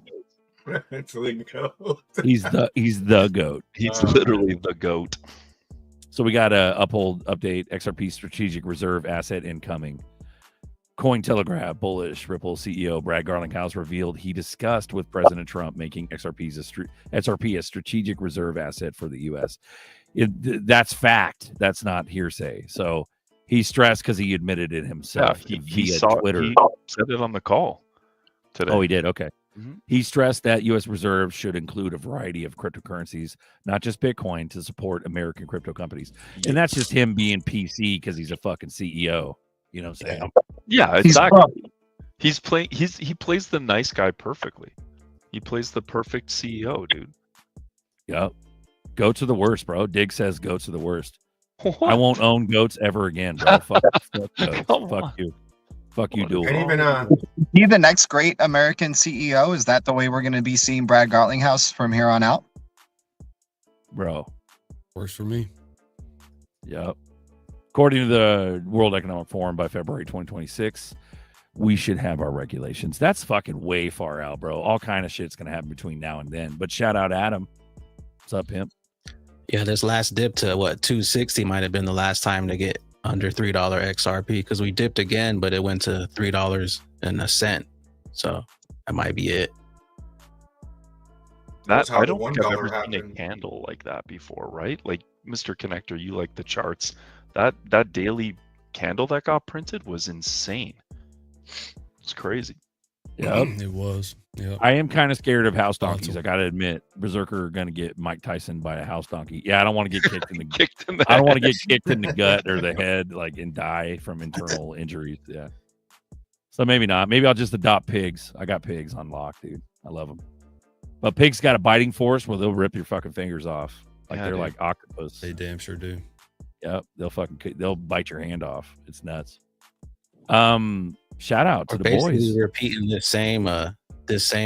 goats. It's the goat. He's the goat. He's literally the goat. So we got a update. XRP strategic reserve asset incoming. Cointelegraph bullish. Ripple CEO Brad Garlinghouse revealed he discussed with President Trump making XRP a strategic reserve asset for the U.S. That's fact. That's not hearsay. So he stressed because he admitted it himself. Yeah, he Twitter. He said it on the call today. Oh, he did. Okay. He stressed that U.S. reserves should include a variety of cryptocurrencies, not just Bitcoin, to support American crypto companies. And that's just him being PC because he's a fucking CEO. You know what I'm saying? Yeah, exactly. He plays the nice guy perfectly. He plays the perfect CEO, dude. Yep. Goats are the worst, bro. Dig says goats are the worst. What? I won't own goats ever again, bro. Fuck goats. Fuck you. Fuck you, dual. And even He the next great American CEO? Is that the way we're going to be seeing Brad Garlinghouse from here on out? Bro. Works for me. Yep. According to the World Economic Forum, by February 2026, we should have our regulations. That's fucking way far out, bro. All kind of shit's gonna happen between now and then. But shout out Adam. What's up, pimp? Yeah, this last dip to what 260 might have been the last time to get under $3 XRP because we dipped again, but it went to $3.01. So that might be it. That I don't think I've ever seen a candle like that before, right? Like Mr. Connector, you like the charts. That daily candle that got printed was insane. It's crazy. Yeah, it was. Yeah, I am kind of scared of house donkeys. I gotta admit, Berserker are gonna get Mike Tyson by a house donkey. Yeah, I don't want to get kicked in the I don't want to get kicked in the gut or the head, like, and die from internal injuries. Yeah. So maybe not. Maybe I'll just adopt pigs. I got pigs on lock, dude. I love them. But pigs got a biting force where they'll rip your fucking fingers off. Like they're like octopus. They damn sure do. Yep, they'll bite your hand off. It's nuts. Shout out to the boys. Repeating this same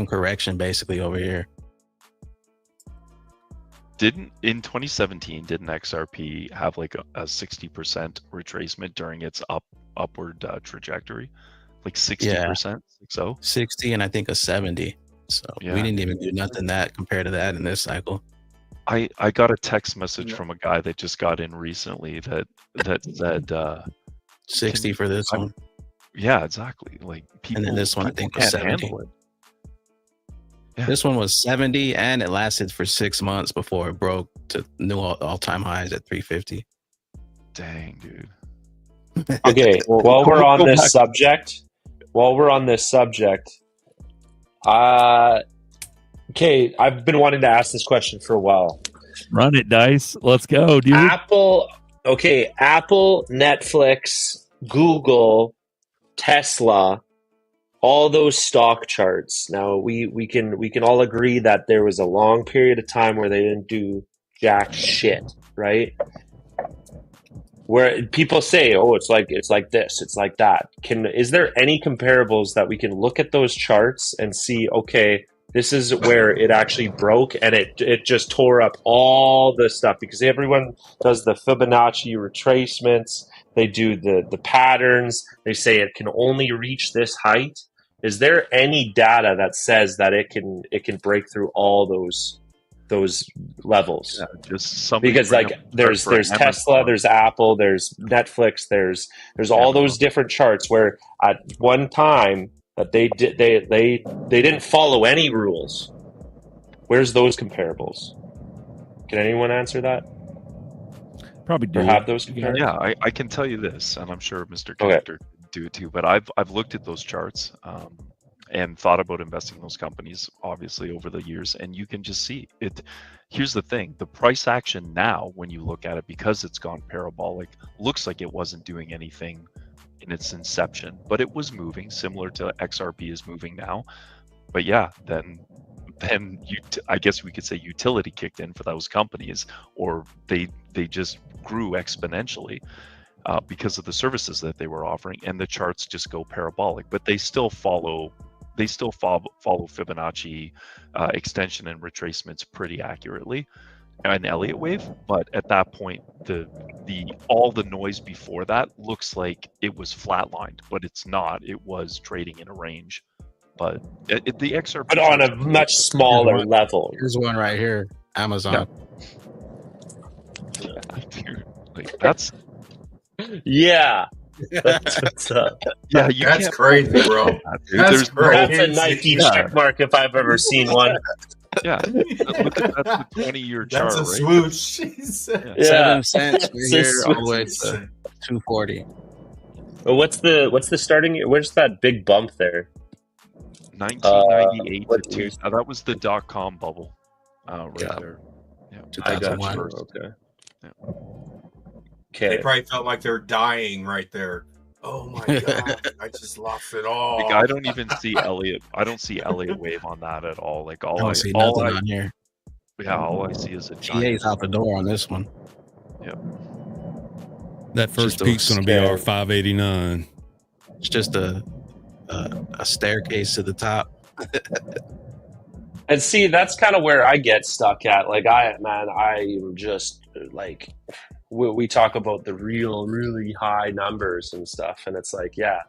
correction basically over here. In 2017, didn't XRP have like a 60% retracement during its upward trajectory? Like 60%? So 60 and I think a 70. So we didn't even do nothing that compared to that in this cycle. I got a text message from a guy that just got in recently that said 60 for this one. Yeah, exactly. Like people, and then this one I think was 70. Handle it. Yeah. This one was 70 and it lasted for 6 months before it broke to new all-time highs at 350. Dang, dude. Okay, while we're on this subject, okay, I've been wanting to ask this question for a while. Run it, Dice. Let's go, dude. Apple, Netflix, Google, Tesla, all those stock charts. Now we can all agree that there was a long period of time where they didn't do jack shit, right? Where people say, "Oh, it's like this, it's like that." Is there any comparables that we can look at those charts and see? Okay, this is where it actually broke, and it just tore up all the stuff because everyone does the Fibonacci retracements. They do the patterns. They say it can only reach this height. Is there any data that says that it can break through all those levels? Yeah, just because like there's Tesla, there's Apple, there's Netflix, there's all those different charts where at one time that they didn't follow any rules. Where's those comparables? Can anyone answer that? Probably do. Or have those comparables? Yeah, I can tell you this, and I'm sure Mr. Connector do it too. But I've looked at those charts and thought about investing in those companies, obviously over the years, and you can just see it. Here's the thing: the price action now, when you look at it, because it's gone parabolic, looks like it wasn't doing anything in its inception, but it was moving, similar to XRP is moving now. But yeah, then I guess we could say utility kicked in for those companies, or they just grew exponentially because of the services that they were offering, and the charts just go parabolic. But they still follow Fibonacci extension and retracements pretty accurately, an Elliott wave. But at that point, all the noise before that looks like it was flatlined, but it's not. It was trading in a range. But the XRP, but on a much smaller level. Here's one right here, Amazon. Yeah. Dude, like, that's yeah. That's what's up. Yeah, that's crazy, bro. That's a Nike check mark if I've ever seen one. Yeah, look at that's the 20-year chart. That's a right? swoosh. Yeah. 7 cents here all the way to 240. Well, what's the starting? Where's that big bump there? 1998 to 2000. That was the .com bubble, right there. Yeah, I got you. 2001. Okay. Yeah. They probably felt like they're dying right there. Oh my god, I just lost it all. Like, I don't even see Elliott. I don't see Elliott wave on that at all. Like I don't see nothing on here. Yeah, all I see is a GA's out the door on this one. Yep. That first peak's going to be our 589. It's just a staircase to the top. And see, that's kind of where I get stuck at. Like, I am just like, we talk about the really high numbers and stuff, and it's like, yeah,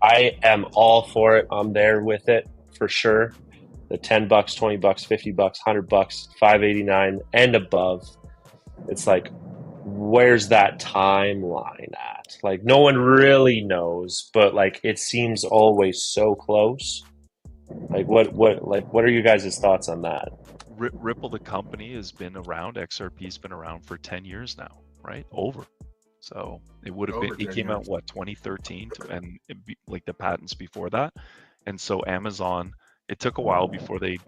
I am all for it. I'm there with it for sure. The $10, $20, $50, $100, 589 and above. It's like, where's that timeline at? Like, no one really knows, but like, it seems always so close. Like, what are you guys' thoughts on that? Ripple, the company, has been around. XRP's been around for 10 years now, right? Over. So it would have been. It came out 2013, and like the patents before that. And so Amazon, it took a while before they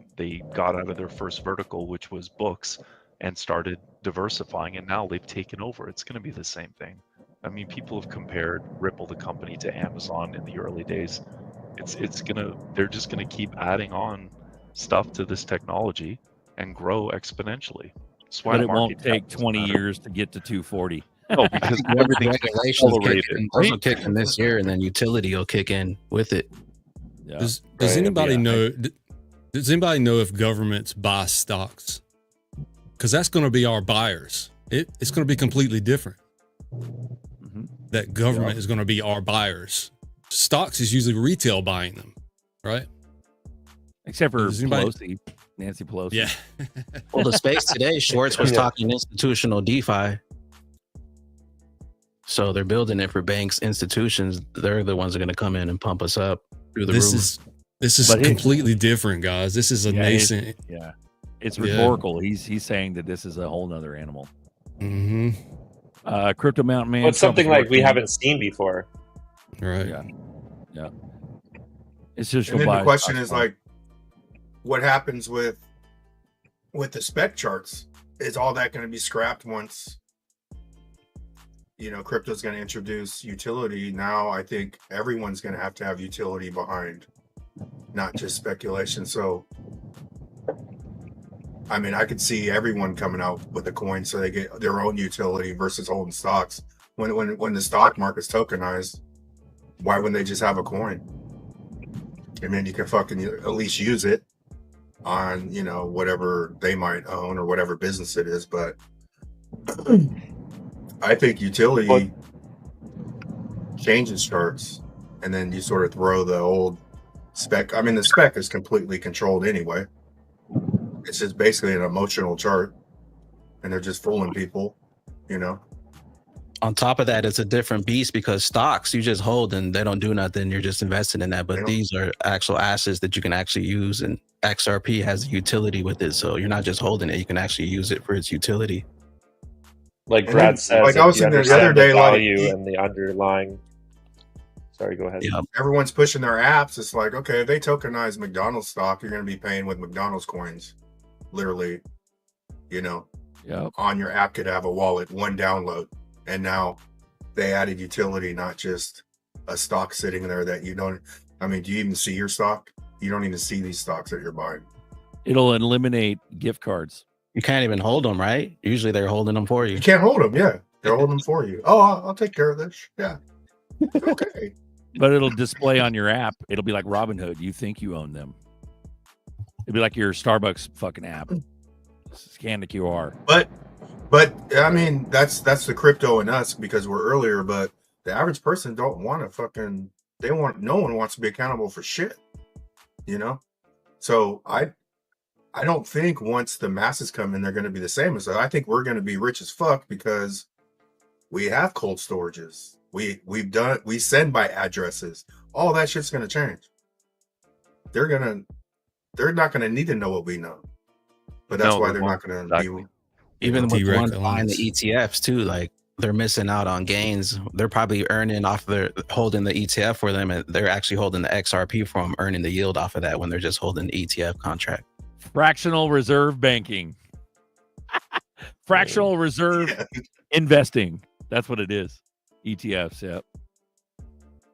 got out of their first vertical, which was books, and started diversifying. And now they've taken over. It's going to be the same thing. I mean, people have compared Ripple, the company, to Amazon in the early days. They're just gonna keep adding on stuff to this technology and grow exponentially. That's why but it won't take 20 years to get to 240. No, because everything's accelerated. Those will kick in this year, and then utility will kick in with it. Yeah. Does anybody know? Does anybody know if governments buy stocks? Because that's going to be our buyers. It's going to be completely different. Mm-hmm. That government is going to be our buyers. Stocks is usually retail buying them, right? Except for Pelosi, Nancy Pelosi. Yeah. Well, the space today, Schwartz was talking institutional DeFi. So they're building it for banks, institutions. They're the ones that are going to come in and pump us up through the roof. This is completely different, guys. This is a nascent. It's rhetorical. He's saying that this is a whole nother animal. Mm-hmm. Crypto Mountain Man. Well, it's something like we haven't seen before. Right. Yeah. It's just. And then the question is like, what happens with the spec charts? Is all that going to be scrapped once, crypto's going to introduce utility? Now I think everyone's going to have utility behind, not just speculation. So, I mean, I could see everyone coming out with a coin so they get their own utility versus holding stocks. When the stock market's tokenized, why wouldn't they just have a coin? I mean, you can fucking at least use it on, whatever they might own or whatever business it is. But I think utility changes charts, and then you sort of throw the old spec. I mean, the spec is completely controlled anyway. It's just basically an emotional chart, and they're just fooling people, On top of that, it's a different beast because stocks you just hold and they don't do nothing. You're just investing in that. But these are actual assets that you can actually use, and XRP has utility with it. So you're not just holding it; you can actually use it for its utility. Like Brad says, like I was thinking the other day, value and the underlying. Sorry, go ahead. Yeah. Everyone's pushing their apps. It's like, okay, if they tokenize McDonald's stock, you're going to be paying with McDonald's coins. Literally, on your app could have a wallet, one download. And now they added utility, not just a stock sitting there that you don't. I mean, do you even see your stock? You don't even see these stocks that you're buying. It'll eliminate gift cards. You can't even hold them, right? Usually they're holding them for you. You can't hold them, yeah. They're holding them for you. Oh, I'll take care of this. Yeah. Okay. But it'll display on your app. It'll be like Robinhood. You think you own them. It'll be like your Starbucks fucking app. Scan the QR. But I mean, that's the crypto in us because we're earlier. But the average person don't want to fucking. No one wants to be accountable for shit. You know. So I don't think once the masses come in, they're going to be the same as us. I think we're going to be rich as fuck because we have cold storages. We send by addresses. All that shit's going to change. They're not going to need to know what we know. But that's why they're not going to be. Even with the ones buying the ETFs too, like they're missing out on gains. They're probably earning off their holding the ETF for them, and they're actually holding the XRP for them, earning the yield off of that when they're just holding the ETF contract. Fractional reserve banking. Fractional reserve investing. That's what it is. ETFs, yep.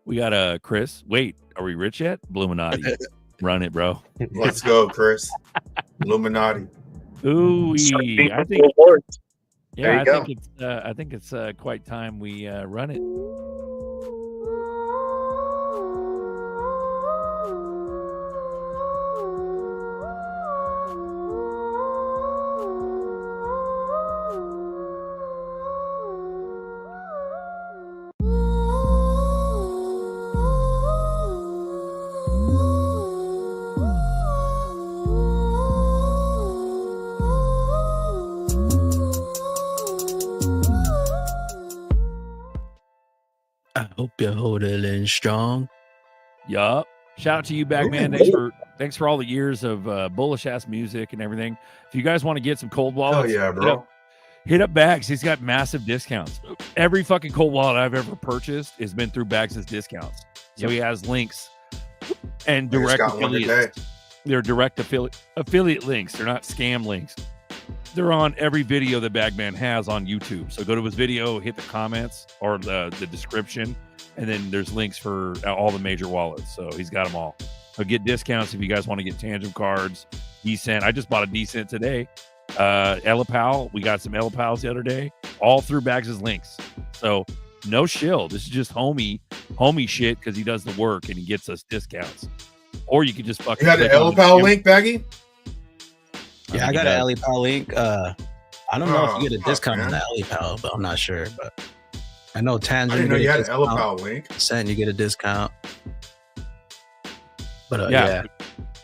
We got Chris. Wait, are we rich yet? Illuminati. Run it, bro. Let's go, Chris. Illuminati. Ooh, I think. Yeah, I think it's quite time we run it. I hope you're holding strong. Yup. Shout out to you, Bagman. Thanks for all the years of bullish ass music and everything. If you guys want to get some cold wallets, yeah, bro. Hit up Bags. He's got massive discounts. Every fucking cold wallet I've ever purchased has been through Bags' discounts. So he has links and direct affiliates. They're direct affiliate links. They're not scam links. They're on every video that Bagman has on YouTube. So go to his video, hit the comments or the description, and then there's links for all the major wallets. So he's got them all. So get discounts if you guys want to get Tangent cards. Decent. I just bought a Decent today. Elipal. We got some Elipals the other day. All through Bags' links. So no shill. This is just homie shit because he does the work and he gets us discounts. Or you could just fucking. You got an Elipal link, Baggy? Yeah, I got an Elipal link. I don't know if you get a discount on the Elipal, but I'm not sure. But I know Tangent. I didn't know you had an Elipal link. Send, you get a discount. But yeah.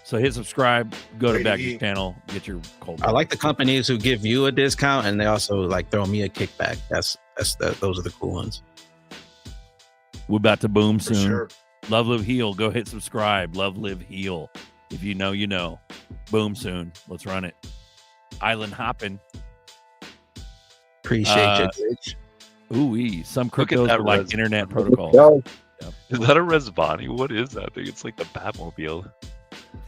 So hit subscribe, go to Baggy's channel, get your cold. I like the companies who give you a discount and they also like throw me a kickback. Those are the cool ones. We're about to boom soon. Sure. Love, live, heal. Go hit subscribe. Love, live, heal. If you know, you know. Boom soon. Let's run it. Island hopping. Appreciate you, bitch. Ooh-wee. Some cryptos are like internet protocols. Yep. Is that a Resvani? What is that thing? It's like the Batmobile.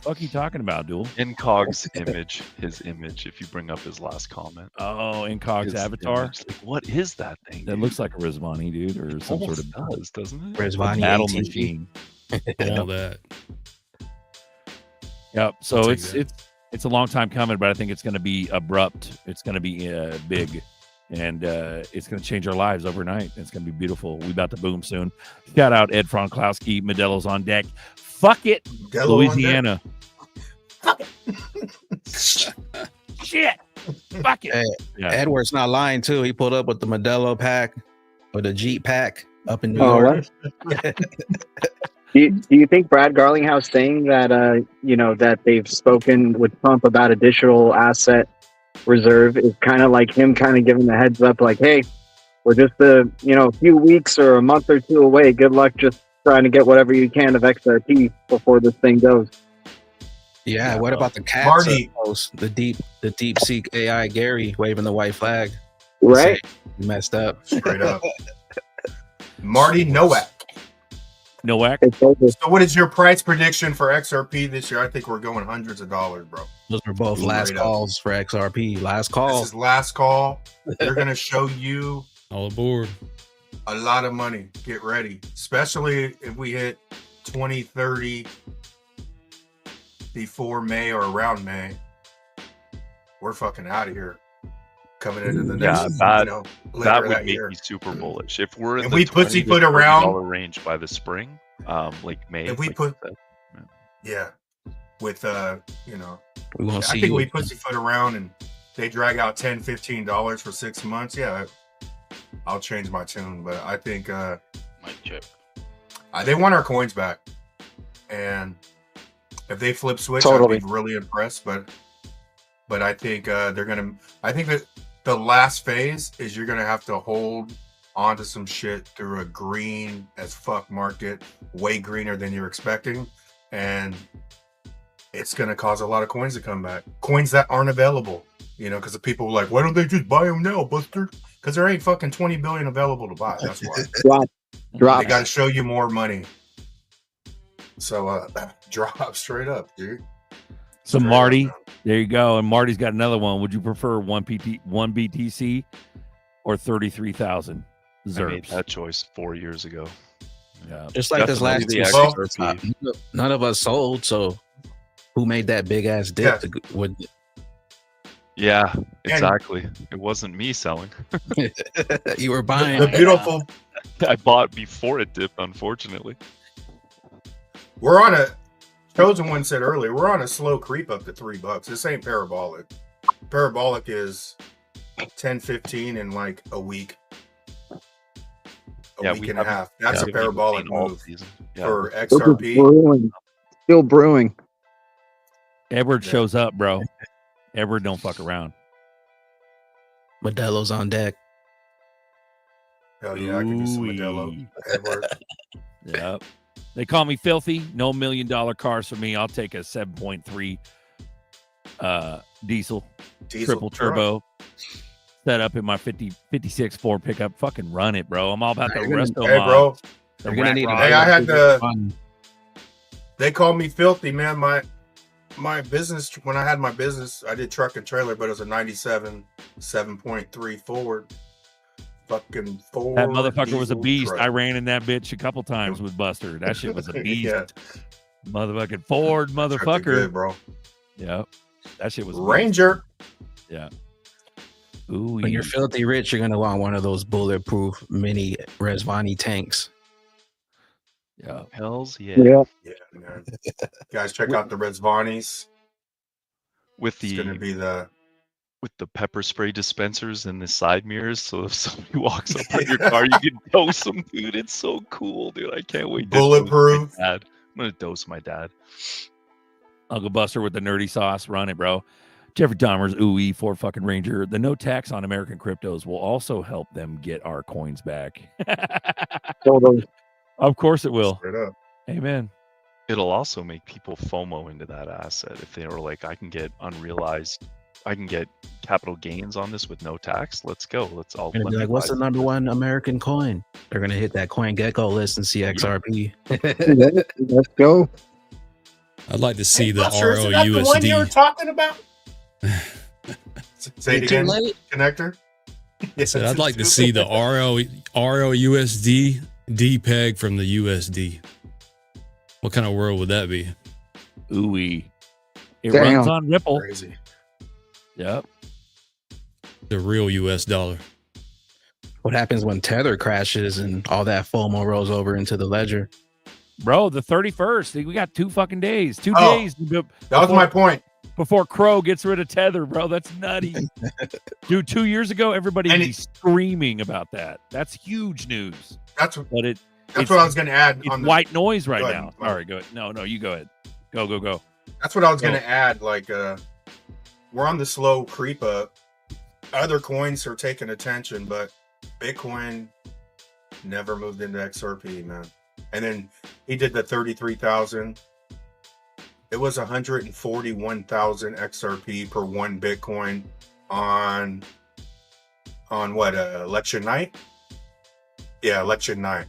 What are you talking about, Duel? Incog's image, his image, if you bring up his last comment. Oh, Incog's avatar? Like, what is that thing? That looks like a Rizvani, dude, or some sort of does, doesn't it? Rizvani battle ATV. machine. All that. Yep. So it's a long time coming, but I think it's going to be abrupt. It's going to be big, and it's going to change our lives overnight. It's going to be beautiful. We about to boom soon. Shout out Ed Franklowski. Modelo's on deck. Fuck it, Modelo Louisiana. Shit. Fuck it. Hey, Yeah. Edward's not lying too. He pulled up with the Modelo pack or the Jeep pack up in New York. Do you think Brad Garlinghouse saying that that they've spoken with Trump about additional asset reserve is kind of like him kind of giving the heads up, like, hey, we're just a few weeks or a month or two away. Good luck just trying to get whatever you can of XRP before this thing goes. Yeah. What about the cats? Marty. The deep seek AI Gary waving the white flag. Right. You messed up. Straight up. Marty Nowak. Nowak. So what is your price prediction for XRP this year? I think we're going hundreds of dollars, bro. Those were both last calls for XRP. Last call. This is last call. They're going to show you all aboard. A lot of money. Get ready. Especially if we hit 2030 before May or around May. We're fucking out of here. coming into the Yeah, next, that later that would that make year. me super bullish. If we're in If the we 20 to pussyfoot $30 around, range by the spring, like May, if we like put, you said, yeah, with We won't I see think you. we pussyfoot around and they drag out $10, $15 for 6 months. Yeah, I'll change my tune. But I think they want our coins back, and if they flip switch, Totally. I'd be really impressed. But I think they're gonna. I think that the last phase is you're gonna have to hold onto some shit through a green as fuck market, way greener than you're expecting, and it's going to cause a lot of coins to come back. Coins that aren't available, because the people are like, why don't they just buy them now, Buster? Because there ain't fucking 20 billion available to buy. That's why. Drop. They got to show you more money. So drop straight up, dude. So Straight Marty, up, there you go. And Marty's got another one. Would you prefer one BTC or 33,000 I made ZRPs? that choice 4 years ago. Yeah. Just like this last Definitely the two, XRP. none of us sold. So who made that big ass dip? Yeah, exactly. It wasn't me selling. You were buying. The beautiful. I bought before it dipped, unfortunately. We're on a. Chosen One said earlier, we're on a slow creep up to $3. This ain't parabolic. Parabolic is 10, 15 in like a week. A week and a half. That's a parabolic move for XRP. Still brewing. Edward shows up, bro. Edward don't fuck around. Modelo's on deck. Hell yeah, I can do some Modelo. Edward. Yep. They call me filthy. No $1 million cars for me. I'll take a 7.3 diesel triple turbo. Set up in my 56 Ford pickup. Fucking run it, bro. I'm all about the resto Hey, bro. The rat rod. Hey, I had the. They called me filthy, man. My business, when I had my business, I did truck and trailer, but it was a 97 7.3 Ford. Fucking Ford. That motherfucker was a diesel beast. truck. I ran in that bitch a couple times with Buster. That shit was a beast. Yeah. Motherfucking Ford, motherfucker. Good, bro. Yeah. That shit was a beast. Ranger. Yeah. Ooh. When you're filthy rich, you're gonna want one of those bulletproof mini Resvani tanks. Yeah. Hells yeah. Yeah, man. Guys, check out the Resvanis. With It's gonna be the pepper spray dispensers and the side mirrors, so if somebody walks up on your car, you can dose them, dude. It's so cool, dude. I can't wait. Bulletproof. To dose my dad. I'm gonna dose my dad. Uncle Buster with the nerdy sauce. Run it, bro. Jeffrey Dahmer's ooey for fucking Ranger. The no tax on American cryptos will also help them get our coins back. Totally. Of course it will. Straight up. Amen. It'll also make people FOMO into that asset if they were like, I can get unrealized, I can get capital gains on this with no tax. Let's go. Let's all. Gonna be like, what's the number one American coin? They're gonna hit that Coin Gecko list and see XRP. Let's go. I'd like to see the Buster, isn't that the one you were ROUSD. talking about? Say it Too again. late. Connector. So I'd like to see the ROUSD DPEG from the USD. What kind of world would that be? Ooey. It Damn. runs on Ripple. Crazy. Yep. The real US dollar. What happens when Tether crashes and all that FOMO rolls over into the ledger? Bro, the 31st. We got 2 fucking days. 2 Oh, days. That was my point. Before Crow gets rid of Tether, bro. That's nutty. Dude, 2 years ago, everybody And was screaming about that. That's huge news. That's But it's what I was going to add. It's On the, white noise right Go ahead, now. Mike. All right, go ahead. No, you go ahead. Go. That's what I was going to add. Like, we're on the slow creep up. Other coins are taking attention, but Bitcoin never moved into XRP, man. And then he did the 33,000. It was 141,000 XRP per one Bitcoin on what, election night? Yeah, election night.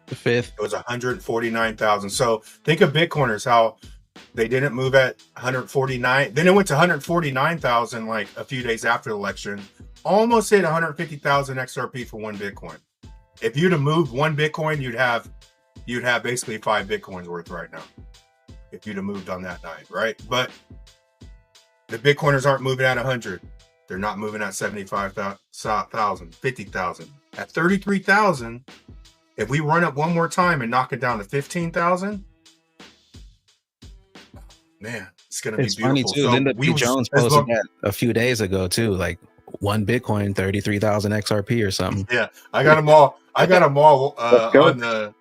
The 5th. It was 149,000. So think of Bitcoiners, how they didn't move at 149. Then it went to 149,000 like a few days after the election. Almost hit 150,000 XRP for one Bitcoin. If you'd have moved one Bitcoin, you'd have basically 5 Bitcoins worth right now. If you'd have moved on that night, right? But the Bitcoiners aren't moving at 100. They're not moving at 75,000, 50,000. At 33,000, if we run up one more time and knock it down to 15,000, man, it's gonna be beautiful. Funny too. So Linda P. Jones posted that a few days ago too. Like one Bitcoin, 33,000 XRP or something. Yeah, I got them all. I got them all on the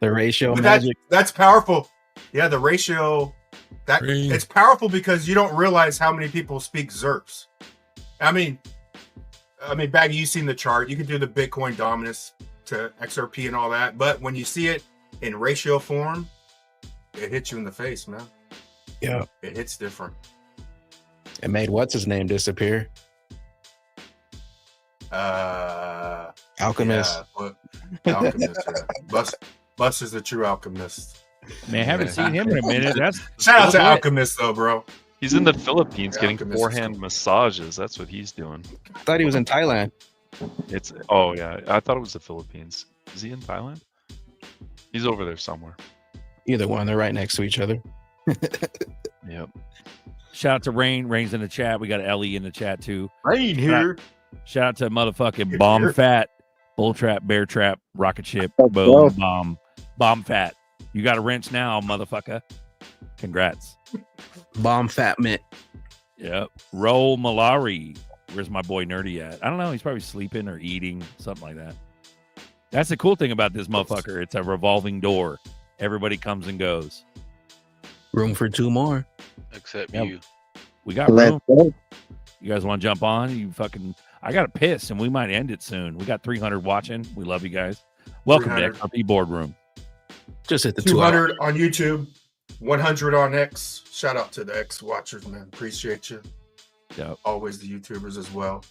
ratio magic. That's powerful. Yeah, the ratio. It's powerful because you don't realize how many people speak ZERPs. I mean, Baggy, you've seen the chart. You can do the Bitcoin dominance to XRP and all that, but when you see it in ratio form, it hits you in the face, man. Yeah, it hits different. It made what's his name disappear. Alchemist. Yeah, Alchemist. Yeah. Buster's the true alchemist. Man, I haven't seen him in a minute. Shout out to Alchemist though, bro. He's in the Philippines getting Alchemist forehand massages. That's what he's doing. I thought he was in Thailand. I thought it was the Philippines. Is he in Thailand? He's over there somewhere. Either one, they're right next to each other. Yep. Shout out to Rain. Rain's in the chat. We got Ellie in the chat too. Rain here. Shout out to motherfucking Bomb Fat, Bull Trap, Bear Trap, Rocket Ship, That's Boom, dope. Bomb Fat. You got a wrench now, motherfucker. Congrats. Bomb Fat Mint. Yep. Roll Malari. Where's my boy Nerdy at? I don't know. He's probably sleeping or eating, something like that. That's the cool thing about this motherfucker. It's a revolving door. Everybody comes and goes. Room for two more. Except Yep. you. We got Let's room. go. You guys want to jump on? I got to piss, and we might end it soon. We got 300 watching. We love you guys. Welcome 300. to XRP Boardroom. Just hit the 200 on YouTube, 100 on X. Shout out to the X watchers, man. Appreciate you. Yep. Always the YouTubers as well.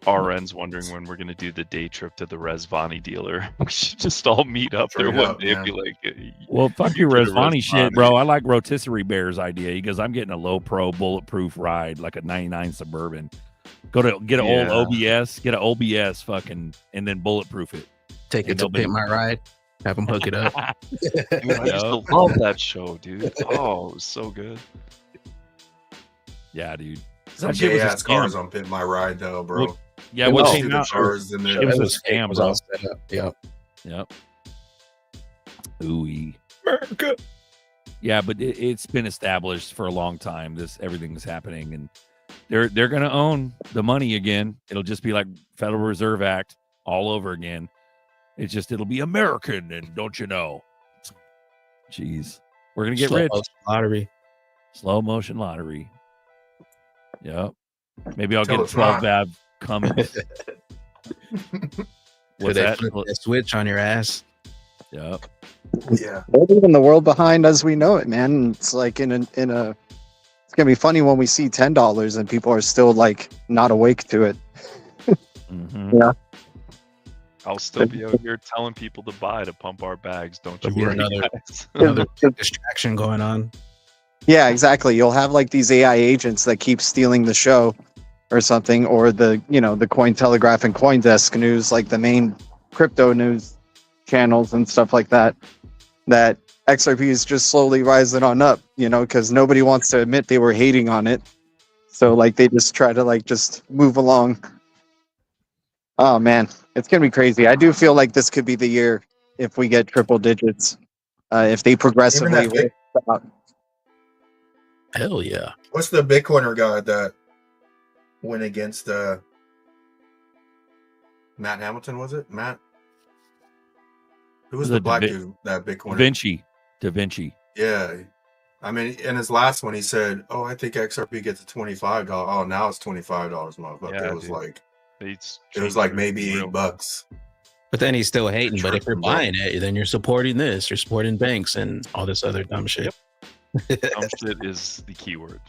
RN's wondering when we're gonna do the day trip to the Resvani dealer. We should just all meet up there Straight one up, day and be man. like, Well, fuck your to the Resvani shit, Resvani. bro. I like Rotisserie Bear's idea because I'm getting a low pro bulletproof ride, like a 99 Suburban. Get an old OBS, get an OBS fucking, and then bulletproof it. Take it to Pit My Ride. Have them hook it up. dude, I used to love that show, dude. Oh, it was so good. Yeah, dude. Some That shit gay was a ass cars scam. on Pit My Ride though, bro. Well, yeah, what See came the out? cars and It was a scam, was bro. all set up. Yep. Yep. Ooh. America. Yeah, but it's been established for a long time. Everything's happening, and they're gonna own the money again. It'll just be like Federal Reserve Act all over again. It'll be American, and don't you know? Jeez, we're gonna get Slow rich. motion lottery. Slow motion lottery. Yep. Maybe I'll Tell get us 12 not. Bab Cummins. Could What's they that? flip that switch on your ass? Yep. Yeah. We're leaving the world behind as we know it, man. It's like it's gonna be funny when we see $10 and people are still like not awake to it. Mm-hmm. Yeah. I'll still be out here telling people to buy to pump our bags. Don't you There'll be worry, another- guys. Another distraction going on. Yeah, exactly. You'll have like these AI agents that keep stealing the show or something, or the Cointelegraph and CoinDesk news, like the main crypto news channels and stuff like that. That XRP is just slowly rising on up, because nobody wants to admit they were hating on it. So like they just try to like just move along. Oh man, it's gonna be crazy. I do feel like this could be the year if we get triple digits. If they progressively. Even that Hell yeah. What's the Bitcoiner guy that went against Matt Hamilton? Was it Matt? Who was the black dude that Bitcoiner? Da Vinci. Yeah, I mean, in his last one, he said, "Oh, I think XRP gets to $25. Oh, now it's $25, motherfucker." Yeah, It was dude. like It's it was like maybe $8. But then he's still hating. But if you're Triple. buying it, then you're supporting this. You're supporting banks and all this other dumb shit. Dumb shit is the key word.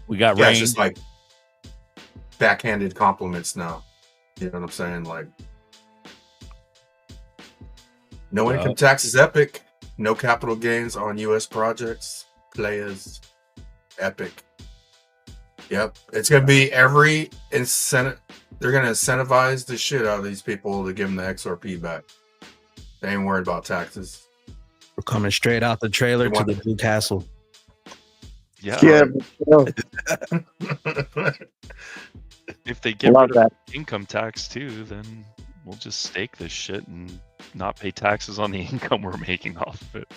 We got Yeah, rain. it's just like backhanded compliments now. You know what I'm saying? Like, no Yeah. income tax is epic. No capital gains on U.S. projects. Players, epic. Yep, it's gonna be every incentive. They're gonna incentivize the shit out of these people to give them the XRP back. They ain't worried about taxes. We're coming straight out the trailer They to want- the Blue Castle. Yeah. If they get rid of income tax too, then we'll just stake this shit and not pay taxes on the income we're making off of it.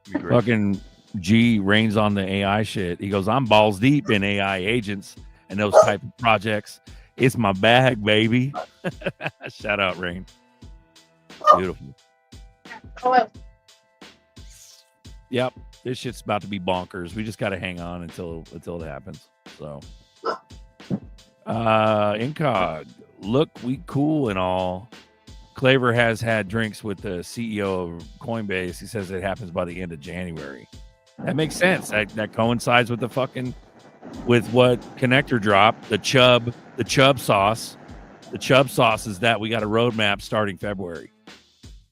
Be great. Fucking G reigns on the AI shit. He goes, I'm balls deep in AI agents and those type of projects. It's my bag, baby. Shout out, Rain. Beautiful. Yep, this shit's about to be bonkers. We just got to hang on until it happens. So, Incog, look, we cool and all. Claver has had drinks with the CEO of Coinbase. He says it happens by the end of January. That makes sense. That coincides with with what Connector dropped, the Chubb sauce. The Chubb sauce is that we got a roadmap starting February.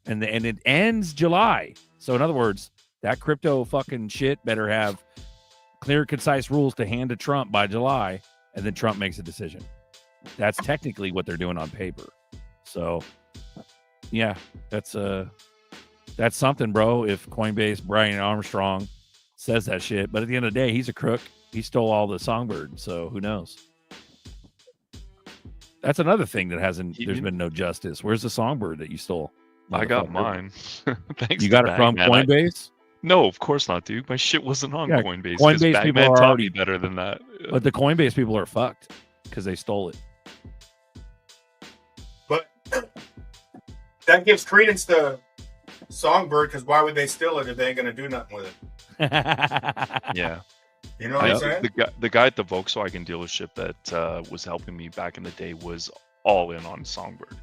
And it ends July. So in other words, that crypto fucking shit better have clear, concise rules to hand to Trump by July, and then Trump makes a decision. That's technically what they're doing on paper. So yeah, that's something, bro. If Coinbase Brian Armstrong says that shit, but at the end of the day, he's a crook. He stole all the Songbird, so who knows? That's another thing that there's been no justice. Where's the Songbird that you stole? I got mine. Thanks. You got it from Coinbase? No, of course not, dude. My shit wasn't on Coinbase. Coinbase people are already better than that. But the Coinbase people are fucked because they stole it. But that gives credence to Songbird, because why would they steal it if they ain't gonna do nothing with it? Yeah. You know what I'm saying? The guy at the Volkswagen dealership that was helping me back in the day was all in on Songbird.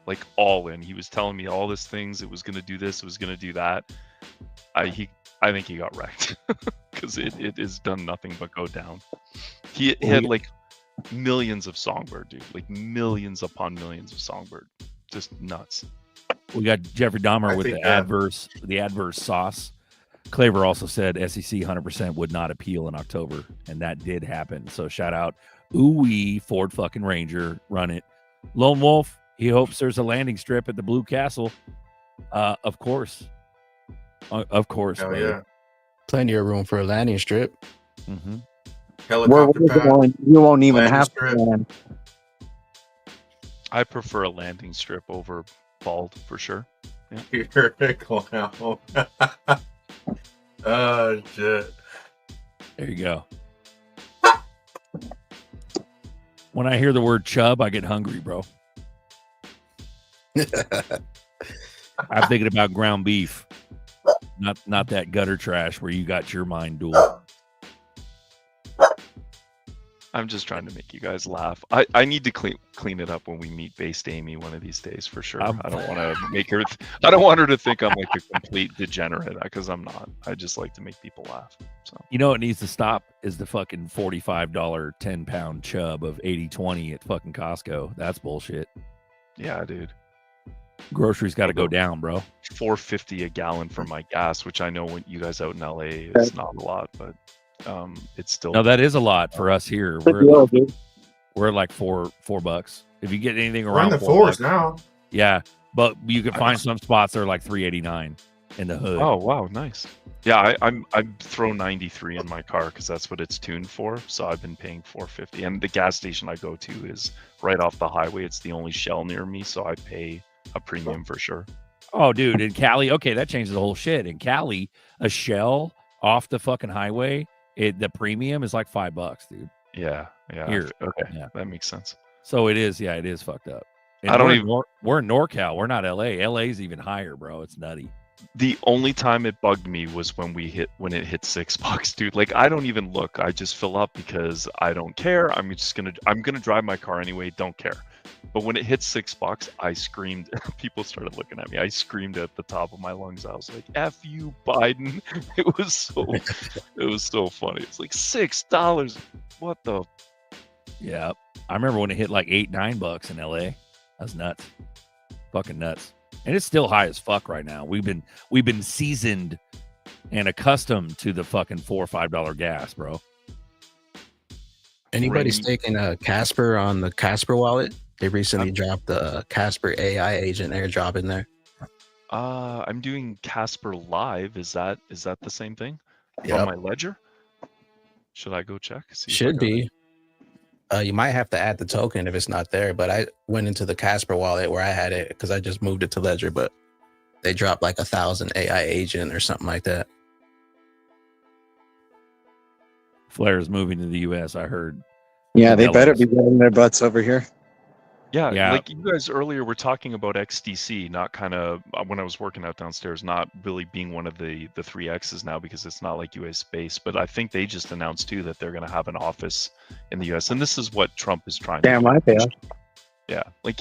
Like all in. He was telling me all these things. It was going to do this. It was going to do that. I think he got wrecked because it has done nothing but go down. He had like millions of Songbird, dude. Like millions upon millions of Songbird. Just nuts. We got Jeffrey Dahmer with the adverse sauce. Claver also said SEC 100% would not appeal in October, and that did happen. So shout out, ooh-wee, Ford fucking Ranger, run it. Lone Wolf, he hopes there's a landing strip at the Blue Castle. Of course. Of course. Hell yeah. Plenty of room for a landing strip. Mm-hmm. Helicopter pad. You won't even have to land. I prefer a landing strip over bald for sure. Yeah. You're a clown. Oh shit. There you go. When I hear the word chub, I get hungry, bro. I'm thinking about ground beef, not that gutter trash where you got your mind dual. I'm just trying to make you guys laugh. I need to clean it up when we meet Based Amy one of these days for sure. I don't want to make her. I don't want her to think I'm like a complete degenerate, because I'm not. I just like to make people laugh. So you know what needs to stop is the fucking $45 10-pound chub of 80/20 at fucking Costco. That's bullshit. Yeah, dude. Groceries got to go down, bro. $4.50 a gallon for my gas, which I know when you guys out in LA is not a lot, but it's still. No, that is a lot for us here. We're like $4. If you get anything around the $4s now. Yeah, but you can find some spots that are like $3.89 in the hood. Oh wow, nice. Yeah, I throw 93 in my car because that's what it's tuned for. So I've been paying $4.50, and the gas station I go to is right off the highway. It's the only Shell near me, so I pay a premium for sure. Oh, dude, in Cali, okay, that changes the whole shit. In Cali, a Shell off the fucking highway, the premium is like $5, dude. Yeah. Here. Okay, yeah, that makes sense. So it is, it is fucked up. And we're in NorCal. We're not LA. LA's even higher, bro. It's nutty. The only time it bugged me was when it hit $6, dude. Like I don't even look. I just fill up because I don't care. I'm gonna drive my car anyway. Don't care. But when it hit $6, I screamed. People started looking at me. I screamed at the top of my lungs. I was like, "F you, Biden!" It was so funny. It's like $6. What the? Yeah, I remember when it hit like $8-9 in LA. That's nuts. Fucking nuts. And it's still high as fuck right now. We've been seasoned and accustomed to the fucking $4 or $5 gas, bro. Anybody staking Casper on the Casper wallet? They recently dropped the Casper AI agent airdrop in there. I'm doing Casper Live. Is that the same thing? Yep. On my ledger? Should I go check? See if I Should got it? be. You might have to add the token if it's not there, but I went into the Casper wallet where I had it because I just moved it to Ledger, but they dropped like 1,000 AI agent or something like that. Flair's moving to the U.S. I heard. Yeah, they better be getting their butts over here. Yeah, like you guys earlier were talking about XDC, not kind of when I was working out downstairs, not really being one of the 3Xs now because it's not like US based. But I think they just announced too that they're going to have an office in the US, and this is what Trump is trying to do. Damn right they are. Yeah, like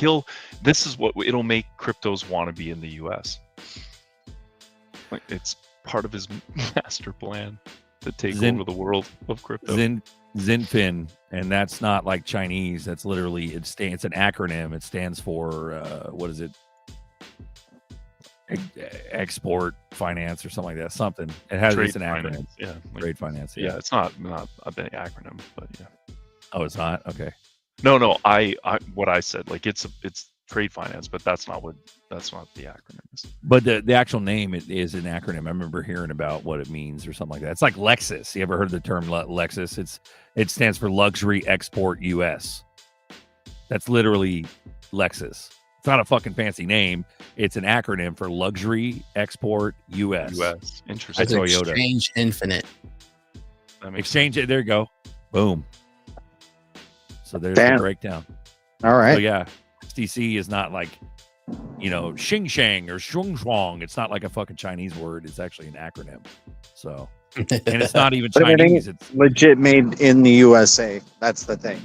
this is what it'll make cryptos want to be in the US. Like it's part of his master plan to take over the world of crypto. Zinfin, and that's not like Chinese. That's literally it's an acronym. It stands for what is it? Export finance or something like that. Something. It has Trade it's an acronym. finance, yeah, like, Trade finance. Yeah, it's not a big acronym, but yeah. Oh, it's not? Okay. No. I what I said, like it's trade finance, but that's not the acronym is. But the actual name is an acronym. I remember hearing about what it means or something like that. It's like Lexus. You ever heard the term Lexus? It stands for Luxury Export US. That's literally Lexus. It's not a fucking fancy name. It's an acronym for Luxury Export US. Interesting. It's Toyota. Exchange Infinite. Exchange it. There you go. Boom. So there's Damn. the breakdown. All right. So yeah, XDC is not like, Xing Shang or Shung Shuang. It's not like a fucking Chinese word. It's actually an acronym. So, and it's not even But Chinese. everything It's legit made in the USA. That's the thing.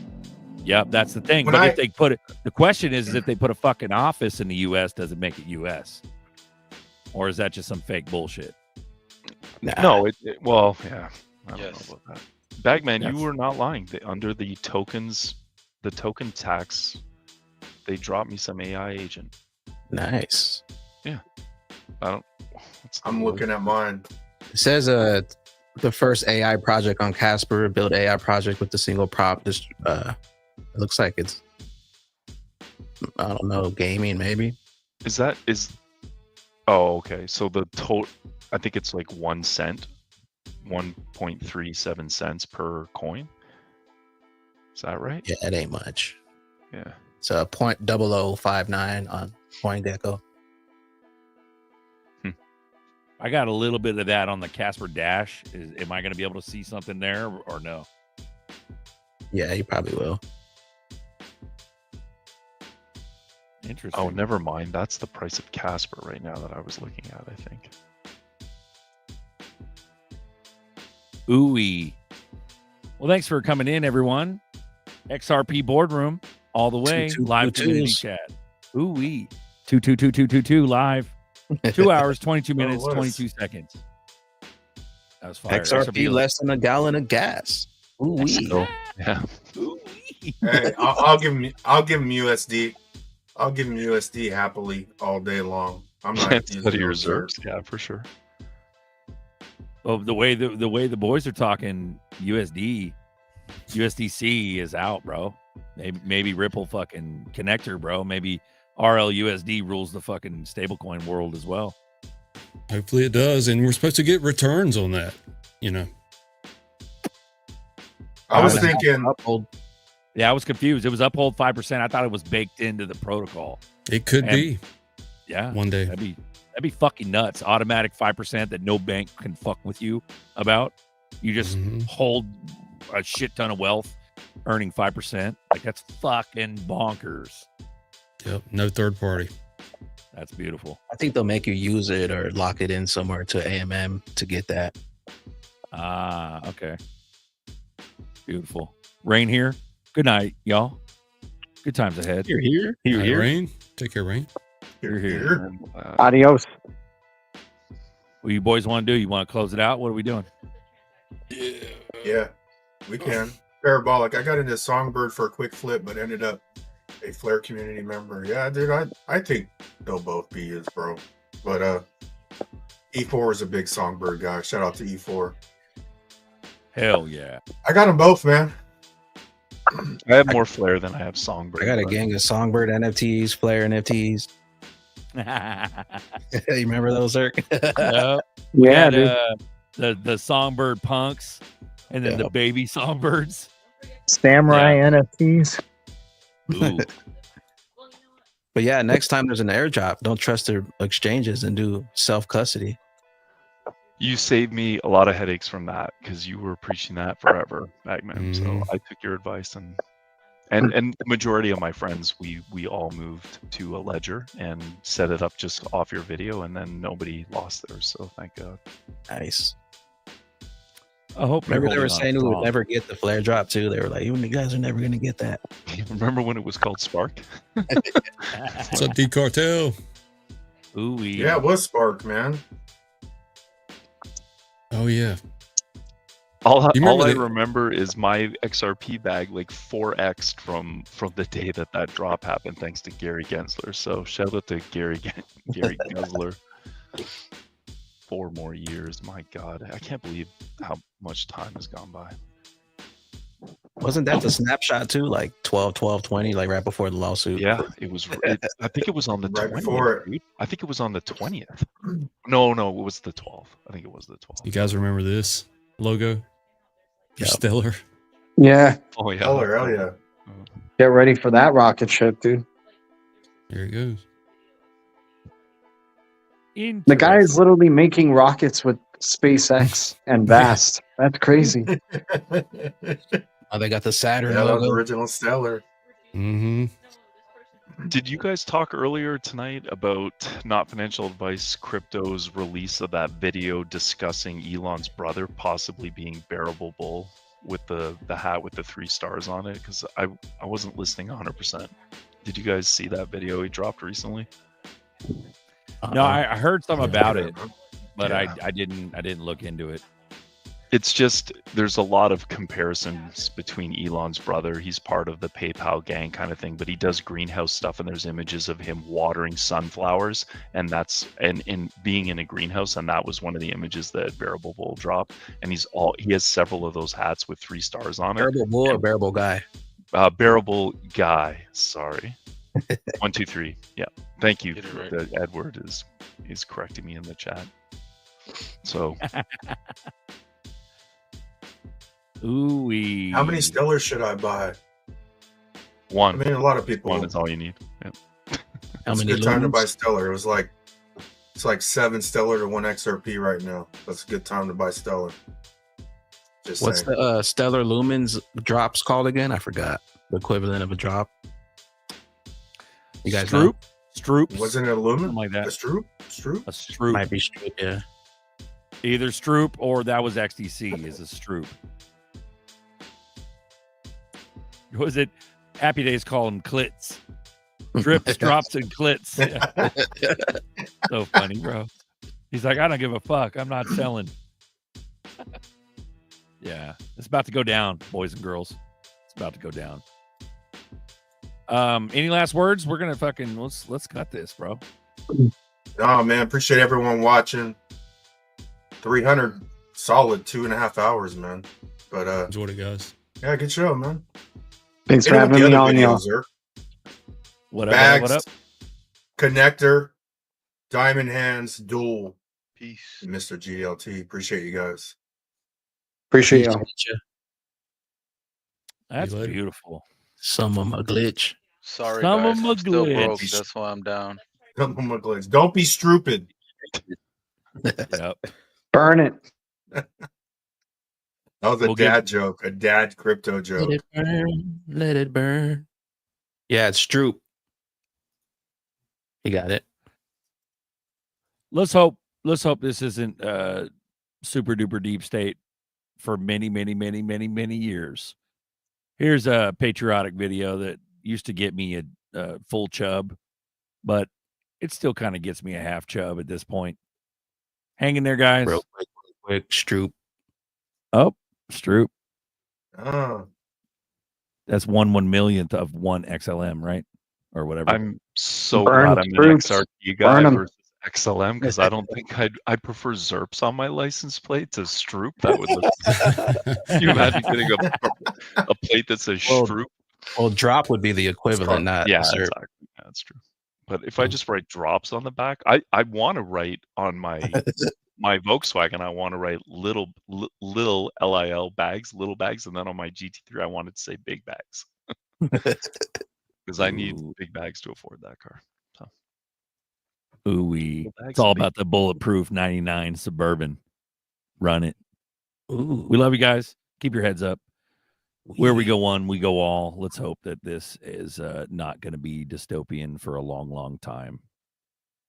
Yep, that's the thing. When But I- if they put it, the question is if they put a fucking office in the US, does it make it US? Or is that just some fake bullshit? No, well, yeah. I don't Yes. know about that. Bagman, Yes. you were not lying. Under the token tax, they dropped me some AI agent. Nice. I'm looking at mine. It says the first AI project on Casper, build AI project with the single prop. It looks like it's, I don't know, gaming maybe. Oh, okay. So the total, I think it's like 1 cent, 1.37 cents per coin. Is that right? Yeah, it ain't much. Yeah. It's a 0.0059 on CoinGecko. I got a little bit of that on the Casper Dash. Am I going to be able to see something there or no? Yeah, you probably will. Interesting. Oh, never mind. That's the price of Casper right now that I was looking at, I think. Ooh-wee. Well, thanks for coming in, everyone. XRP Boardroom, all the way, live community chat. Ooh-wee. 2222222 live. 2 hours, 22 minutes, 22 seconds. That was fire. XRP less than a gallon of gas. Ooh wee. Yeah. Hey, I'll give him USD. I'll give him USD happily all day long. I'm not That's using your those reserves. Yeah, for sure. Well, the way the boys are talking, USDC is out, bro. Maybe Ripple fucking connector, bro. Maybe RLUSD rules the fucking stablecoin world as well. Hopefully it does, and we're supposed to get returns on that. I was thinking. Yeah, I was confused. It was uphold 5%. I thought it was baked into the protocol. It could be. Yeah, one day. That'd be fucking nuts. Automatic 5% that no bank can fuck with you about. You just hold a shit ton of wealth, earning 5%. Like that's fucking bonkers. Yep, no third party. That's beautiful. I think they'll make you use it or lock it in somewhere to AMM to get that. Ah, okay. Beautiful. Rain here. Good night, y'all. Good times ahead. You're here. All right, Rain. Take care, Rain. You're here. Adios. What you boys want to do? You want to close it out? What are we doing? Yeah, we can. Parabolic. I got into Songbird for a quick flip, but ended up a Flare community member. Yeah, dude, I think they'll both be used, bro. But E4 is a big Songbird guy. Shout out to E4. Hell yeah. I got them both, man. I have more Flare than I have Songbird. I got a gang of Songbird NFTs, Flare NFTs. You remember those, Zerk? Yep. Yeah, We had, the Songbird punks. And then the baby songbirds. Samurai NFTs. Ooh. But yeah, next time there's an airdrop, don't trust their exchanges and do self-custody. You saved me a lot of headaches from that because you were preaching that forever, Bagman. So I took your advice, and the majority of my friends, we all moved to a ledger and set it up just off your video, and then nobody lost theirs. So thank God. Nice. I hope. Remember they were saying we would never get the flare drop too. They were like, "You guys are never gonna get that." Remember when it was called Spark? What's up, D Cartel? Ooh, yeah, it was Spark, man. Oh yeah. All I remember is my XRP bag like 4x'd from the day that drop happened, thanks to Gary Gensler. So shout out to Gary Gensler. 4 more years, my God! I can't believe how much time has gone by. Wasn't that the snapshot too? Like 12, 12, 20, like right before the lawsuit. Yeah, it was. I think it was on the Right 20th. before Dude. I think it was on the 20th. No, it was the 12th. I think it was the 12th. You guys remember this logo? For Stellar. Yeah. Oh yeah. Stellar, hell yeah. Get ready for that rocket ship, dude. Here it goes. The guy is literally making rockets with SpaceX and Vast. That's crazy. Oh, they got the Saturn Yeah, that was logo. original Stellar. Mm-hmm. Did you guys talk earlier tonight about Not Financial Advice Crypto's release of that video discussing Elon's brother possibly being Bearable Bull with the hat with the 3 stars on it? Because I wasn't listening 100%. Did you guys see that video he dropped recently? No, I heard some about it, but I didn't look into it. It's just there's a lot of comparisons between Elon's brother. He's part of the PayPal gang kind of thing, but he does greenhouse stuff, and there's images of him watering sunflowers, and that's in being in a greenhouse, and that was one of the images that Bearable Bull dropped. And he has several of those hats with 3 stars on it. Bearable Bull or Bearable Guy? Bearable Guy. Sorry. 1, 2, 3. Yeah. Thank you. Edward is correcting me in the chat. So. Ooh-wee. How many Stellars should I buy? 1. I mean, a lot of people. 1 is all you need. Yeah. It's a good time to buy Stellar. It's like 7 Stellar to 1 XRP right now. That's a good time to buy Stellar. Just What's saying. the Stellar Lumens drops called again? I forgot. The equivalent of a drop. You guys know? Stroops. Wasn't it a Lumen? Something like that. A Stroop? Stroop? A Stroop. Might be Stroop, yeah. Either Stroop or that was XDC is a Stroop. Was it Happy Days call them clits? Drips, drops, and clits. Yeah. So funny, bro. He's like, I don't give a fuck. I'm not selling. Yeah. It's about to go down, boys and girls. It's about to go down. Any last words? We're gonna fucking let's cut this, bro. Oh man, appreciate everyone watching. 300 solid 2.5 hours, man. But enjoyed it, guys. Yeah, good show, man. Thanks for having me on, y'all. What up? Bags, What up? Connector, Diamond Hands, Duel. Peace, Mr. GLT. Appreciate you guys. Appreciate y'all. That's beautiful. Some of them a glitch. Sorry, Some guys. of 'em I'm are still glitch. broke. That's why I'm down. Some of 'em are glitch. Don't be stupid. Yep. Burn it. That was a dad joke, a dad crypto joke. Let it burn. Let it burn. Yeah, it's Stroop. You got it. Let's hope this isn't super duper deep state for many years. Here's a patriotic video that used to get me a full chub, but it still kind of gets me a half chub at this point. Hang in there, guys. Real quick, Stroop. Oh, Stroop. Oh. That's 1/1,000,000th of 1 XLM, right? Or whatever. I'm so Burn glad I'm an Stroops. XRP guy Burn 'em. versus XLM because I don't think I'd prefer ZERPs on my license plate to Stroop. That would look. Can you imagine getting a plate that says Stroop? Well, drop would be the equivalent, not Yeah, ZERP. exactly. That's true. But if I just write drops on the back, I want to write on my my Volkswagen, I want to write little LIL bags, little bags, and then on my GT3, I wanted to say big bags because I need big bags to afford that car. So, it's all about the bulletproof 99 Suburban. Run it. We love you guys. Keep your heads up. Where we go one, we go all. Let's hope that this is not going to be dystopian for a long, long time.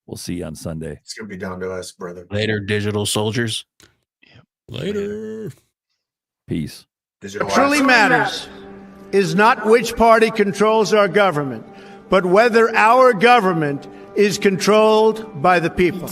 We'll see you on Sunday. It's going to be down to us, brother. Later, digital soldiers. Later. Peace. What truly matters is not which party controls our government, but whether our government is controlled by the people.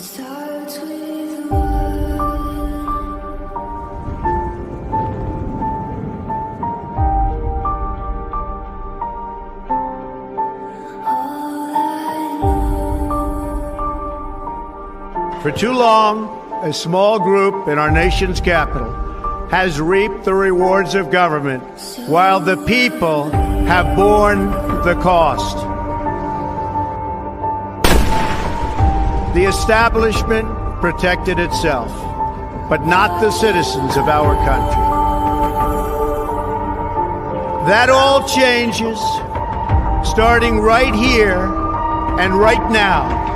For too long, a small group in our nation's capital has reaped the rewards of government, while the people have borne the cost. The establishment protected itself, but not the citizens of our country. That all changes, starting right here and right now.